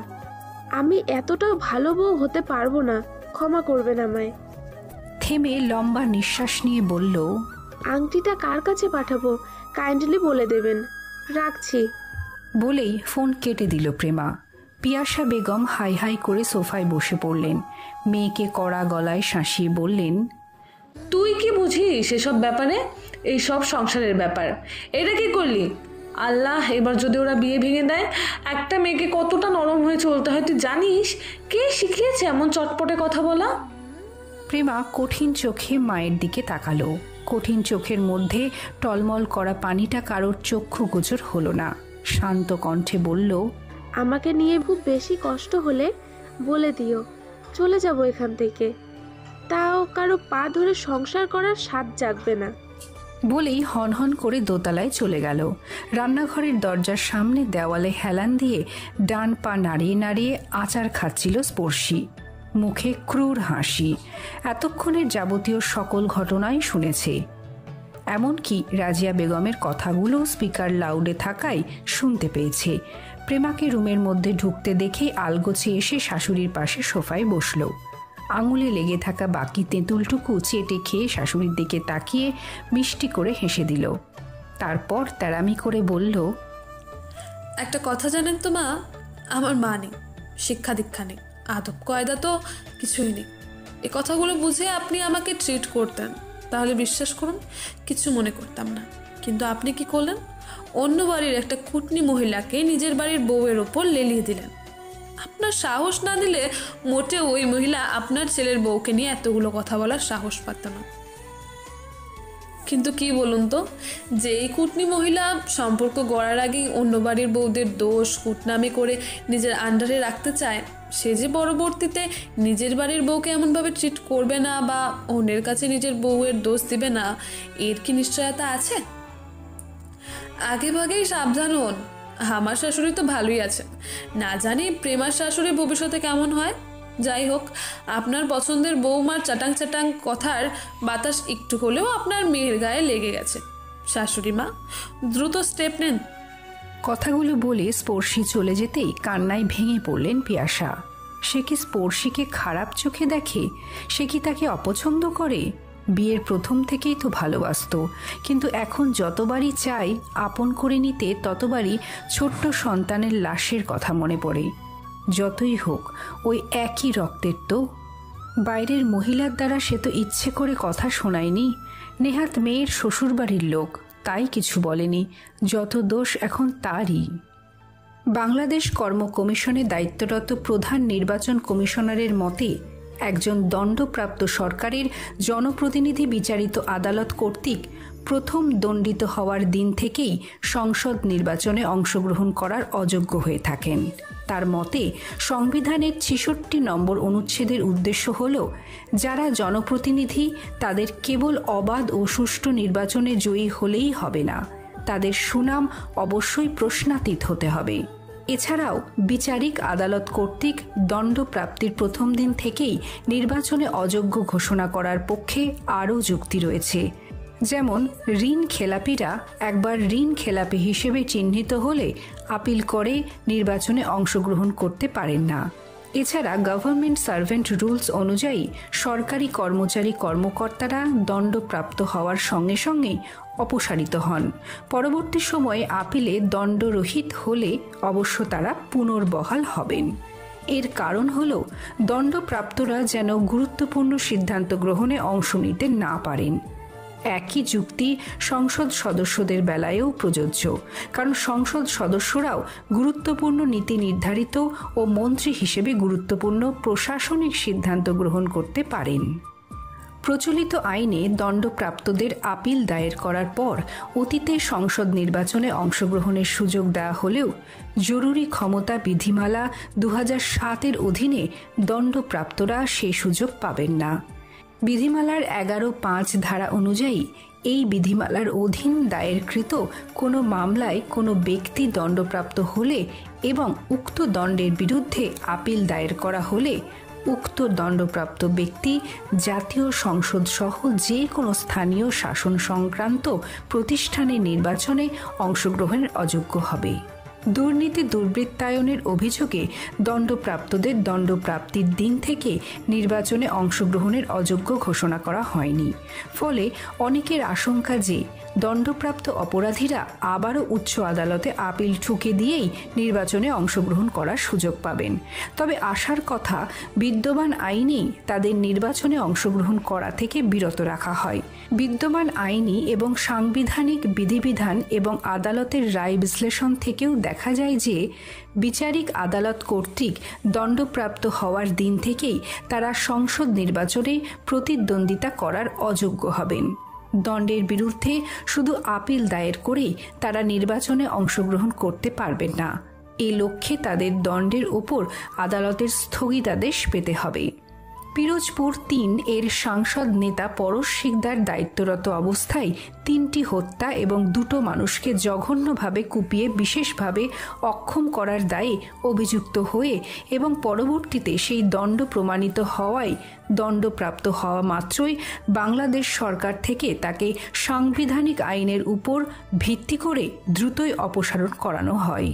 আমি এতটাও ভালো বউ হতে পারবো না, ক্ষমা করবেন আমায়। থেমে লম্বা নিঃশ্বাস নিয়ে বলল, আংটিটা কার কাছে পাঠাবো কাইন্ডলি বলে দেবেন, রাখছি। বলেই ফোন কেটে দিল প্রেমা। পিয়াসা বেগম হাই হাই করে সোফায় বসে পড়লেন। মেয়েকে কড়া গলায় শাঁসিয়ে বললেন, তুই কি বুঝিস এসব ব্যাপারে? এই সব সংসারের ব্যাপার। এটা কি করলি? আল্লাহ, এবার যদি ওরা বিয়ে ভেঙে দেয়, একটা মেয়েকে কতটা নরম হয়ে চলতে হয় তুই জানিস? কে শিখিয়েছে এমন চটপটে কথা বলা? প্রেমা কঠিন চোখে মায়ের দিকে তাকালো। কঠিন চোখের মধ্যে টলমল করা পানিটা কারোর চক্ষু গোচর হলো না। শান্ত কণ্ঠে বলল, আমাকে নিয়ে খুব বেশি কষ্ট হলে বলে দিও, চলে যাব এখান থেকে। তাও কারো পা ধরে সংসার করার স্বাদ জাগবে না। বলেই হনহন করে দোতলায় চলে গেল। রান্নাঘরের দরজার সামনে দেওয়ালে হেলান দিয়ে ডান পা নাড়িয়ে নাড়িয়ে আচার খাচ্ছিল স্পর্শী। মুখে ক্রূর হাসি। এতক্ষণের যাবতীয় সকল ঘটনাই শুনেছে। এমনকি রাজিয়া বেগমের কথাগুলো স্পিকার লাউডে থাকায় শুনতে পেয়েছে। প্রেমাকে রুমের মধ্যে ঢুকতে দেখে আলগোছে এসে শাশুড়ির পাশে সোফায় বসল। আঙুলে লেগে থাকা বাকি তেঁতুলটুকু চেটে খেয়ে শাশুড়ির দিকে তাকিয়ে মিষ্টি করে হেসে দিল। তারপর তেরামি করে বলল, একটা কথা জানেন তো মা, আমার মা নেই, শিক্ষা দীক্ষা নেই, আদব কয়দা তো কিছুই নেই। এই কথাগুলো বুঝে আপনি আমাকে ট্রিট করতেন, তাহলে বিশ্বাস করুন কিছু মনে করতাম না। কিন্তু আপনি কি করলেন? অন্য বাড়ির একটা কুটনি মহিলাকে নিজের বাড়ির বউয়ের ওপর লেলিয়ে দিলেন। আপনার সাহস না দিলে মোটে ওই মহিলা আপনার ছেলের বউকে নিয়ে এতগুলো কথা বলার সাহস পাত না। কিন্তু কি বলুন তো, যে এই কুটনি মহিলা সম্পর্ক গড়ার আগেই অন্য বাড়ির বউদের দোষ কুটনামি করে নিজের আন্ডারে রাখতে চায়, সে যে পরবর্তীতে নিজের বাড়ির বউকে এমনভাবে ট্রিট করবে না বা অন্যের কাছে নিজের বউয়ের দোষ দিবে না, এর কি নিশ্চয়তা আছে? আগে ভাগেই সাবধান হন। আমার শাশুড়ি তো ভালোই আছে, না জানি প্রেমার শাশুড়ি ভবিষ্যতে কেমন হয়। যাই হোক, আপনার পছন্দের বৌমার চাটাং চাটাং কথার বাতাস একটু হলেও আপনার মেয়ের গায়ে লেগে গেছে। শাশুড়ি মা, দ্রুত স্টেপ নেন। কথাগুলো বলে স্পর্শী চলে যেতেই কান্নায় ভেঙে পড়লেন পিয়াসা। সে কি স্পর্শীকে খারাপ চোখে দেখে? সে কি তাকে অপছন্দ করে? বিয়ের প্রথম থেকেই তো ভালোবাসত, কিন্তু এখন যতবারই চাই আপন করে নিতে ততবারই ছোট্ট সন্তানের লাশের কথা মনে পড়ে। যতই হোক ওই একই রক্তের তো। বাইরের মহিলার দ্বারা সে তো ইচ্ছে করে কথা শোনায়নি। নেহাত মেয়ের শ্বশুরবাড়ির লোক, তাই কিছু বলেনি। যত দোষ এখন তারই। বাংলাদেশ কর্ম কমিশনে দায়িত্বরত প্রধান নির্বাচন কমিশনারের মতে, একজন দণ্ডপ্রাপ্ত সরকারের জনপ্রতিনিধি বিচারিত আদালত কর্তৃক প্রথম দণ্ডিত হওয়ার দিন থেকেই সংসদ নির্বাচনে অংশগ্রহণ করার অযোগ্য হয়ে থাকেন। তার মতে সংবিধানের ৬৬ নম্বর অনুচ্ছেদের উদ্দেশ্য হল, যারা জনপ্রতিনিধি তাদের কেবল অবাধ ও সুষ্ঠু নির্বাচনে জয়ী হলেই হবে না, তাদের সুনাম অবশ্যই প্রশ্নাতীত হতে হবে। এছাড়াও বিচারিক আদালত কর্তৃক দণ্ডপ্রাপ্তির প্রথম দিন থেকেই নির্বাচনে অযোগ্য ঘোষণা করার পক্ষে আরও যুক্তি রয়েছে। যেমন ঋণ খেলাপিরা একবার ঋণ খেলাপি হিসেবে চিহ্নিত হলে আপিল করে নির্বাচনে অংশগ্রহণ করতে পারেন না। এছাড়া গভর্নমেন্ট সার্ভেন্ট রুলস অনুযায়ী সরকারি কর্মচারী কর্মকর্তারা দণ্ডপ্রাপ্ত হওয়ার সঙ্গে সঙ্গেই অপসারিত হন। পরবর্তী সময়ে আপিলে দণ্ডরহিত হলে অবশ্য তারা পুনর্বহাল হবেন। এর কারণ হল দণ্ডপ্রাপ্তরা যেন গুরুত্বপূর্ণ সিদ্ধান্ত গ্রহণে অংশ নিতে না পারেন। একই যুক্তি সংসদ সদস্যদের বেলায়ও প্রযোজ্য, কারণ সংসদ সদস্যরাও গুরুত্বপূর্ণ নীতি নির্ধারিত ও মন্ত্রী হিসেবে গুরুত্বপূর্ণ প্রশাসনিক সিদ্ধান্ত গ্রহণ করতে পারেন। প্রচলিত আইনে দণ্ডপ্রাপ্তদের আপিল দায়ের করার পর অতীতে সংসদ নির্বাচনে অংশগ্রহণের সুযোগ দেওয়া হলেও জরুরি ক্ষমতা বিধিমালা 2007-এর অধীনে দণ্ডপ্রাপ্তরা সে সুযোগ পাবেন না। বিধিমালার 11(5) ধারা অনুযায়ী এই বিধিমালার অধীন দায়েরকৃত কোনো মামলায় কোনো ব্যক্তি দণ্ডপ্রাপ্ত হলে এবং উক্ত দণ্ডের বিরুদ্ধে আপিল দায়ের করা হলে উক্ত দণ্ডপ্রাপ্ত ব্যক্তি জাতীয় সংসদ সহ যে কোনো স্থানীয় শাসন সংক্রান্ত প্রতিষ্ঠানের নির্বাচনে অংশগ্রহণের অযোগ্য হবে। দুর্নীতি দুর্বৃত্তায়নের অভিযোগে দণ্ডপ্রাপ্তদের দণ্ডপ্রাপ্তির দিন থেকে নির্বাচনে অংশগ্রহণের অযোগ্য ঘোষণা করা হয়নি। ফলে অনেকের আশঙ্কা যে দণ্ডপ্রাপ্ত অপরাধীরা আবারও উচ্চ আদালতে আপিল ঠুকে দিয়েই নির্বাচনে অংশগ্রহণ করার সুযোগ পাবেন। তবে আশার কথা, বিদ্যমান আইনেই তাদের নির্বাচনে অংশগ্রহণ করা থেকে বিরত রাখা হয়। বিদ্যমান আইনি এবং সাংবিধানিক বিধিবিধান এবং আদালতের রায় বিশ্লেষণ থেকেও দেখা যায় যে বিচারিক আদালত কর্তৃক দণ্ডপ্রাপ্ত হওয়ার দিন থেকেই তারা সংসদ নির্বাচনে প্রতিদ্বন্দ্বিতা করার অযোগ্য হবেন। দণ্ডের বিরুদ্ধে শুধু আপিল দায়ের করেই তারা নির্বাচনে অংশগ্রহণ করতে পারবেন না। এ লক্ষ্যে তাদের দণ্ডের ওপর আদালতের স্থগিতাদেশ পেতে হবে। পিরোজপুর 3 এর সাংসদ নেতা পরশ শিকদার দায়িত্বরত অবস্থায় 3টি হত্যা এবং 2টো মানুষকে জঘন্যভাবে কুপিয়ে বিশেষভাবে অক্ষম করার দায়ে অভিযুক্ত হয়ে এবং পরবর্তীতে সেই দণ্ড প্রমাণিত হওয়ায় দণ্ডপ্রাপ্ত হওয়া মাত্রই বাংলাদেশ সরকার থেকে তাকে সাংবিধানিক আইনের উপর ভিত্তি করে দ্রুতই অপসারণ করানো হয়।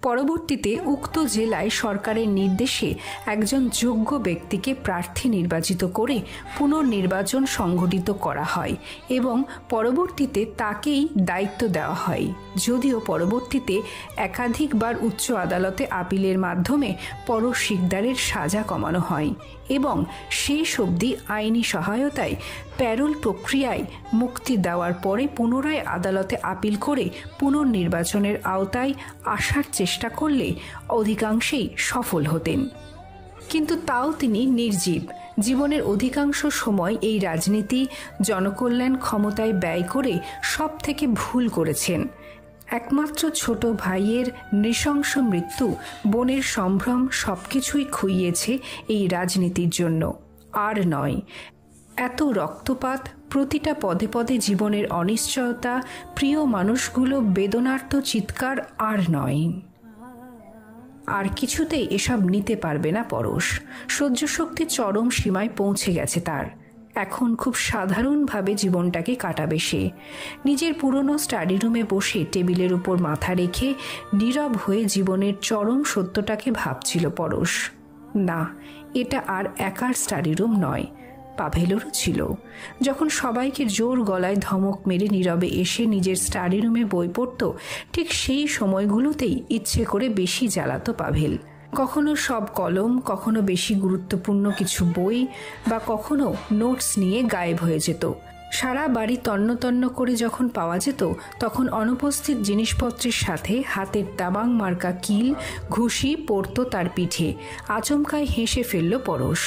পরবর্তীতে উক্ত জেলায় সরকারের নির্দেশে একজন যোগ্য ব্যক্তিকে প্রার্থী নির্বাচিত করে পুনর্নির্বাচন সংগঠিত করা হয় এবং পরবর্তীতে তাকেই দায়িত্ব দেওয়া হয়। যদিও পরবর্তীতে একাধিকবার উচ্চ আদালতে আপিলের মাধ্যমে পরশ শিকদারের সাজা কমানো হয় এবং শেষ অবধি আইনি সহায়তায় প্যারোল প্রক্রিয়ায় মুক্তি দেওয়ার পরে পুনরায় আদালতে আপিল করে পুনর্নির্বাচনের আওতায় আসার চেষ্টা করলে অধিকাংশেই সফল হতেন। কিন্তু তাও তিনি নির্জীব। জীবনের অধিকাংশ সময় এই রাজনীতি জনকল্যাণ ক্ষমতায় ব্যয় করে সব থেকে ভুল করেছেন। একমাত্র ছোট ভাইয়ের নৃশংস মৃত্যু, বোনের সম্ভ্রম সবকিছুই খুইয়েছে এই রাজনীতির জন্য। আর নয়, এত রক্তপাত, প্রতিটা পদে পদে জীবনের অনিশ্চয়তা, প্রিয় মানুষগুলো বেদনার্ত চিৎকার আর নয়। আর কিছুতেই এসব নিতে পারবে না পরশ। সহ্যশক্তি চরম সীমায় পৌঁছে গেছে তার। এখন খুব সাধারণভাবে জীবনটাকে কাটাবে সে। নিজের পুরনো স্টাডি রুমে বসে টেবিলের উপর মাথা রেখে নীরব হয়ে জীবনের চরম সত্যটাকে ভাবছিল পরশ। না, এটা আর একার স্টাডি রুম নয়, পাভেলেরও ছিল। যখন সবাইকে জোর গলায় ধমক মেরে নীরবে এসে নিজের স্টাডি রুমে বই পড়ত, ঠিক সেই সময়গুলোতেই ইচ্ছে করে বেশি জ্বালাতো পাভেল। কখনো সব কলম, কখনো বেশি গুরুত্বপূর্ণ কিছু বই বা কখনো নোটস নিয়ে গায়েব হয়ে যেত। সারা বাড়ি তন্ন তন্ন করে যখন পাওয়া যেত, তখন অনুপস্থিত জিনিসপত্রের সাথে হাতের তাবাং মার্কা কিল, ঘুষি পড়ত তার পিঠে। আচমকায় হেসে ফেলল পরশ।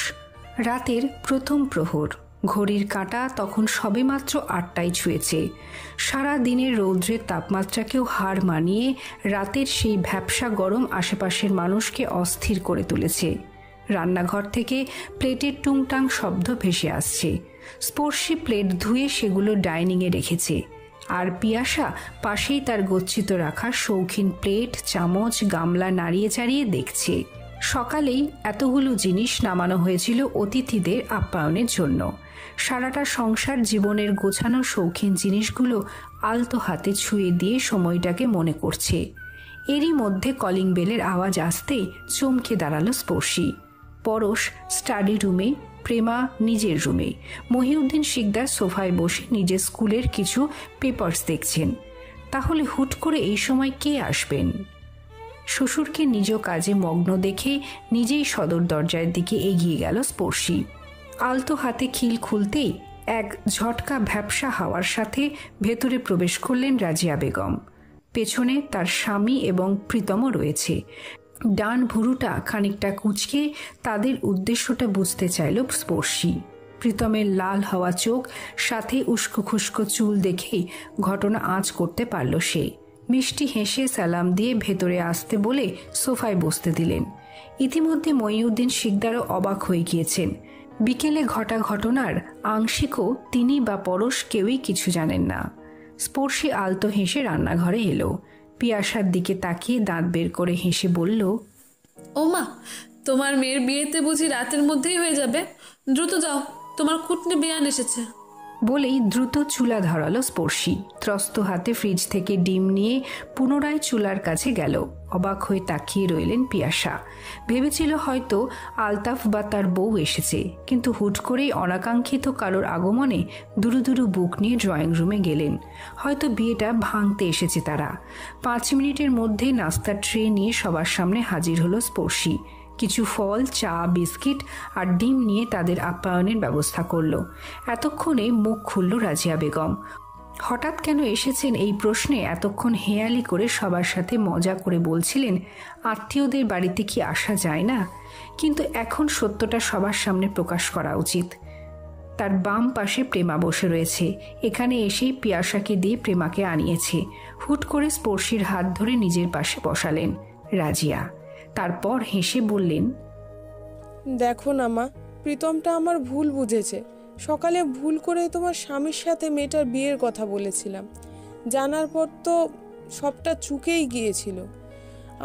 রাতের প্রথম প্রহর, ঘড়ির কাঁটা তখন সবেমাত্র 8টায় ছুঁয়েছে। সারা দিনের রৌদ্রের তাপমাত্রাকেও হার মানিয়ে রাতের সেই ভ্যাপসা গরম আশেপাশের মানুষকে অস্থির করে তুলেছে। রান্নাঘর থেকে প্লেটের টুংটাং শব্দ ভেসে আসছে। স্পর্শী প্লেট ধুয়ে সেগুলো ডাইনিংয়ে রেখেছে। আর পিয়াসা পাশেই তার গচ্ছিত রাখা শৌখিন প্লেট, চামচ, গামলা নাড়িয়ে চাড়িয়ে দেখছে। সকালেই এতগুলো জিনিস নামানো হয়েছিল অতিথিদের আপ্যায়নের জন্য। সারাটা সংসার জীবনের গোছানো শৌখিন জিনিসগুলো আলতো হাতে ছুঁয়ে দিয়ে সময়টাকে মনে করছে। এরই মধ্যে কলিং বেলের আওয়াজ আসতেই চমকে দাঁড়ালো স্পর্শী। পরশ স্টাডি রুমে, প্রেমা নিজের রুমে। মহিউদ্দিন শিকদার সোফায় বসে নিজের স্কুলের কিছু পেপার্স দেখছেন। তাহলে হুট করে এই সময় কে আসবেন? শ্বশুরকে নিজ কাজে মগ্ন দেখে নিজেই সদর দরজার দিকে এগিয়ে গেল স্পর্শী। আলতো হাতে খিল খুলতেই এক ঝটকা ভ্যাপসা হাওয়ার সাথে ভেতরে প্রবেশ করলেন রাজিয়া বেগম। পেছনে তার স্বামী এবং প্রীতম রয়েছে। ডান ভুরুটা খানিকটা কুঁচকে তাদের উদ্দেশ্যটা বুঝতে চাইল স্পর্শী। প্রীতমের লাল হওয়া চোখ সাথে উস্কো খুস্কো চুল দেখেই ঘটনা আঁচ করতে পারল সে। মিষ্টি হেসে সালাম দিয়ে ভেতরে আসতে বলে সোফায় বসতে দিলেন। ইতিমধ্যে মঈউদ্দিন শিকদারও অবাক হয়ে গিয়েছেন। বিকেলে ঘটা ঘটনার আংশিকও তিনি বা পরশ কেউই কিছু জানেন না। স্পর্শী আলতো হেসে রান্নাঘরে এলো। পিয়াসার দিকে তাকিয়ে দাঁত বের করে হেসে বলল, ও মা, তোমার মেয়ের বিয়েতে বুঝি রাতের মধ্যেই হয়ে যাবে? দ্রুত যাও, তোমার কুটনি বেয়ান এসেছে। বলেই দ্রুত চুলা ধরালো স্পর্শী। ত্রস্ত হাতে ফ্রিজ থেকে ডিম নিয়ে পুনরায় চুলার কাছে গেল। অবাক হয়ে তাকিয়ে রইলেন পিয়াসা। ভেবেছিল হয়তো আলতাফ বা তার বউ এসেছে, কিন্তু হুট করেই অনাকাঙ্ক্ষিত কারোর আগমনে দুরু দুরু বুক নিয়ে ড্রয়িং রুমে গেলেন। হয়তো বিয়েটা ভাঙতে এসেছে তারা। 5 মিনিটের মধ্যেই নাস্তার ট্রে নিয়ে সবার সামনে হাজির হলো স্পর্শী। কিছু ফল, চা, বিস্কিট আর ডিম নিয়ে তাদের আপ্যায়নের ব্যবস্থা করল। এতক্ষণে মুখ খুলল রাজিয়া বেগম। হঠাৎ কেন এসেছেন এই প্রশ্নে এতক্ষণ হেয়ালি করে সবার সাথে মজা করে বলছিলেন আত্মীয়দের বাড়িতে কি আসা যায় না, কিন্তু এখন সত্যটা সবার সামনে প্রকাশ করা উচিত। তার বাম পাশে প্রেমা বসে রয়েছে। এখানে এসেই পিয়াসাকে দিয়ে প্রেমাকে আনিয়েছে। হুট করে স্পর্শীর হাত ধরে নিজের পাশে বসালেন রাজিয়া। তারপর হেসে বললেন, দেখো না মা, প্রীতমটা আমার ভুল বুঝেছে। সকালে ভুল করে তোমার স্বামীর সাথে মেয়েটার বিয়ের কথা বলেছিলাম। জানার পর তো সবটা চুকেই গিয়েছিল।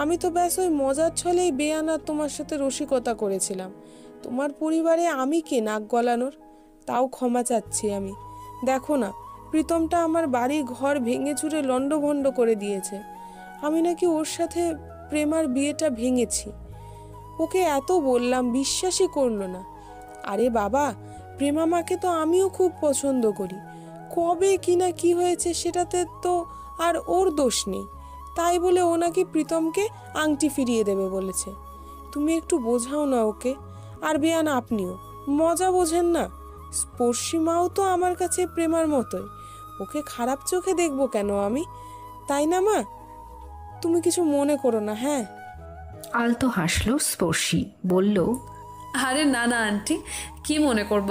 আমি তো ব্যাস ওই মজার ছলেই বেয়ানার তোমার সাথে রসিকতা করেছিলাম। তোমার পরিবারে আমি কে নাক গলানোর? তাও ক্ষমা চাচ্ছি আমি। দেখো না, প্রীতমটা আমার বাড়ি ঘর ভেঙে চুরে লণ্ডভণ্ড করে দিয়েছে। আমি নাকি ওর সাথে প্রেমার বিয়েটা ভেঙেছি। ওকে এত বললাম, বিশ্বাসই করলো না। আরে বাবা, প্রেমা মাকে তো আমিও খুব পছন্দ করি। কবে কিনা কি হয়েছে সেটাতে তো আর ওর দোষ নেই। তাই বলে ও নাকি প্রীতমকে আংটি ফিরিয়ে দেবে বলেছে। তুমি একটু বোঝাও না ওকে। আর বেয়ান, আপনিও মজা বোঝেন না। স্পর্শী মাও তো আমার কাছে প্রেমার মতোই। ওকে খারাপ চোখে দেখবো কেন আমি? তাই না মা? তুমি কিছু মনে করো না। হ্যাঁ। আলতো হাসলো স্পর্শী, বলল, আরে না না আন্টি, কি মনে করব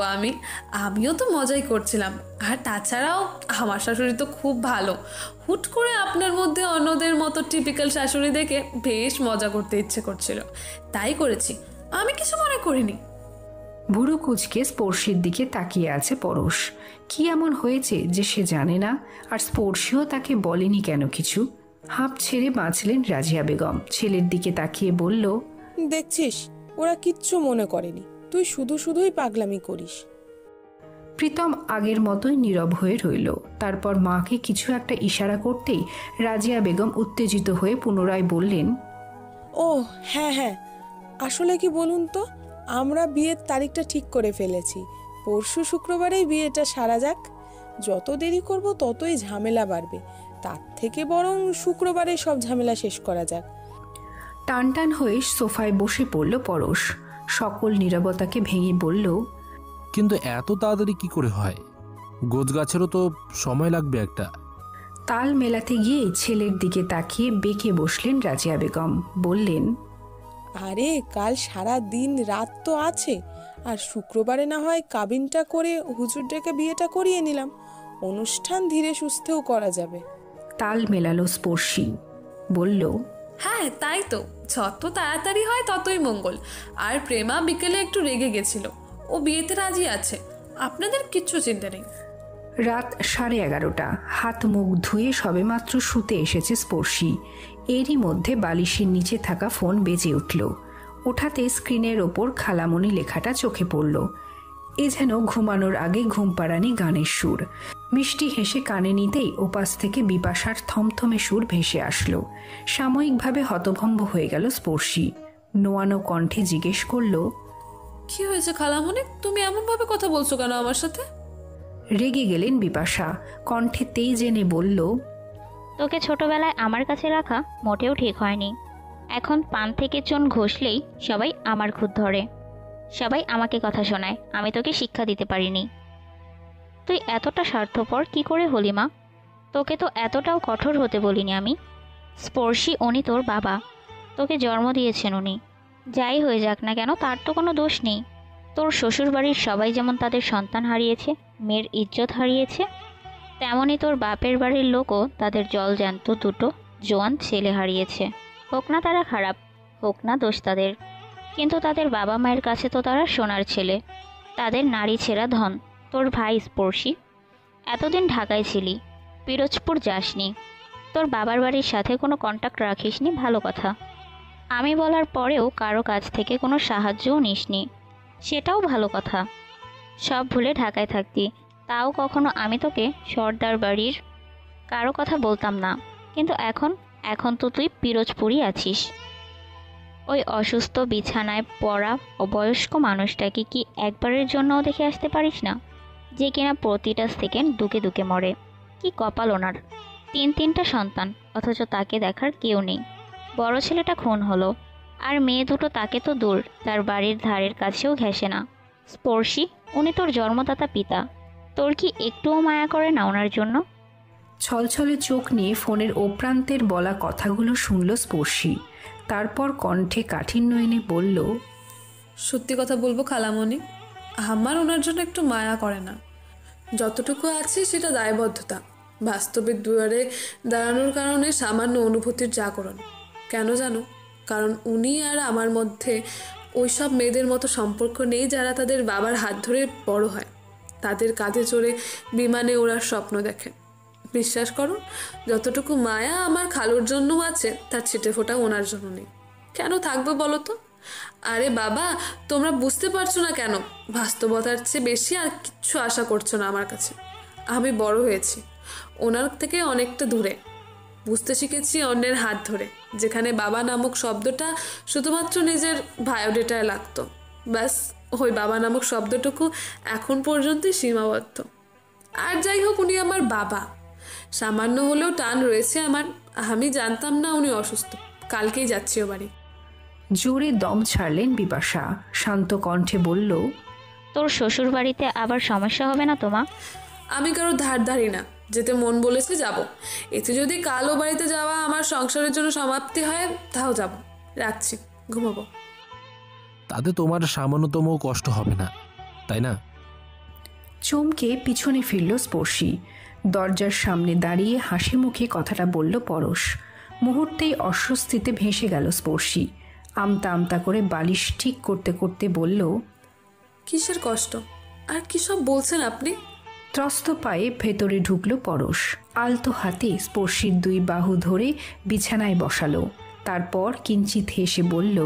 আমিও তো মজাই করছিলাম। আর তাছাড়াও আমার শাশুড়ি তো খুব ভালো। হুট করে আপনার মধ্যে অন্যদের মতো টিপিক্যাল শাশুড়ি দেখে বেশ মজা করতে ইচ্ছে করছিল, তাই করেছি। আমি কিছু মনে করিনি। ভুরু কুচকে স্পর্শীর দিকে তাকিয়ে আছে পরশ। কি এমন হয়েছে যে সে জানে না? আর স্পর্শীও তাকে বলেনি কেন কিছু? হাঁপ ছেড়ে বাঁচলেন রাজিয়া বেগম। ছেলের দিকে তাকিয়ে বলল, দেখছিস, ওরা কিচ্ছু মনে করেনি। তুই শুধু শুধুই পাগলামি করিস। প্রীতম আগের মতোই নীরব হয়ে রইল। তারপর মাকে কিছু একটা ইশারা করতেই রাজিয়া বেগম উত্তেজিত হয়ে পুনরায় বললেন, ও হ্যাঁ হ্যাঁ, আসলে কি বলুন তো, আমরা বিয়ের তারিখটা ঠিক করে ফেলেছি। পরশু শুক্রবারেই বিয়েটা সারা যাক। যত দেরি করব ততই ঝামেলা বাড়বে। তার থেকে বরং শুক্রবারে সব ঝামেলা শেষ করা যাক। টান টান হয়ে সোফায় বসে পড়ল পরশ। সকল নীরবতাকে ভেঙে বলল, কিন্তু এত তাড়াতাড়ি কি করে হয়? গোছগাছেরও তো সময় লাগবে একটা। তাল মেলাতে গিয়ে ছেলের দিকে তাকিয়ে বেঁকে বসলেন রাজিয়া বেগম। বললেন, আরে কাল সারা দিন রাত তো আছে। আর শুক্রবারে না হয় কাবিনটা করে হুজুর ডেকে বিয়েটা করিয়ে নিলাম। অনুষ্ঠান ধীরে সুস্থেও করা যাবে। তাল মেলালো স্পর্শী, বলল, হ্যাঁ তাই তো, যত তাড়াতাড়ি হয় ততই মঙ্গল। আর প্রেমা বিকেলে একটু রেগে গেছিল, ও বিয়েতে রাজি আছে। আপনাদের কিচ্ছু চিন্তা নেই। রাত 11:30। হাত মুখ ধুয়ে সবেমাত্র শুতে এসেছে স্পর্শী। এরই মধ্যে বালিশের নিচে থাকা ফোন বেজে উঠল। ওঠাতে স্ক্রিনের ওপর খালামণি লেখাটা চোখে পড়ল। এ যেন ঘুমানোর আগে ঘুম পাড়ানি গানের সুর। মিষ্টি হেসে কানে নিতেই ওপাশ থেকে বিপাশার থমথমে সুর ভেসে আসলো। সাময়িকভাবে হতভম্ব হয়ে গেল স্পর্শী। নোয়ানো কণ্ঠে জিজ্ঞেস করল, কি হয়েছে খালামণি? তুমি এমনভাবে কথা বলছো কেন আমার সাথে? রেগে গেলেন বিপাশা। কণ্ঠে তেজ এনে বলল, তোকে ছোটবেলায় আমার কাছে রাখা মোটেও ঠিক হয়নি। এখন পান থেকে চুন ঘষলেই সবাই আমার খুঁত ধরে, সবাই আমাকে কথা শোনায়। আমি তোকে শিক্ষা দিতে পারিনি। তুই এতটা স্বার্থপর কি করে হলি মা? তোকে তো এতটাও কঠোর হতে বলিনি আমি। স্পর্শী উনি তোর বাবা, তোকে জন্ম দিয়েছেন উনি। যাই হয়ে যাক না কেন তার তো কোনো দোষ নেই। তোর শ্বশুরবাড়ির সবাই যেমন তাদের সন্তান হারিয়েছে, মেয়ের ইজ্জত হারিয়েছে, তেমনই তোর বাপের বাড়ির লোকও তাদের জলজ্যান্ত দুটো জোয়ান ছেলে হারিয়েছে। হোক না তারা খারাপ, হোক না দোষ তাদের, কিন্তু তাদের বাবা মায়ের কাছে তো তারা সোনার ছেলে, তাদের নারী ছেঁড়া ধন। তোর ভাই স্পর্শী, এতদিন ঢাকায় ছিলি, পিরোজপুর যাসনি, তোর বাবার বাড়ির সাথে কোনো কন্ট্যাক্ট রাখিসনি, ভালো কথা। আমি বলার পরেও কারো কাছ থেকে কোনো সাহায্যও নিসনি, সেটাও ভালো কথা। সব ভুলে ঢাকায় থাকতি, তাও কখনো আমি তোকে সর্দার বাড়ির কারো কথা বলতাম না। কিন্তু এখন তো তুই পিরোজপুরই আছিস। ওই অসুস্থ বিছানায় পড়া অবয়স্ক মানুষটাকে কি একবারের জন্যও দেখে আসতে পারিস না, যে কিনা প্রতিটা সেকেন্ড দুকে দুকে মরে? কি কপাল ওনার, তিনটা সন্তান, অথচ তাকে দেখার কেউ নেই। বড় ছেলেটা খুন হলো, আর মেয়ে দুটো তাকে তো দূর, তার বাড়ির ধারের কাছেও ঘেঁষে না। স্পর্শী, উনি তোর জন্মদাতা পিতা, তোর কি একটুও মায়া করে না ওনার জন্য? ছলছলে চোখ নিয়ে ফোনের ওপ্রান্তের বলা কথাগুলো শুনল স্পর্শী। তারপর কণ্ঠে কাঠিন্য এনে বলল, সত্যি কথা বলবো খালামণি, আমার ওনার জন্য একটু মায়া করে না। যতটুকু আছে সেটা দায়বদ্ধতা, বাস্তবের দুয়ারে দাঁড়ানোর কারণে সামান্য অনুভূতির জাগরণ। কেন জানো? কারণ উনি আর আমার মধ্যে ওই সব মেয়েদের মতো সম্পর্ক নেই যারা তাদের বাবার হাত ধরে বড় হয়, তাদের কাঁধে চড়ে বিমানে ওড়ার স্বপ্ন দেখে। বিশ্বাস করো, যতটুকু মায়া আমার খালুর জন্য আছে তার ছিটে ফোঁটা ওনার জন্য নেই। কেন থাকবে বলো তো? আরে বাবা, তোমরা বুঝতে পারছো না কেন? বাস্তবতার চেয়ে বেশি আর কিচ্ছু আশা করছো না আমার কাছে। আমি বড় হয়েছি ওনার থেকে অনেকটা দূরে, বুঝতে শিখেছি অন্যের হাত ধরে, যেখানে বাবা নামক শব্দটা শুধুমাত্র নিজের বায়োডেটায় লাগতো। ব্যাস, ওই বাবা নামক শব্দটুকু এখন পর্যন্তই সীমাবদ্ধ। আর যাই হোক, উনি আমার বাবা, সামান্য হলেও টান রয়েছে আমার। আমি জানতাম না উনি অসুস্থ, কালকেই যাচ্ছি ও বাড়ি। জোরে দম ছাড়লেন বিপাশা, শান্ত কণ্ঠে বলল, তোর শ্বশুর বাড়িতে আবার সমস্যা হবে না তোমা? আমি কারো ধার ধারি না, যেতে মন বলেছে যাব। এতে যদি কাল ও বাড়িতে যাওয়া আমার সংসারের জন্য সমাপ্তি হয়, তাও যাব। রাখছি, ঘুমাবো। তাতে তোমার সামান্যতম কষ্ট হবে না, তাই না? চমকে পিছনে ফিরল স্পর্শী। দরজার সামনে দাঁড়িয়ে হাসি মুখে কথাটা বলল পরশ। মুহূর্তেই অস্বস্তিতে ভেসে গেল স্পর্শী। আমতা আমতা করে বালিশ ঠিক করতে করতে বলল, কিসের কষ্ট আর কি সব বলছেন আপনি? ত্রস্ত পায়ে ভেতরে ঢুকল পরশ। আলতো হাতে স্পর্শীর দুই বাহু ধরে বিছানায় বসালো। তারপর কিঞ্চিত হেসে বলল,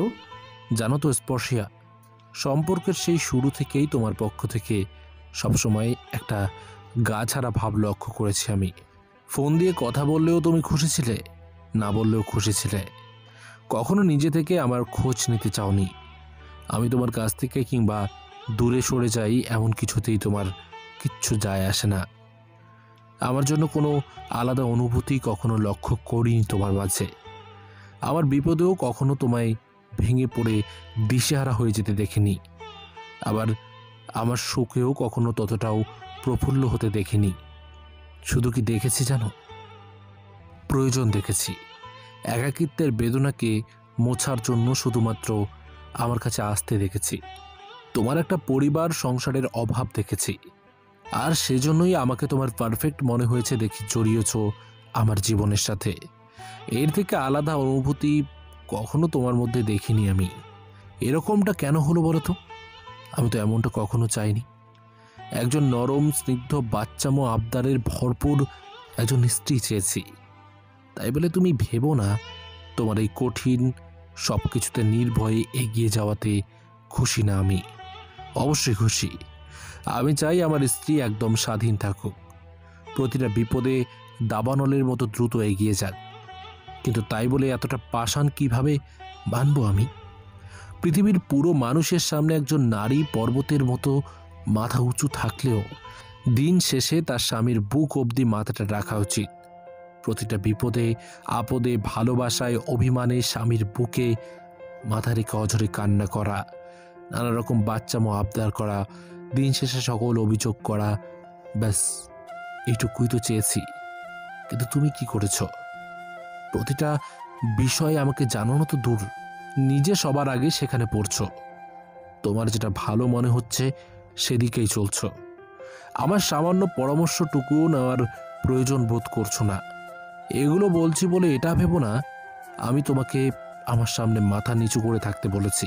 জানো তো স্পর্শিয়া, সম্পর্কের সেই শুরু থেকেই তোমার পক্ষ থেকে সবসময় একটা গা ছাড়া ভাব লক্ষ্য করেছি আমি। ফোন দিয়ে কথা বললেও তুমি খুশি ছিলে, না বললেও খুশি ছিলে। কখনো নিজে থেকে আমার খোঁজ নিতে চাওনি। আমি তোমার কাছ থেকে কিংবা দূরে সরে যাই এমন কিছুতেই তোমার কিচ্ছু যায় আসে না। আমার জন্য কোনো আলাদা অনুভূতি কখনো লক্ষ্য করিনি তোমার মাঝে। আমার বিপদেও কখনো তোমায় ভেঙে পড়ে দিশেহারা হয়ে যেতে দেখিনি। আবার আমার সুখেও কখনো ততটাও প্রফুল্ল হতে দেখিনি। শুধু কি দেখেছি জানো? প্রয়োজন দেখেছি। একাকিত্বের বেদনাকে মোছার জন্য শুধুমাত্র আমার কাছে আসতে দেখেছি। তোমার একটা পরিবার সংসারের অভাব দেখেছি, আর সেজন্যই আমাকে তোমার পারফেক্ট মনে হয়েছে দেখি জড়িয়েছ আমার জীবনের সাথে। এর থেকে আলাদা অনুভূতি কখনো তোমার মধ্যে দেখিনি আমি। এরকমটা কেন হলো বলো তো? আমি তো এমনটা কখনো চাইনি। একজন নরম স্নিগ্ধ বাচ্চামো আবদারের ভরপুর একজন স্ত্রী চেয়েছি। তাই বলে তুমি ভেবো না তোমার এই কঠিন সব কিছুতে নির্ভয়ে এগিয়ে যাওয়াতে খুশি না আমি। অবশ্যই খুশি। আমি চাই আমার স্ত্রী একদম স্বাধীন থাকুক, প্রতিটা বিপদে দাবানলের মতো দ্রুত এগিয়ে যাক। কিন্তু তাই বলে এতটা পাষাণ কিভাবে মানব আমি? পৃথিবীর পুরো মানুষের সামনে একজন নারী পর্বতের মতো মাথা উঁচু থাকলেও দিন শেষে তার স্বামীর বুক অবধি মাথাটা রাখা উচিত। প্রতিটা বিপদে আপদে ভালোবাসায় অভিমানে স্বামীর বুকে মাথা রেখে অঝরে কান্না করা, নানা রকম বাচ্চামো আবদার করা, দিন শেষে সকল অভিযোগ করা, ব্যাস এইটুকুই তো চেয়েছি। কিন্তু তুমি কি করেছ? প্রতিটা বিষয়ে আমাকে জানানো তো দূর, নিজে সবার আগে সেখানে পড়ছ। তোমার যেটা ভালো মনে হচ্ছে সেদিকেই চলছ। আমার সামান্য পরামর্শটুকুও নেওয়ার প্রয়োজন বোধ করছো না। এগুলো বলছি বলে এটা ভেবো না আমি তোমাকে আমার সামনে মাথা নিচু করে থাকতে বলেছি।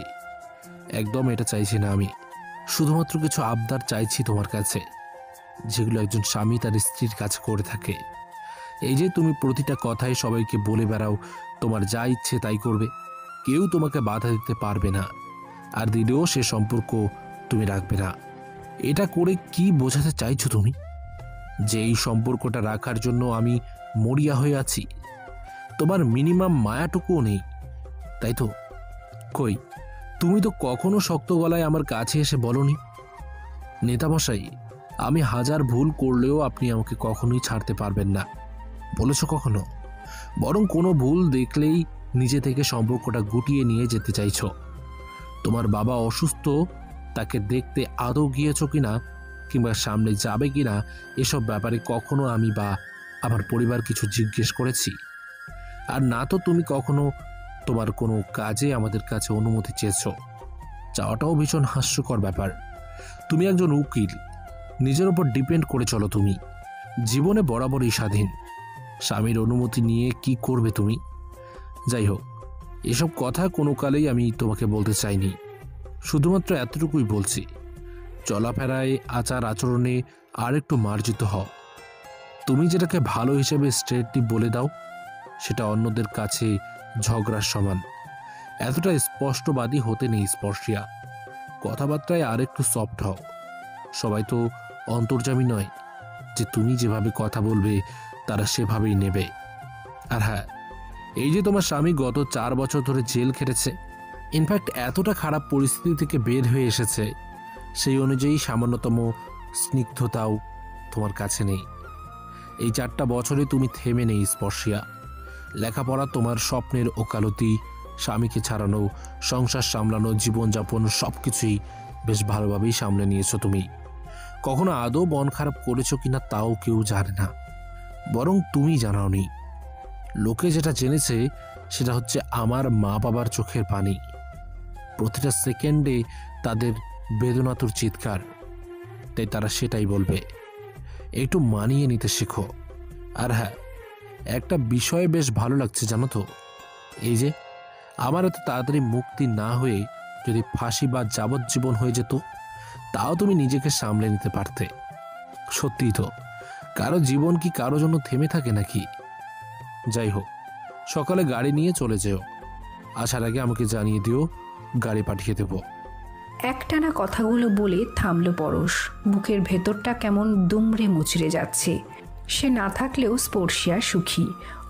একদম এটা চাইছি না আমি। শুধুমাত্র কিছু আবদার চাইছি তোমার কাছে, যেগুলো একজন স্বামী তার স্ত্রীর কাছে করে থাকে। এই যে তুমি প্রতিটা কথায় সবাইকে বলে বেড়াও তোমার যা ইচ্ছে তাই করবে, কেউ তোমাকে বাধা দিতে পারবে না, আর দিলেও সে সম্পর্ক তুমি রাখবে না। এটা করে কি বোঝাতে চাইছো তুমি? যে এই সম্পর্কটা রাখার জন্য আমি মরিয়া হয়ে আছি? তোমার মিনিমাম মায়াটুকুও নেই, তাই তো? কই, তুমি তো কখনো শক্ত গলায় আমার কাছে এসে বলনি, নেতামশাই আমি হাজার ভুল করলেও আপনি আমাকে কখনোই ছাড়তে পারবেন না, বলেছো কখনো? বরং কোনো ভুল দেখলেই নিজে থেকে সম্পর্কটা গুটিয়ে নিয়ে যেতে চাইছো। তোমার বাবা অসুস্থ, তাকে দেখতে আদৌ গিয়েছো কিনা কিংবা সামনে যাবে কিনা এসব ব্যাপারে কখনো আমি বা আমার পরিবার কিছু জিজ্ঞেস করেছি? আর না তো তুমি কখনো তোমার কোনো কাজে আমাদের কাছে অনুমতি চেয়েছো। চাওয়াটাও ভীষণ হাস্যকর ব্যাপার। তুমি একজন উকিল, নিজের উপর ডিপেন্ড করে চলো তুমি, জীবনে বরাবরই স্বাধীন। স্বামীর অনুমতি নিয়ে কি করবে তুমি? যাই হোক, এসব কথা কোনো কালেই আমি তোমাকে বলতে চাইনি। শুধুমাত্র এতটুকুই বলছি, চলাফেরায় আচার আচরণে আর একটু মার্জিত হও। তুমি যেটাকে ভালো হিসেবে স্ট্রেটলি বলে দাও সেটা অন্যদের কাছে ঝগড়ার সমান। এতটা স্পষ্টবাদী হতে নেই স্পর্শিয়া। কথাবার্তায় আর একটু সফট হও। সবাই তো অন্তর্যামী নয় যে তুমি যেভাবে কথা বলবে তারা সেভাবেই নেবে। আর হ্যাঁ, এই যে তোমার স্বামী গত 4 বছর ধরে জেল খেটেছে, ইনফ্যাক্ট এতটা খারাপ পরিস্থিতি থেকে বের হয়ে এসেছে, সেই অনুযায়ী সামান্যতম স্নিগ্ধতাও তোমার কাছে নেই। এই 4টা বছরে তুমি থেমে নেই স্পর্শিয়া। লেখাপড়া, তোমার স্বপ্নের ওকালতি, স্বামীকে ছাড়ানো, সংসার সামলানো, জীবনযাপন সব কিছুই বেশ ভালোভাবেই সামলে নিয়েছো তুমি। কখনো আদৌ মন খারাপ করেছো কিনা তাও কেউ জানে না, বরং তুমি জানাওনি। লোকে যেটা জেনেছে সেটা হচ্ছে আমার মা বাবার চোখের পানি, প্রতিটা সেকেন্ডে তাদের বেদনাতুর চিৎকার, তাই তারা সেটাই বলবে। একটু মানিয়ে নিতে শেখো। আর হ্যাঁ, একটা বিষয়ে বেশ ভালো লাগছে জানো তো, এই যে আমার এত তাড়াতাড়ি মুক্তি না হয়ে যদি ফাঁসি বা যাবজ্জীবন হয়ে যেত, তাও তুমি নিজেকে সামলে নিতে পারতে। সত্যিই তো, কারো জীবন কি কারো জন্য থেমে থাকে নাকি? যাই হোক, সকালে গাড়ি নিয়ে চলে যেও। আসার আগে আমাকে জানিয়ে দিও, গাড়ি পাঠিয়ে দেব। একটানা কথাগুলো বলে থামল পরশ। বুকের ভেতরটা কেমন দুমড়ে মুচড়ে যাচ্ছে। সে না থাকলেও স্পর্শিয়া সুখী,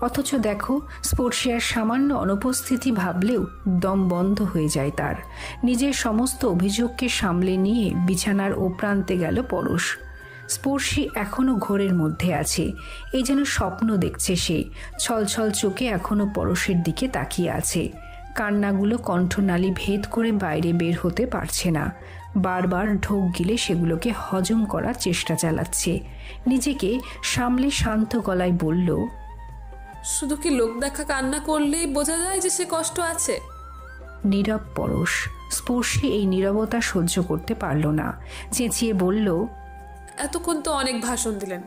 অথচ দেখো স্পর্শিয়ার সামান্য অনুপস্থিতি ভাবলেও দম বন্ধ হয়ে যায় তার। নিজের সমস্ত অভিযোগকে সামলে নিয়ে বিছানার ও প্রান্তে গেল পরশ। স্পর্শী এখনো ঘোরের মধ্যে আছে, এই যেন স্বপ্ন দেখছে সে। ছলছল চোখে এখনো পরশের দিকে তাকিয়ে আছে। কান্নাগুলো কণ্ঠনালী ভেদ করে বাইরে বের হতে পারছে না। বারবার ঢোক গিলে সেগুলোকে হজম করার চেষ্টা চালাচ্ছে। নিজেকে সামলে শান্ত গলায় বলল, শুধু কি লোক দেখা কান্না করলেই বোঝা যায় যে সে কষ্ট আছে? নীরব পরশ। স্পর্শী এই নীরবতা সহ্য করতে পারল না, চেঁচিয়ে বলল, এতক্ষণ তো অনেক ভাষণ দিলেন,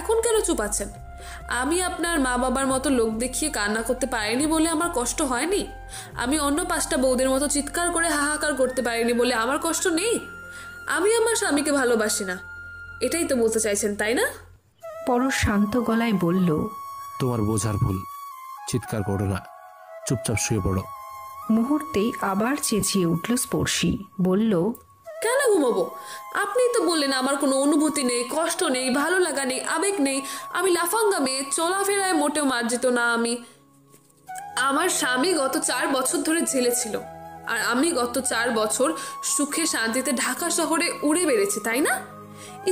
এখন কেন চুপ আছেন? আমি আপনার মা বাবার মতো লোক দেখিয়ে কান্না করতে পারিনি বলে আমার কষ্ট হয়নি? আমি অন্য 5টা বউদের মতো চিৎকার করে হাহাকার করতে পারিনি বলে আমার কষ্ট নেই? আমি আমার স্বামীকে ভালোবাসি না, এটাই তো বলতে চাইছেন, তাই না? পরশ শান্ত গলায় বলল, তোমার বোঝার ভুল, চিৎকার করো না, চুপচাপ শুয়ে পড়ো। মুহূর্তেই আবার চেঁচিয়ে উঠল স্পর্শী, বলল, কেন ঘুমাবো? আপনি তো বললেন আমার কোনো অনুভূতি নেই, কষ্ট নেই, ভালো লাগা নেই, আবেগ নেই, আমি লাফাঙ্গা মেয়ে, চলাফেরায় মোটেও মার্জিত না আমি। আমার স্বামী গত 4 বছর ধরে জেলে ছিল, আর আমি গত 4 বছর সুখে শান্তিতে ঢাকা শহরে উড়ে বেড়েছি, তাই না?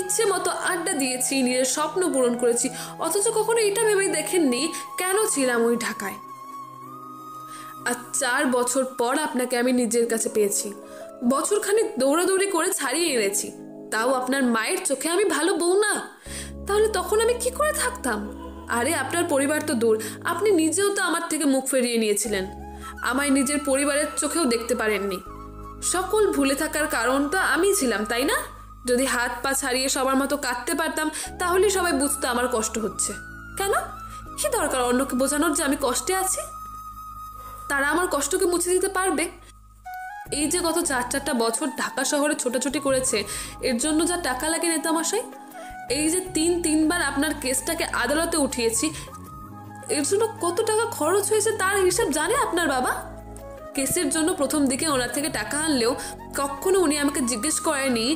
ইচ্ছে মতো আড্ডা দিয়েছি, নিজের স্বপ্ন পূরণ করেছি, অথচ কখনো এটা ভেবেই দেখেননি কেন ছিলাম ওই ঢাকায়। আর 4 বছর পর আপনাকে আমি নিজের কাছে পেয়েছি, বছরখানিক দৌড়াদৌড়ি করে ছাড়িয়ে এনেছি, তাও আপনার মায়ের চোখে আমি ভালো বউ না? তাহলে তখন আমি কি করে থাকতাম? আরে আপনার পরিবার তো দূর, আপনি নিজেও তো আমার থেকে মুখ ফিরিয়ে নিয়েছিলেন, আমায় নিজের পরিবারের চোখেও দেখতে পারেননি। সকল ভুলে থাকার কারণটা আমি ছিলাম, তাই না? যদি হাত পা ছাড়িয়ে সবার মতো কাঁদতে পারতাম তাহলে সবাই বুঝতো আমার কষ্ট হচ্ছে। কেন? কি দরকার অন্যকে বোঝানোর যে আমি কষ্টে আছি? তারা আমার কষ্টকে মুছে দিতে পারবে? এই যে গত 4-4টা বছর ঢাকা শহরে ছোটাছুটি করেছে, এর জন্য যা টাকা লাগে নেতামশাই, এই যে 3-3বার আপনার কেসটাকে আদালতে উঠিয়েছি, এর জন্য কত টাকা খরচ হয়েছে তার হিসাব জানে আপনার বাবা? কেসের জন্য প্রথম দিকে ওনার থেকে টাকা আনলেও কখনো উনি আমাকে জিজ্ঞেস করেনি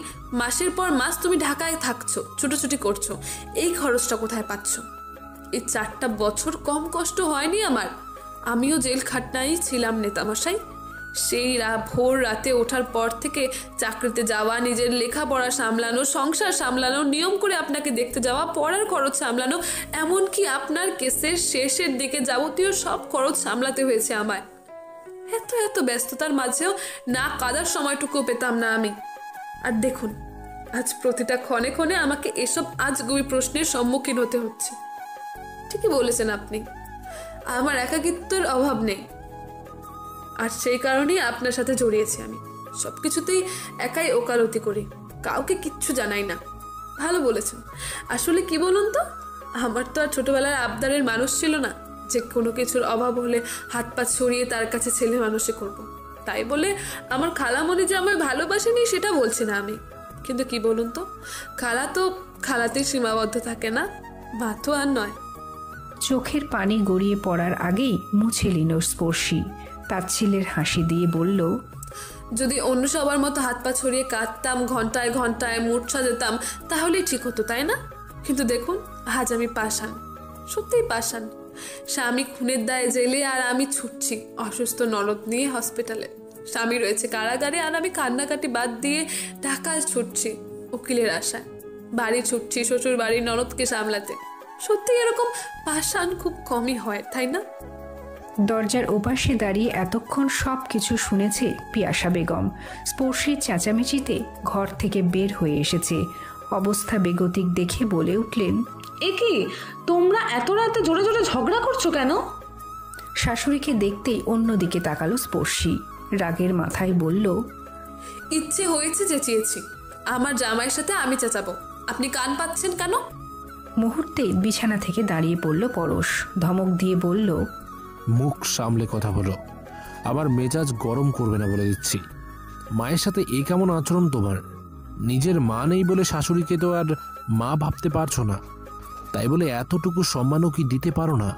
মাসের পর মাস তুমি ঢাকায় থাকছো, ছুটোছুটি করছো, এই খরচটা কোথায় পাচ্ছ? এই 4টা বছর কম কষ্ট হয়নি আমার। আমিও জেল খাটনাই ছিলাম নেতামশাই। সেই ভোর রাতে ওঠার পর থেকে চাকরিতে যাওয়া, নিজের লেখাপড়া সামলানো, সংসার সামলানো, নিয়ম করে আপনাকে দেখতে যাওয়া, পড়ার খরচ সামলানো, এমনকি আপনার কেসের শেষের দিকে যাবতীয় সব খরচ সামলাতে হয়েছে আমায়। এত এত ব্যস্ততার মাঝেও না কাদার সময়টুকু পেতাম না আমি। আর দেখুন, আজ প্রতিটা ক্ষণে ক্ষণে আমাকে এসব আজগুবি প্রশ্নের সম্মুখীন হতে হচ্ছে। ঠিকই বলেছেন আপনি, আমার একাকিত্বের অভাব নেই, আর সেই কারণেই আপনার সাথে জড়িয়েছি আমি। সবকিছুতেই একাই ওকালতি করি, কাউকে কিচ্ছু জানাই না। ভালো বলেছেন। আসলে কি বলুন তো, আমার তো আর ছোটবেলার আবদারের মানুষ ছিল না যে কোনো কিছুর অভাব হলে হাত পা ছড়িয়ে তার কাছে ছেলে মানুষে করব। তাই বলে আমার খালামণি যে আমায় ভালোবাসেনি সেটা বলছি না আমি, কিন্তু কি বলুন তো, খালা তো খালাতেই সীমাবদ্ধ থাকে না, মা তো আর নয়। চোখের পানি গড়িয়ে পড়ার আগেই মুছে নিল স্পর্শী। তার ছেলের হাসি দিয়ে বলল, যদি অন্য সবার মতো হাত পা ছড়িয়ে কাঁদতাম, ঘন্টায় ঘন্টায় মূর্ছা যেতাম, তাহলেই ঠিক হতো, তাই না? কিন্তু দেখুন, আজ আমি পাষাণ, সত্যিই পাষাণ। স্বামী খুনের দায়ে জেলে, আর আমি ছুটছি অসুস্থ ননদ নিয়ে হসপিটালে। স্বামী রয়েছে কারাগারে, আর আমি কান্নাকাটি বাদ দিয়ে ঢাকায় ছুটছি উকিলের আশায়। বাড়ি ছুটছি শ্বশুর বাড়ির ননদকে সামলাতে। সত্যি এরকম পাষাণ খুব কমই হয়, তাই না? দরজার ওপাশে দাঁড়িয়ে এতক্ষণ সব কিছু শুনেছে পিয়াসা বেগম। স্পর্শীর চেঁচামেচিতে ঘর থেকে বের হয়ে এসেছে। অবস্থা বেগতিক দেখে বলে উঠলেন, এ কি, তোমরা এত রাতে জোরে জোরে ঝগড়া করছো কেন? শাশুড়িকে দেখতেই অন্যদিকে তাকালো স্পর্শী। রাগের মাথায় বলল, ইচ্ছে হয়েছে চেঁচিয়েছি, আমার জামাইয়ের সাথে আমি চেঁচাবো, আপনি কান পাচ্ছেন কেন? মুহূর্তে বিছানা থেকে দাঁড়িয়ে পড়ল পরশ। ধমক দিয়ে বলল, মুখ সামলে কথা বলো, আবার মেজাজ গরম করবে না বলে দিচ্ছি। মায়ের সাথে এ কেমন আচরণ তোমার? নিজের মা নেই বলে শাশুড়িকে তো আর মা ভাবতে পারছো না, তাই বলে এতটুকু সম্মানও কি দিতে পারো না?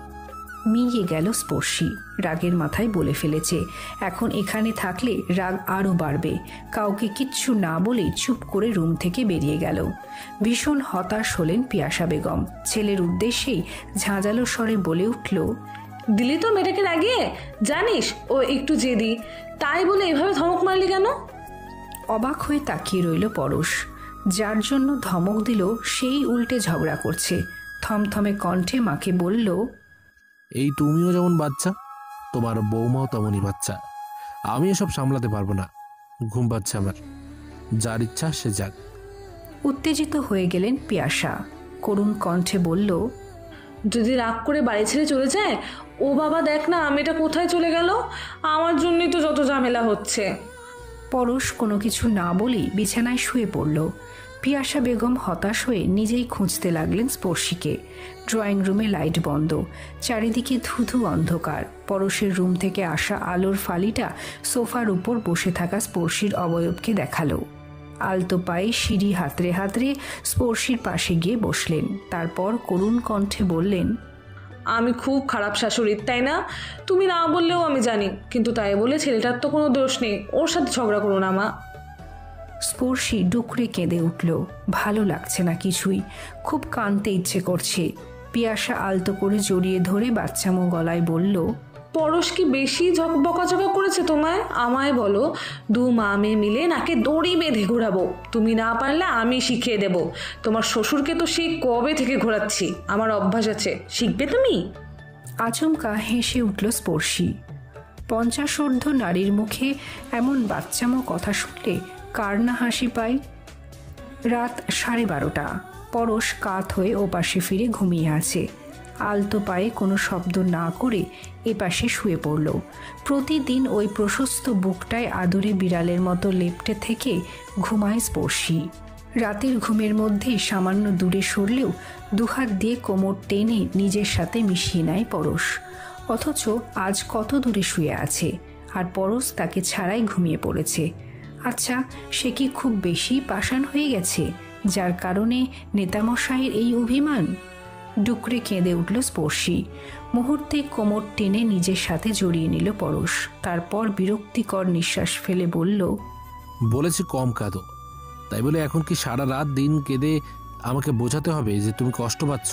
মিয়ে গেল স্পর্শী। রাগের মাথায় বলে ফেলেছে, এখন এখানে থাকলে রাগ আরও বাড়বে। কাউকে কিচ্ছু না বলেই চুপ করে রুম থেকে বেরিয়ে গেল। ভীষণ হতাশ হলেন পিয়াসা বেগম। ছেলের উদ্দেশ্যেই ঝাঁঝালো স্বরে বলে উঠল, দিলি তো মেয়েটাকে লাগিয়ে, জানিস ও একটু জেদি, তাই বলে এভাবে ধমক মারলি কেন? অবাক হয়ে তাকিয়ে রইল পরশ। যার জন্য ধমক দিল সেই উল্টে ঝগড়া করছে। থমথমে কণ্ঠে মাকে বলল, এই তুমিও যেমন বাচ্চা, তোমার বৌমাও তেমনই বাচ্চা। আমি এসব সামলাতে পারবো না, ঘুম পাচ্ছে আমার, যার ইচ্ছা সে যাক। উত্তেজিত হয়ে গেলেন পিয়াসা। করুণ কণ্ঠে বলল, যদি রাগ করে বাড়ি ছেড়ে চলে যায়, ও বাবা দেখ না মেয়েটা কোথায় চলে গেল, আমার জন্যই তো যত ঝামেলা হচ্ছে। পরশ কোনো কিছু না বলেই বিছানায় শুয়ে পড়ল। পিয়াসা বেগম হতাশ হয়ে নিজেই খুঁজতে লাগলেন স্পর্শীকে। ড্রয়িং রুমে লাইট বন্ধ, চারিদিকে ধুধু অন্ধকার। পরশের রুম থেকে আসা আলোর ফালিটা সোফার উপর বসে থাকা স্পর্শীর অবয়বকে দেখালো। আলতো পায়ে সিঁড়ি হাতড়ে হাতড়ে স্পর্শীর পাশে গিয়ে বসলেন। তারপর করুণ কণ্ঠে বললেন, আমি খুব খারাপ শাশুড়ি, তাই না? তুমি না বললেও আমি জানি, কিন্তু তাই বলে ছেলেটার তো কোনো দোষ নেই, ওর সাথে ঝগড়া করো না মা। স্পর্শী ডুকরে কেঁদে উঠল। ভালো লাগছে না কিছুই, খুব কাঁদতে ইচ্ছে করছে। পিয়াসা আলতো করে জড়িয়ে ধরে বাচ্চামো গলায় বলল, পরশ কি বেশি বকাঝকা করেছে তোমায়? আমায় বলো, দু মা মেয়ে মিলে নাকে দড়ি বেঁধে ঘোরাবো, তুমি না পারলে আমি শিখিয়ে দেব। তোমার শ্বশুরকে তো সেই কবে থেকে ঘোরাচ্ছি, আমার অভ্যাস আছে, শিখবে তুমি? আচমকা হেসে উঠল স্পর্শী। 50 নারীর মুখে এমন বাচ্চামো কথা শুনলে কার না হাসি পায়। রাত 12:30। পরশ কাত হয়ে ওপাশে ফিরে ঘুমিয়ে আছে। আলতো পায়ে কোনো শব্দ না করে এপাশে শুয়ে পড়ল। প্রতিদিন ওই প্রশস্ত বুকটায় আদুরে বিড়ালের মতো লেপ্টে থেকে ঘুমায় স্পর্শী। রাতের ঘুমের মধ্যে সামান্য দূরে সরলেও দুহাত দিয়ে কোমর টেনে নিজের সাথে মিশিয়ে নেয় পরশ। অথচ আজ কত দূরে শুয়ে আছে, আর পরশ তাকে ছাড়াই ঘুমিয়ে পড়েছে। আচ্ছা, সে কি খুব বেশি পাষাণ হয়ে গেছে, যার কারণে নেতামশাইয়ের এই অভিমান? ডুকরে কেঁদে উঠল স্পর্শী। মুহূর্তে কোমর টেনে নিজের সাথে জড়িয়ে নিল পরশ। তারপর বিরক্তিকর নিঃশ্বাস ফেলে বলল, বলেছি কম কাঁদো, তাই বলে এখন কি সারা রাত দিন কেঁদে আমাকে বোঝাতে হবে যে তুমি কষ্ট পাচ্ছ?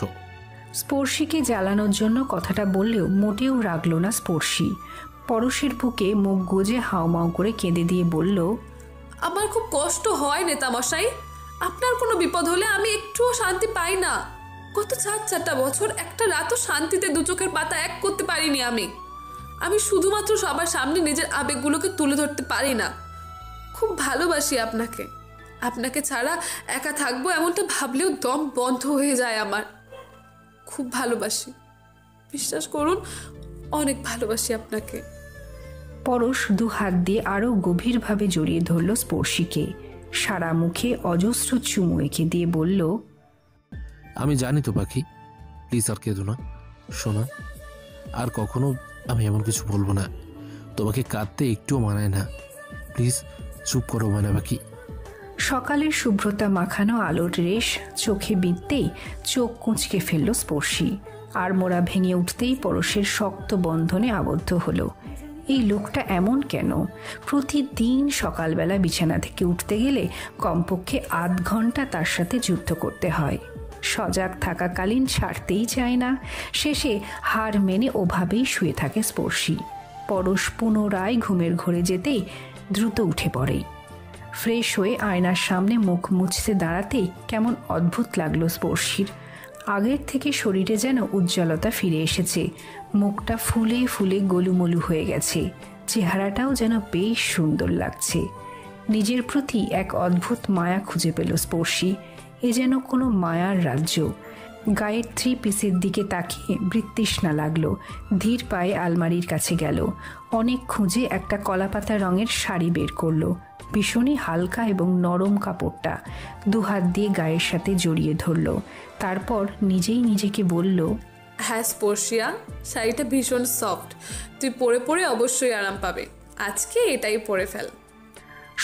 স্পর্শীকে জ্বালানোর জন্য কথাটা বললেও মোটেও রাগল না স্পর্শী। পরশের বুকে মুখ গুজে হাউমাউ করে কেঁদে দিয়ে বলল, আমার খুব কষ্ট হয় নেতামশাই। আপনার কোনো বিপদ হলে আমি একটুও শান্তি পাই না। গত 4 বছর একটা রাতও শান্তিতে দু চোখের পাতা এক করতে পারিনি আমি শুধুমাত্র সবার সামনে নিজের আবেগগুলোকে তুলে ধরতে পারি না। খুব ভালোবাসি আপনাকে। আপনাকে ছাড়া একা থাকবো এমনটা ভাবলেও দম বন্ধ হয়ে যায় আমার। খুব ভালোবাসি, বিশ্বাস করুন, অনেক ভালোবাসি আপনাকে। পরশ দু হাত দিয়ে আরও গভীরভাবে জড়িয়ে ধরল স্পর্শীকে। সারা মুখে অজস্র চুমু এঁকে দিয়ে বলল, আমি জানি তো পাখি, প্লিজ আর কেঁদো না শোনা। আর কখনো আমি এমন কিছু বলবো না। তোমাকে কাঁদতে একটুও মানায় না, প্লিজ চুপ করো ময়না পাখি। সকালের শুভ্রতা মাখানো আলোর রেশ চোখে বিঁধতেই চোখ কুঁচকে ফেলল স্পর্শী। আর মোড়া ভেঙে উঠতেই পরশের শক্ত বন্ধনে আবদ্ধ হলো। এই লোকটা এমন কেন? প্রতিদিন সকালবেলা বিছানা থেকে উঠতে গেলে কমপক্ষে আধ ঘন্টা তার সাথে যুদ্ধ করতে হয়। সজাগ থাকাকালীন ছাড়তেই চায় না। শেষে হার মেনে ওভাবেই শুয়ে থাকে স্পর্শী। পরশ পুনরায় ঘুমের ঘোরে যেতেই দ্রুত উঠে পড়ে। ফ্রেশ হয়ে আয়নার সামনে মুখ মুছতে দাঁড়াতেই কেমন অদ্ভুত লাগলো স্পর্শীর। আগের থেকে শরীরে যেন উজ্জ্বলতা ফিরে এসেছে। মুখটা ফুলে ফুলে গোলুমলু হয়ে গেছে। চেহারাটাও যেন বেশ সুন্দর লাগছে। নিজের প্রতি এক অদ্ভুত মায়া খুঁজে পেল স্পর্শী। এ যেন কোনো মায়ার রাজ্য। গায়ের 3 পিসের দিকে তাকিয়ে বৃত্তৃষ্ণা লাগলো। ধীর পায়ে আলমারির কাছে গেল। অনেক খুঁজে একটা কলাপাতা রঙের শাড়ি বের করলো। ভীষণই হালকা এবং নরম কাপড়টা। দুহাত দিয়ে গায়ের সাথে জড়িয়ে ধরল। তারপর নিজেই নিজেকে বলল, হ্যাঁ স্পর্শিয়া, শাড়িটা ভীষণ সফট। তুই পরে পরে অবশ্যই আরাম পাবে। আজকে এটাই পরে ফেল।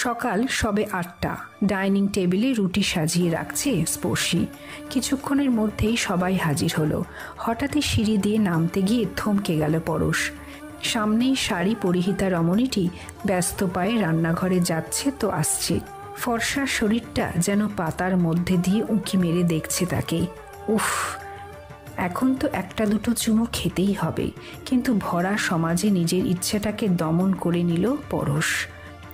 সকাল সবে 8টা। ডাইনিং টেবিলে রুটি সাজিয়ে রাখছে স্পর্শী। কিছুক্ষণের মধ্যেই সবাই হাজির হলো। হঠাৎই সিঁড়ি দিয়ে নামতে গিয়ে থমকে গেল পরশ। সামনেই শাড়ি পরিহিতা রমণীটি ব্যস্ত পায়ে রান্নাঘরে যাচ্ছে তো আসছে। ফর্সা শরীরটা যেন পাতার মধ্যে দিয়ে উঁকি মেরে দেখছে তাকে। উফ, এখন তো একটা দুটো চুমু খেতেই হবে। কিন্তু ভরা সমাজে নিজের ইচ্ছেটাকে দমন করে নিল পরশ।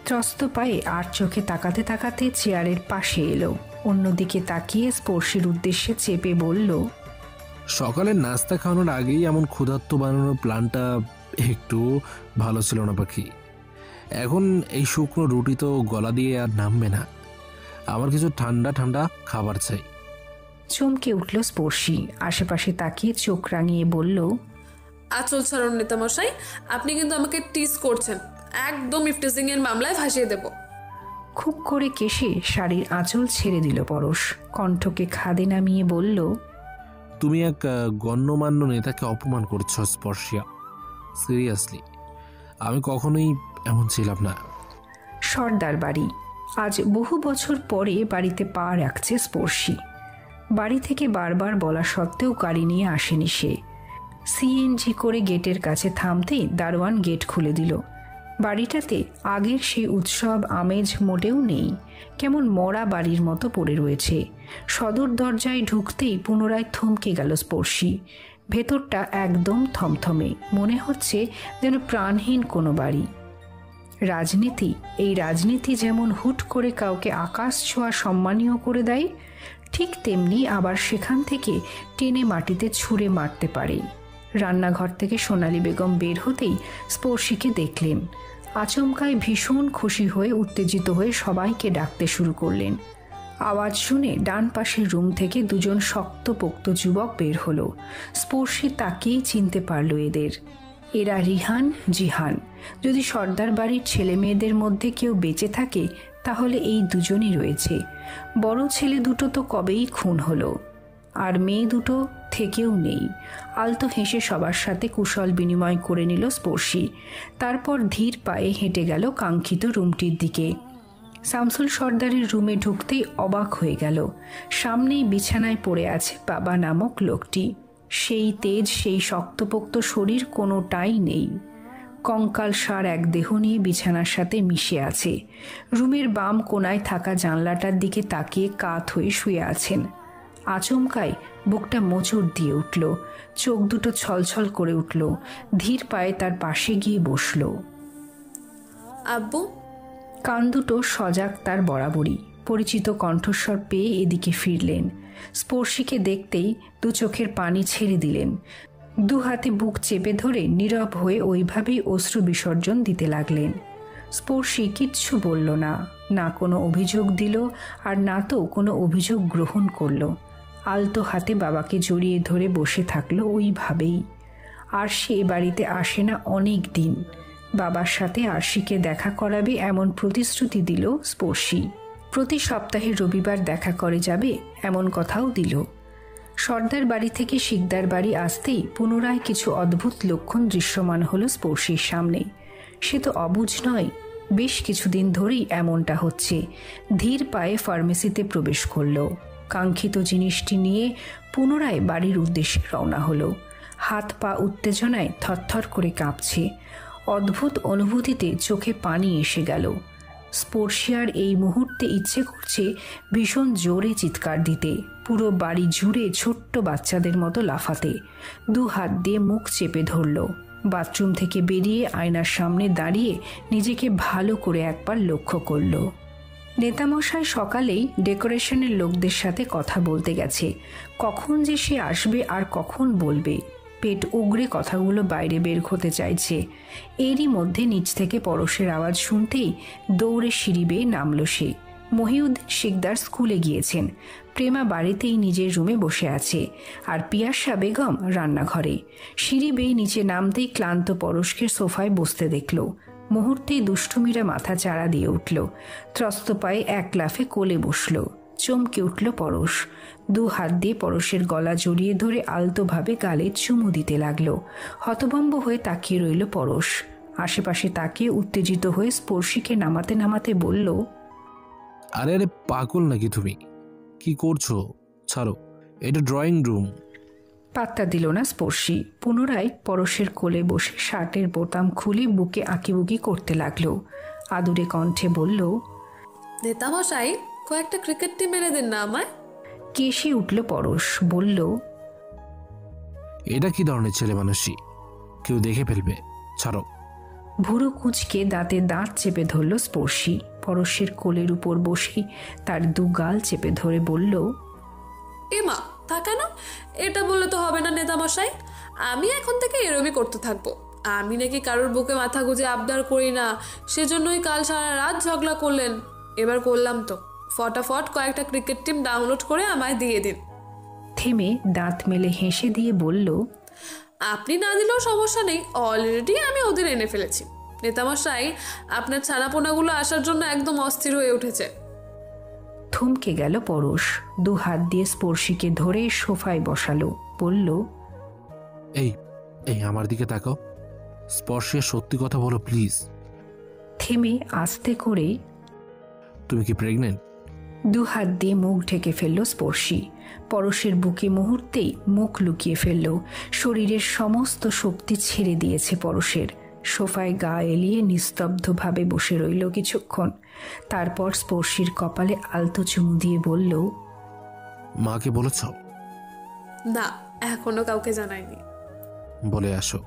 ত্রস্ত পায়ে আর চোখে তাকাতে তাকাতে চেয়ারের পাশে এলো। অন্যদিকে তাকিয়ে স্পর্শীর উদ্দেশ্যে চেপে বলল, সকালের নাস্তা খাওয়ানোর আগেই এমন ক্ষুধার্ত বানানোর প্ল্যানটা একটু ভালো ছিল না পাখি। এখন এই শুকনো রুটি তো গলা দিয়ে আর নামবে না। আমার কিছু ঠান্ডা ঠান্ডা খাবার চাই। চমকে উঠল স্পর্শী। আশেপাশে তাকিয়ে চোখ রাঙিয়ে বলল, আচল ছাড়ুন নেতামশাই, আপনি কিন্তু আমাকে টিজ করছেন। একদম ইফটিজিং এর মামলায় ভাসিয়ে দেব। খুব করে কেশে শাড়ির আঁচল ছেড়ে দিল পরশ। কণ্ঠকে খাদে নামিয়ে বলল, তুমি এক গণ্যমান্য নেতাকে অপমান করছো স্পর্শিয়া। সিরিয়াসলি, আমি কখনোই এমন ছিলাম না। সর্দার বাড়ি। আজ বহু বছর পরে বাড়িতে পা রাখছে স্পর্শী। বাড়ি থেকে বারবার বলা সত্ত্বেও গাড়ি নিয়ে আসেনি সে। সিএনজি করে গেটের কাছে থামতেই দারোয়ান গেট খুলে দিল। বাড়িটাতে আগের সেই উৎসব আমেজ মোটেও নেই। কেমন মরা বাড়ির মতো পড়ে রয়েছে। সদর দরজায় ঢুকতেই পুনরায় থমকে গেল স্পর্শী। ভেতরটা একদম থমথমে। মনে হচ্ছে যেন প্রাণহীন কোনো বাড়ি। রাজনীতি, এই রাজনীতি যেমন হুট করে কাউকে আকাশ ছোঁয়া সম্মানীয় করে দেয়, ঠিক তেমনি আবার সেখান থেকে টেনে মাটিতে ছুঁড়ে মারতে পারে। রান্নাঘর থেকে সোনালী বেগম বের হতেই স্পর্শীকে দেখলেন। আচমকায় ভীষণ খুশি হয়ে উত্তেজিত হয়ে সবাইকে ডাকতে শুরু করলেন। আওয়াজ শুনে ডান পাশের রুম থেকে দুজন শক্তপোক্ত যুবক বের হলো। স্পর্শী তাকেই চিনতে পারল এদের। এরা রিহান, জিহান। যদি সর্দার বাড়ির ছেলে মেয়েদের মধ্যে কেউ বেঁচে থাকে তাহলে এই দুজনই রয়েছে। বড় ছেলে দুটো তো কবেই খুন হলো, আর মেয়ে দুটো থেকেও নেই। আলতো হেসে সবার সাথে কুশল বিনিময় করে নিল স্পর্শী। তারপর ধীর পায়ে হেঁটে গেল কাঙ্ক্ষিত রুমটির দিকে। শামসুল সর্দারের রুমে ঢুকতেই অবাক হয়ে গেল। সামনেই বিছানায় পড়ে আছে বাবা নামক লোকটি। সেই তেজ, সেই শক্তপোক্ত শরীর কোনোটাই নেই। কঙ্কাল সার এক দেহ নিয়ে বিছানার সাথে মিশে আছে। রুমের বাম কোনায় থাকা জানলাটার দিকে তাকিয়ে কাত হয়ে শুয়ে আছেন। আচমকায় বুকটা মোচড় দিয়ে উঠল, চোখ দুটো ছলছল করে উঠল। ধীর পায়ে তার পাশে গিয়ে বসল। আব্বু। কান দুটো সজাগ তার বরাবরই। পরিচিত কণ্ঠস্বর পেয়ে এদিকে ফিরলেন। স্পর্শীকে দেখতেই দু চোখের পানি ছেড়ে দিলেন। দু হাতে বুক চেপে ধরে নীরব হয়ে ওইভাবেই অশ্রু বিসর্জন দিতে লাগলেন। স্পর্শী কিচ্ছু বলল না, না কোনো অভিযোগ দিল আর না তো কোনো অভিযোগ গ্রহণ করল। আলতো হাতে বাবাকে জড়িয়ে ধরে বসে থাকলো ওইভাবেই। আর সে বাড়িতে আসে না অনেক দিন। বাবার সাথে আরশিকে দেখা করাবে এমন প্রতিশ্রুতি দিল স্পর্শী। প্রতি সপ্তাহে রবিবার দেখা করে যাবে এমন কথাও দিল। সর্দার বাড়ি থেকে শিকদার বাড়ি আসতেই পুনরায় কিছু অদ্ভুত লক্ষণ দৃশ্যমান হলো স্পর্শীর সামনে। সে তো অবুঝ নয়, বেশ কিছুদিন ধরেই এমনটা হচ্ছে। ধীর পায়ে ফার্মেসিতে প্রবেশ করল। কাঙ্ক্ষিত জিনিসটি নিয়ে পুনরায় বাড়ির উদ্দেশ্যে রওনা হলো। হাত পা উত্তেজনায় থরথর করে কাঁপছে। অদ্ভুত অনুভূতিতে চোখে পানি এসে গেল। স্পর্শিয়ার এই মুহূর্তে ইচ্ছে করছে ভীষণ জোরে চিৎকার দিতে, পুরো বাড়ি জুড়ে ছোট্ট বাচ্চাদের মতো লাফাতে। দু হাত দিয়ে মুখ চেপে ধরল। বাথরুম থেকে বেরিয়ে আয়নার সামনে দাঁড়িয়ে নিজেকে ভালো করে একবার লক্ষ্য করল। নেতামশাই সকালেই ডেকোরেশনের লোকদের সাথে কথা বলতে গেছে। কখন যে সে আসবে আর কখন বলবে, পেট উগড়ে কথাগুলো বাইরে বের হতে চাইছে। এরই মধ্যে নিচ থেকে পরশের আওয়াজ শুনতেই দৌড়ে সিঁড়ি বেয়ে নামল সে। মহিউদ্দিন শিকদার স্কুলে গিয়েছেন। প্রেমা বাড়িতেই নিজের রুমে বসে আছে, আর পিয়াসা বেগম রান্নাঘরে। সিঁড়ি বেয়ে নিচে নামতেই ক্লান্ত পরশকে সোফায় বসতে দেখল। মুহূর্তেই দুষ্টুমিরা মাথা চাড়া দিয়ে উঠল। ত্রস্ত পায়ে এক লাফে কোলে বসল। চমকে উঠল পরশ। দু হাত দিয়ে পরশের গলা জড়িয়ে ধরে আলতোভাবে গালে চুমু দিতে লাগলো। হতভম্ব হয়ে তাকিয়ে রইল পরশ। আশেপাশে তাকিয়ে উত্তেজিত হয়ে স্পর্শীকে নামাতে নামাতে বলল, আরে আরে পাগল নাকি তুমি? কি করছো? ছাড়ো, এটা ড্রয়িং রুম। পাত্তা দিল না স্পর্শী। পুনরায় পরশের কোলে বসে শার্টের বোতাম খুলে বুকে আঁকিবুকি করতে লাগলো। আদুরে কণ্ঠে বলল, নেতামশাই, কয়েকটা ক্রিকেট টিম এনে দেন না আমায়। কেশে উঠল পরশ, বলল, এটা কি ধরনের ছেলে মানুষই? কেউ দেখে ফেলবে, ছাড়ো। ভুরু কুঁচকে দাঁতে দাঁত চেপে ধরল স্পর্শী। পরশের কোলের উপর বসেই তার দু গাল চেপে ধরে বলল, এমা তা কেন? এটা বললে তো হবে না নেতামশাই। আমি এখন থেকে এরমই করতে থাকবো। আমি নাকি কারোর বুকে মাথা গুঁজে আবদার করি না, সেজন্যই কাল সারা রাত ঝগড়া করলেন। এবার করলাম তো, ফটাফট কয়েকটা ক্রিকেট টিম ডাউনলোড করে আমায় দিয়ে দিন। থেমে দাঁত মেলে হেসে দিয়ে বলল, আপনি না দিলেও সমস্যা নেই, অলরেডি আমি ওদের এনে ফেলেছি। নেতামশাই, আপনার ছানাপোনাগুলো আসার জন্য একদম অস্থির হয়ে উঠেছে। থমকে গেল পরশ। দু হাত দিয়ে স্পর্শীকে ধরে সোফায় বসালো। বলল, এই এই আমার দিকে তাকাও। স্পর্শে সত্যি কথা বলো প্লিজ। থেমে আস্তে করে, তুমি কি প্রেগনেন্ট? দু হাত দিয়ে মুখ ঢেকে ফেলল স্পর্শী। পরশের বুকে মুহূর্তেই মুখ লুকিয়ে ফেলল। শরীরের সমস্ত শক্তি ছেড়ে দিয়েছে পরশের। সোফায় গা এলিয়ে নিস্তব্ধভাবে বসে রইল কিছুক্ষণ। তারপর স্পর্শীর কপালে আলতো চুমু দিয়ে বলল, মাকে বলেছ? না, এখনো কাউকে জানাইনি। বলে আসো।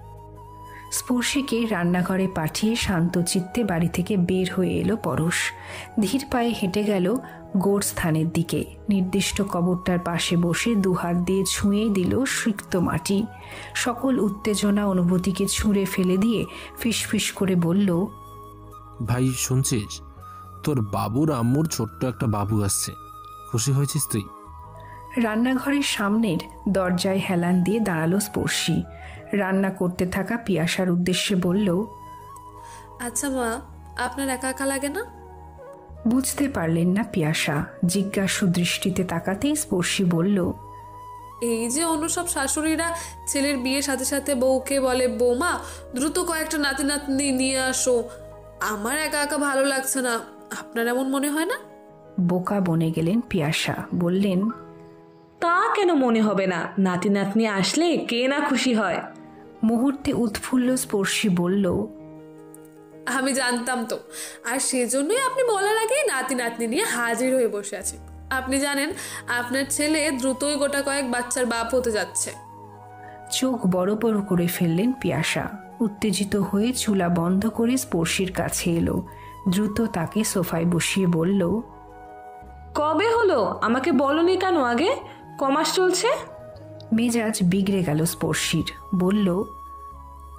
স্পর্শীকে রান্নাঘরে পাঠিয়ে শান্ত চিত্তে বাড়ি থেকে বের হয়ে এলো পরশ। ধীর পায়ে হেঁটে গেল গোরস্থানের দিকে। নির্দিষ্ট কবরটার পাশে বসে দু হাত দিয়ে ছুঁয়ে দিল সিক্ত মাটি। সকল উত্তেজনা অনুভূতিকে ছুঁড়ে ফেলে দিয়ে ফিসফিস করে বলল, ভাই শুনছিস? তোর বাবুর আম্মুর ছোট্ট একটা বাবু আসছে, খুশি হয়েছিস তুই? রান্নাঘরের সামনের দরজায় হেলান দিয়ে দাঁড়ালো স্পর্শী। রান্না করতে থাকা পিয়াসার উদ্দেশ্যে বলল, আচ্ছা মা, আপনার একা একা লাগে না? বুঝতে পারলেন না পিয়াসা। জিজ্ঞাসু দৃষ্টিতে তাকাতেই স্পর্শী বলল, এই যে অন্য সব শাশুড়িরা ছেলের বিয়ের সাথে সাথে বউকে বলে, বৌমা দ্রুত কয়েকটা নাতি নাতনি নিয়ে আসো, আমার একা একা ভালো লাগছে না, আপনার এমন মনে হয় না? বোকা বনে গেলেন পিয়াসা। বললেন, তা কেন মনে হবে না? নাতি নাতনি আসলে কে না খুশি হয়। মুহূর্তে উৎফুল্ল স্পর্শী বলল, আমি জানতাম তো, আর সেজন্যই আপনি বলার আগেই নাতি নাতনি নিয়ে হাজির হয়ে বসে আছে। আপনি জানেন আপনার ছেলে দ্রুতই গোটা কয়েক বাচ্চার বাপ হতে যাচ্ছে। চোখ বড় বড় করে ফেললেন পিয়াসা। উত্তেজিত হয়ে চুলা বন্ধ করে স্পর্শীর কাছে এলো। দ্রুত তাকে সোফায় বসিয়ে বলল, কবে হলো? আমাকে বলনি কেন আগে? কমাস চলছে? মেজাজ বিগড়ে গেল স্পর্শীর। বলল,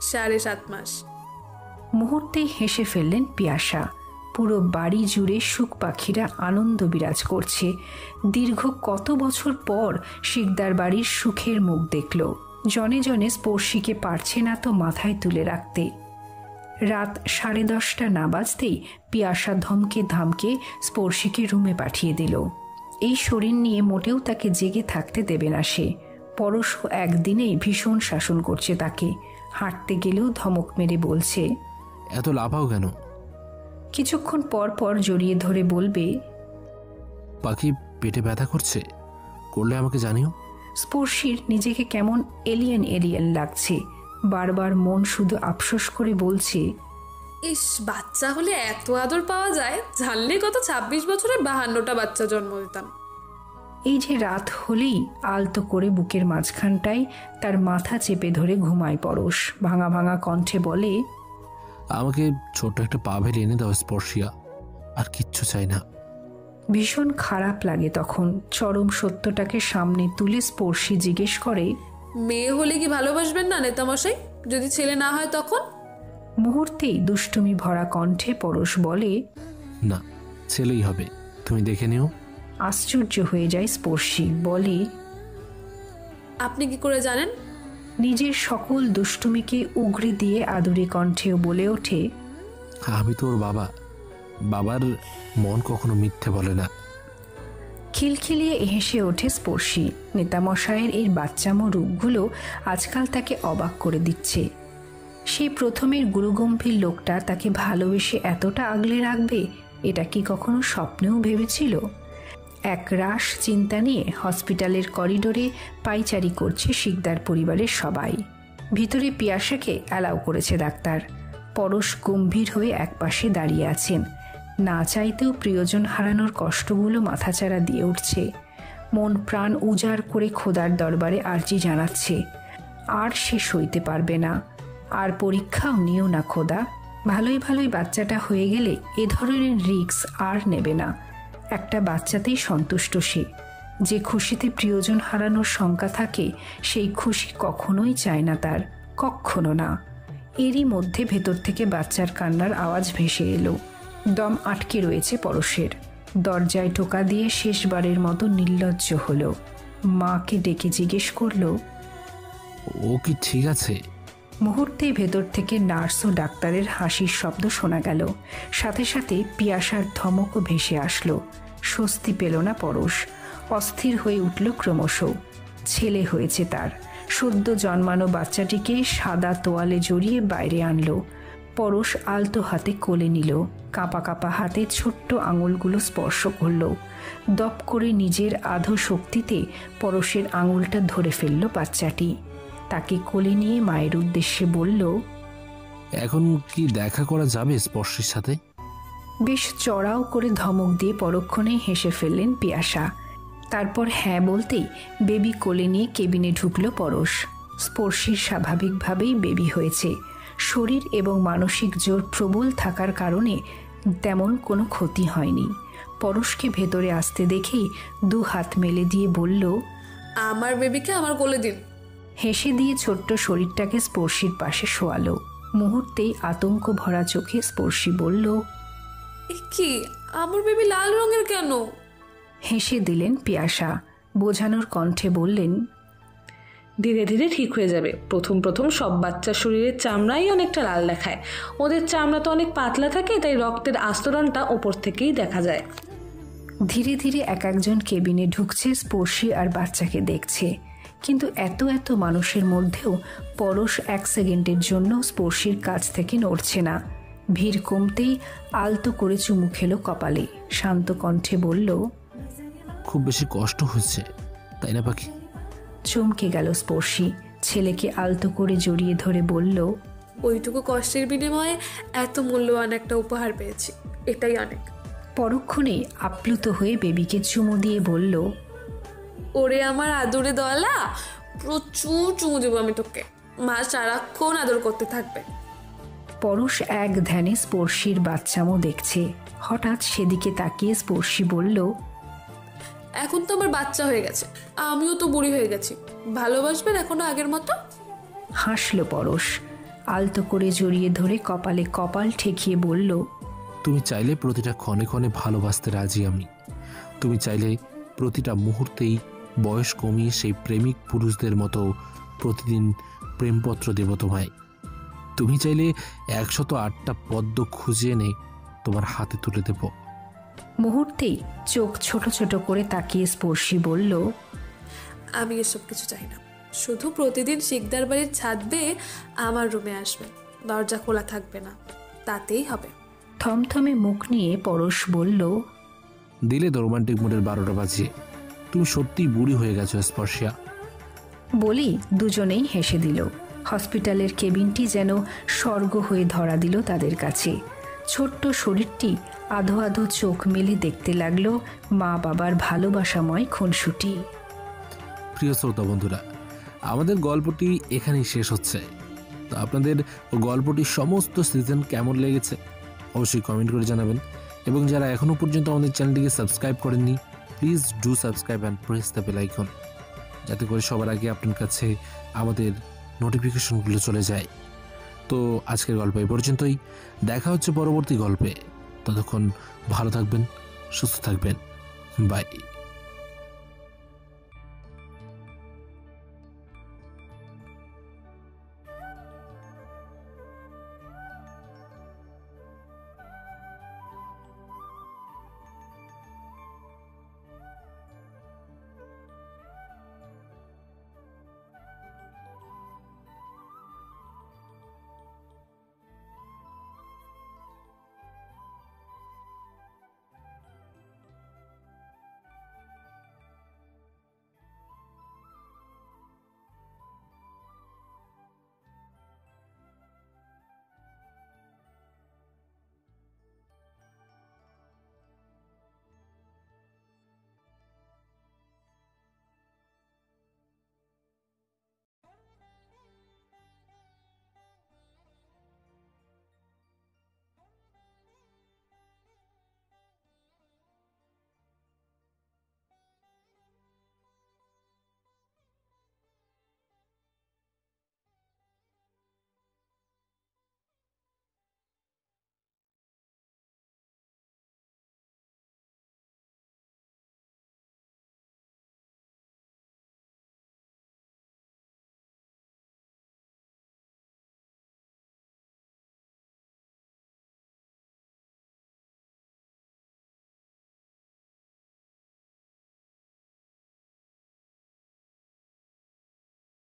7.5 মাস। মুহূর্তেই হেসে ফেললেন পিয়াসা। পুরো বাড়ি জুড়ে সুখ পাখিরা আনন্দ বিরাজ করছে। দীর্ঘ কত বছর পর শিকদার বাড়ির সুখের মুখ দেখল। জনে জনে স্পর্শীকে পারছে না তো মাথায় তুলে রাখতে। রাত 10:30 না বাজতেই পিয়াসা ধমকে ধামকে স্পর্শীকে রুমে পাঠিয়ে দিল। এই শরীর নিয়ে মোটেও তাকে জেগে থাকতে দেবে না সে। পরশও একদিনেই ভীষণ শাসন করছে তাকে। হাঁটতে গেলেও ধমক মেরে বলছে, এত লাফাও কেন? কিছুক্ষণ পর পর জড়িয়ে ধরে বলবে, পাখি পেটে ব্যথা করছে, করলে আমাকে জানিও। স্পর্শীর নিজেকে কেমন এলিয়েন এলিয়েন লাগছে। বারবার মন শুধু আফসোস করে বলছে, ইস, বাচ্চা হলে এত আদর পাওয়া যায়, জানলে কত 26 বছরে 52টা বাচ্চা জন্ম দিতাম। এই যে রাত হলেই আলতো করে বুকের মাঝখানটায় তার মাথা চেপে ধরে ঘুমায় পরশ। ভাঙা ভাঙা কণ্ঠে বলে, আমাকে ছোট্ট একটা পাভেল এনে দাও স্পর্শিয়া, আর কিচ্ছু চাই না। ভীষণ খারাপ লাগে তখন। চরম সত্যটাকে সামনে তুলে স্পর্শী জিজ্ঞেস করে, মেয়ে হলে কি ভালোবাসবেন না নেতামশাই? যদি ছেলে না হয় তখন? মুহূর্তেই দুষ্টুমি ভরা কণ্ঠে পরশ বলে, না, ছেলেই হবে, তুমি দেখে নিও। আশ্চর্য হয়ে যায় স্পর্শী। বলে, আপনি কি করে জানেন? নিজের সকল দুষ্টুমিকে উগরে দিয়ে আদুরে কণ্ঠেও বলে ওঠে, আমি তো ওর বাবা, বাবার মন কখনো মিথ্যে বলে না। খিলখিলিয়ে হেসে ওঠে স্পর্শী। নেতামশায়ের এই বাচ্চামো রূপগুলো আজকাল তাকে অবাক করে দিচ্ছে। সেই প্রথমের গুরুগম্ভীর লোকটা তাকে ভালোবেসে এতটা আগলে রাখবে, এটা কি কখনো স্বপ্নেও ভেবেছিল? এক রাশ চিন্তা নিয়ে হসপিটালের করিডোরে পাইচারি করছে শিকদার পরিবারের সবাই। ভিতরে পিয়াসাকে অ্যালাউ করেছে ডাক্তার। পরশ গম্ভীর হয়ে একপাশে দাঁড়িয়ে আছেন। না চাইতেও প্রিয়জন হারানোর কষ্টগুলো মাথাচাড়া দিয়ে উঠছে। মন প্রাণ উজাড় করে খোদার দরবারে আর্জি জানাচ্ছে, আর সে সইতে পারবে না। আর পরীক্ষাও নিও না খোদা, ভালোই ভালোই বাচ্চাটা হয়ে গেলে এ ধরনের রিস্ক আর নেবে না। একটা বাচ্চাতেই সন্তুষ্ট সে। যে খুশিতে প্রিয়জন হারানোর শঙ্কা থাকে, সেই খুশি কখনোই চায় না তার, কখনো না। এরই মধ্যে ভেতর থেকে বাচ্চার কান্নার আওয়াজ ভেসে এলো। দম আটকে রয়েছে পরশের। দরজায় টোকা দিয়ে শেষবারের মতো নির্লজ্জ হলো। মাকে ডেকে জিজ্ঞেস করলো, ও কি ঠিক আছে? মুহূর্তেই ভেতর থেকে নার্স ও ডাক্তারের হাসির শব্দ শোনা গেল। সাথে সাথে পিয়াসার ধমকও ভেসে আসলো। স্বস্তি পেল না পরশ। অস্থির হয়ে উঠল ক্রমশ। ছেলে হয়েছে তার। সদ্য জন্মানো বাচ্চাটিকে সাদা তোয়ালে জড়িয়ে বাইরে আনলো। পরশ আলতো হাতে কোলে নিল। কাঁপা কাঁপা হাতে ছোট্ট আঙুলগুলো স্পর্শ করল। দপ করে নিজের আধো শক্তিতে পরশের আঙুলটা ধরে ফেলল বাচ্চাটি। তাকে কোলে নিয়ে মায়ের উদ্দেশ্যে বলল, এখন কি দেখা করা যাবে স্পর্শের সাথে? বেশ চড়াও করে ধমক দিয়ে পরক্ষণেই হেসে ফেললেন পিয়াসা। তারপর হ্যাঁ বলতেই বেবি কোলে নিয়ে কেবিনে ঢুকল পরশ। স্পর্শীর স্বাভাবিকভাবেই বেবি হয়েছে। শরীর এবং মানসিক জোর প্রবল থাকার কারণে তেমন কোনো ক্ষতি হয়নি। পরশকে ভেতরে আসতে দেখেই 2 হাত মেলে দিয়ে বলল, আমার বেবিকে আমার কোলে দিন। হেসে দিয়ে ছোট্ট শরীরটাকে স্পর্শীর পাশে শোয়ালো। মুহূর্তেই আতঙ্ক ভরা চোখে স্পর্শী বলল, কি, আমার বেবি লাল রঙের কেন? হেসে দিলেন পিয়াসা। বোঝানোর কণ্ঠে বললেন, ধীরে ধীরে ঠিক হয়ে যাবে। প্রথম প্রথম সব বাচ্চার শরীরের চামড়াই অনেকটা লাল দেখায়। ওদের চামড়া তো অনেক পাতলা থাকে, তাই রক্তের আস্তরণটা ওপর থেকেই দেখা যায়। ধীরে ধীরে এক একজন কেবিনে ঢুকছে, স্পর্শী আর বাচ্চাকে দেখছে। কিন্তু এত এত মানুষের মধ্যেও পরশ 1 সেকেন্ডের জন্য স্পর্শীর কাছ থেকে নড়ছে না। ভিড় কমতেই আলতো করে চুমু খেলো কপালে। শান্ত কণ্ঠে বলল, খুব বেশি কষ্ট হচ্ছে তাই না পাখি? চমকে গেল স্পর্শী। ছেলেকে আলতো করে জড়িয়ে ধরে বলল, ওইটুকু কষ্টের বিনিময়ে এত মূল্যবান একটা উপহার পেয়েছি, এটাই অনেক। পরক্ষণেই আপ্লুত হয়ে বেবিকে চুমু দিয়ে বলল, ওরে আমার আদরে দলা, প্রচুর চুমু দেবো আমি তোকে। মা সারাক্ষণ আদর করতে থাকবে। পরশ এক ধ্যানে স্পর্শীর বাচ্চামো দেখছে। হঠাৎ সেদিকে তাকিয়ে স্পর্শী বলল, এখন তো আমার বাচ্চা হয়ে গেছে, আমিও তো বুড়ি হয়ে গেছি, ভালোবাসবেন এখনো আগের মতো? হাসল পরশ। আলতো করে জড়িয়ে ধরে কপালে কপাল ঠেকিয়ে বলল, তুমি চাইলে প্রতিটা ক্ষণে ক্ষণে ভালোবাসতে রাজি আমি। তুমি চাইলে প্রতিটা মুহূর্তেই বয়স কমিয়ে সেই প্রেমিক পুরুষদের মতো প্রতিদিন প্রেমপত্র দেব তোমায়। তুমি চাইলে 108টা পদ্ম খুঁজে এনে তোমার হাতে তুলে দেব। মুহূর্তেই চোখ ছোট ছোট করে তাকিয়ে স্পর্শী বলল, আমি এসব কিছু চাই না, শুধু প্রতিদিন শিকদার বাড়ির ছাদ বেয়ে আমার রুমে আসবেন, দরজা খোলা থাকবে না, তাতেই হবে। থমথমে মুখ নিয়ে পরশ বলল, দিলে তো রোমান্টিক মুডের 12টা বাজিয়ে। তুমি সত্যিই বুড়ি হয়ে গেছো স্পর্শিয়া। বলি দুজনেই হেসে দিল। হসপিটালের কেবিনটি যেন স্বর্গ হয়ে ধরা দিল তাদের কাছে। ছোট্ট শরীরটি আধো আধো চোখ মেলে দেখতে লাগলো মা বাবার ভালোবাসাময় খুনসুটি। প্রিয় শ্রোতা বন্ধুরা, আমাদের গল্পটি এখানেই শেষ হচ্ছে। তো আপনাদের গল্পটির সমস্ত সিজন কেমন লেগেছে অবশ্যই কমেন্ট করে জানাবেন। এবং যারা এখনও পর্যন্ত আমাদের চ্যানেলটিকে সাবস্ক্রাইব করেননি, please do subscribe and press the bell icon, যাতে করে সবার আগে আপনার কাছে আমাদের নোটিফিকেশনগুলো চলে যায়। তো আজকের গল্প এই পর্যন্তই। দেখা হচ্ছে পরবর্তী গল্পে। ততক্ষণ ভালো থাকবেন, সুস্থ থাকবেন। বাই।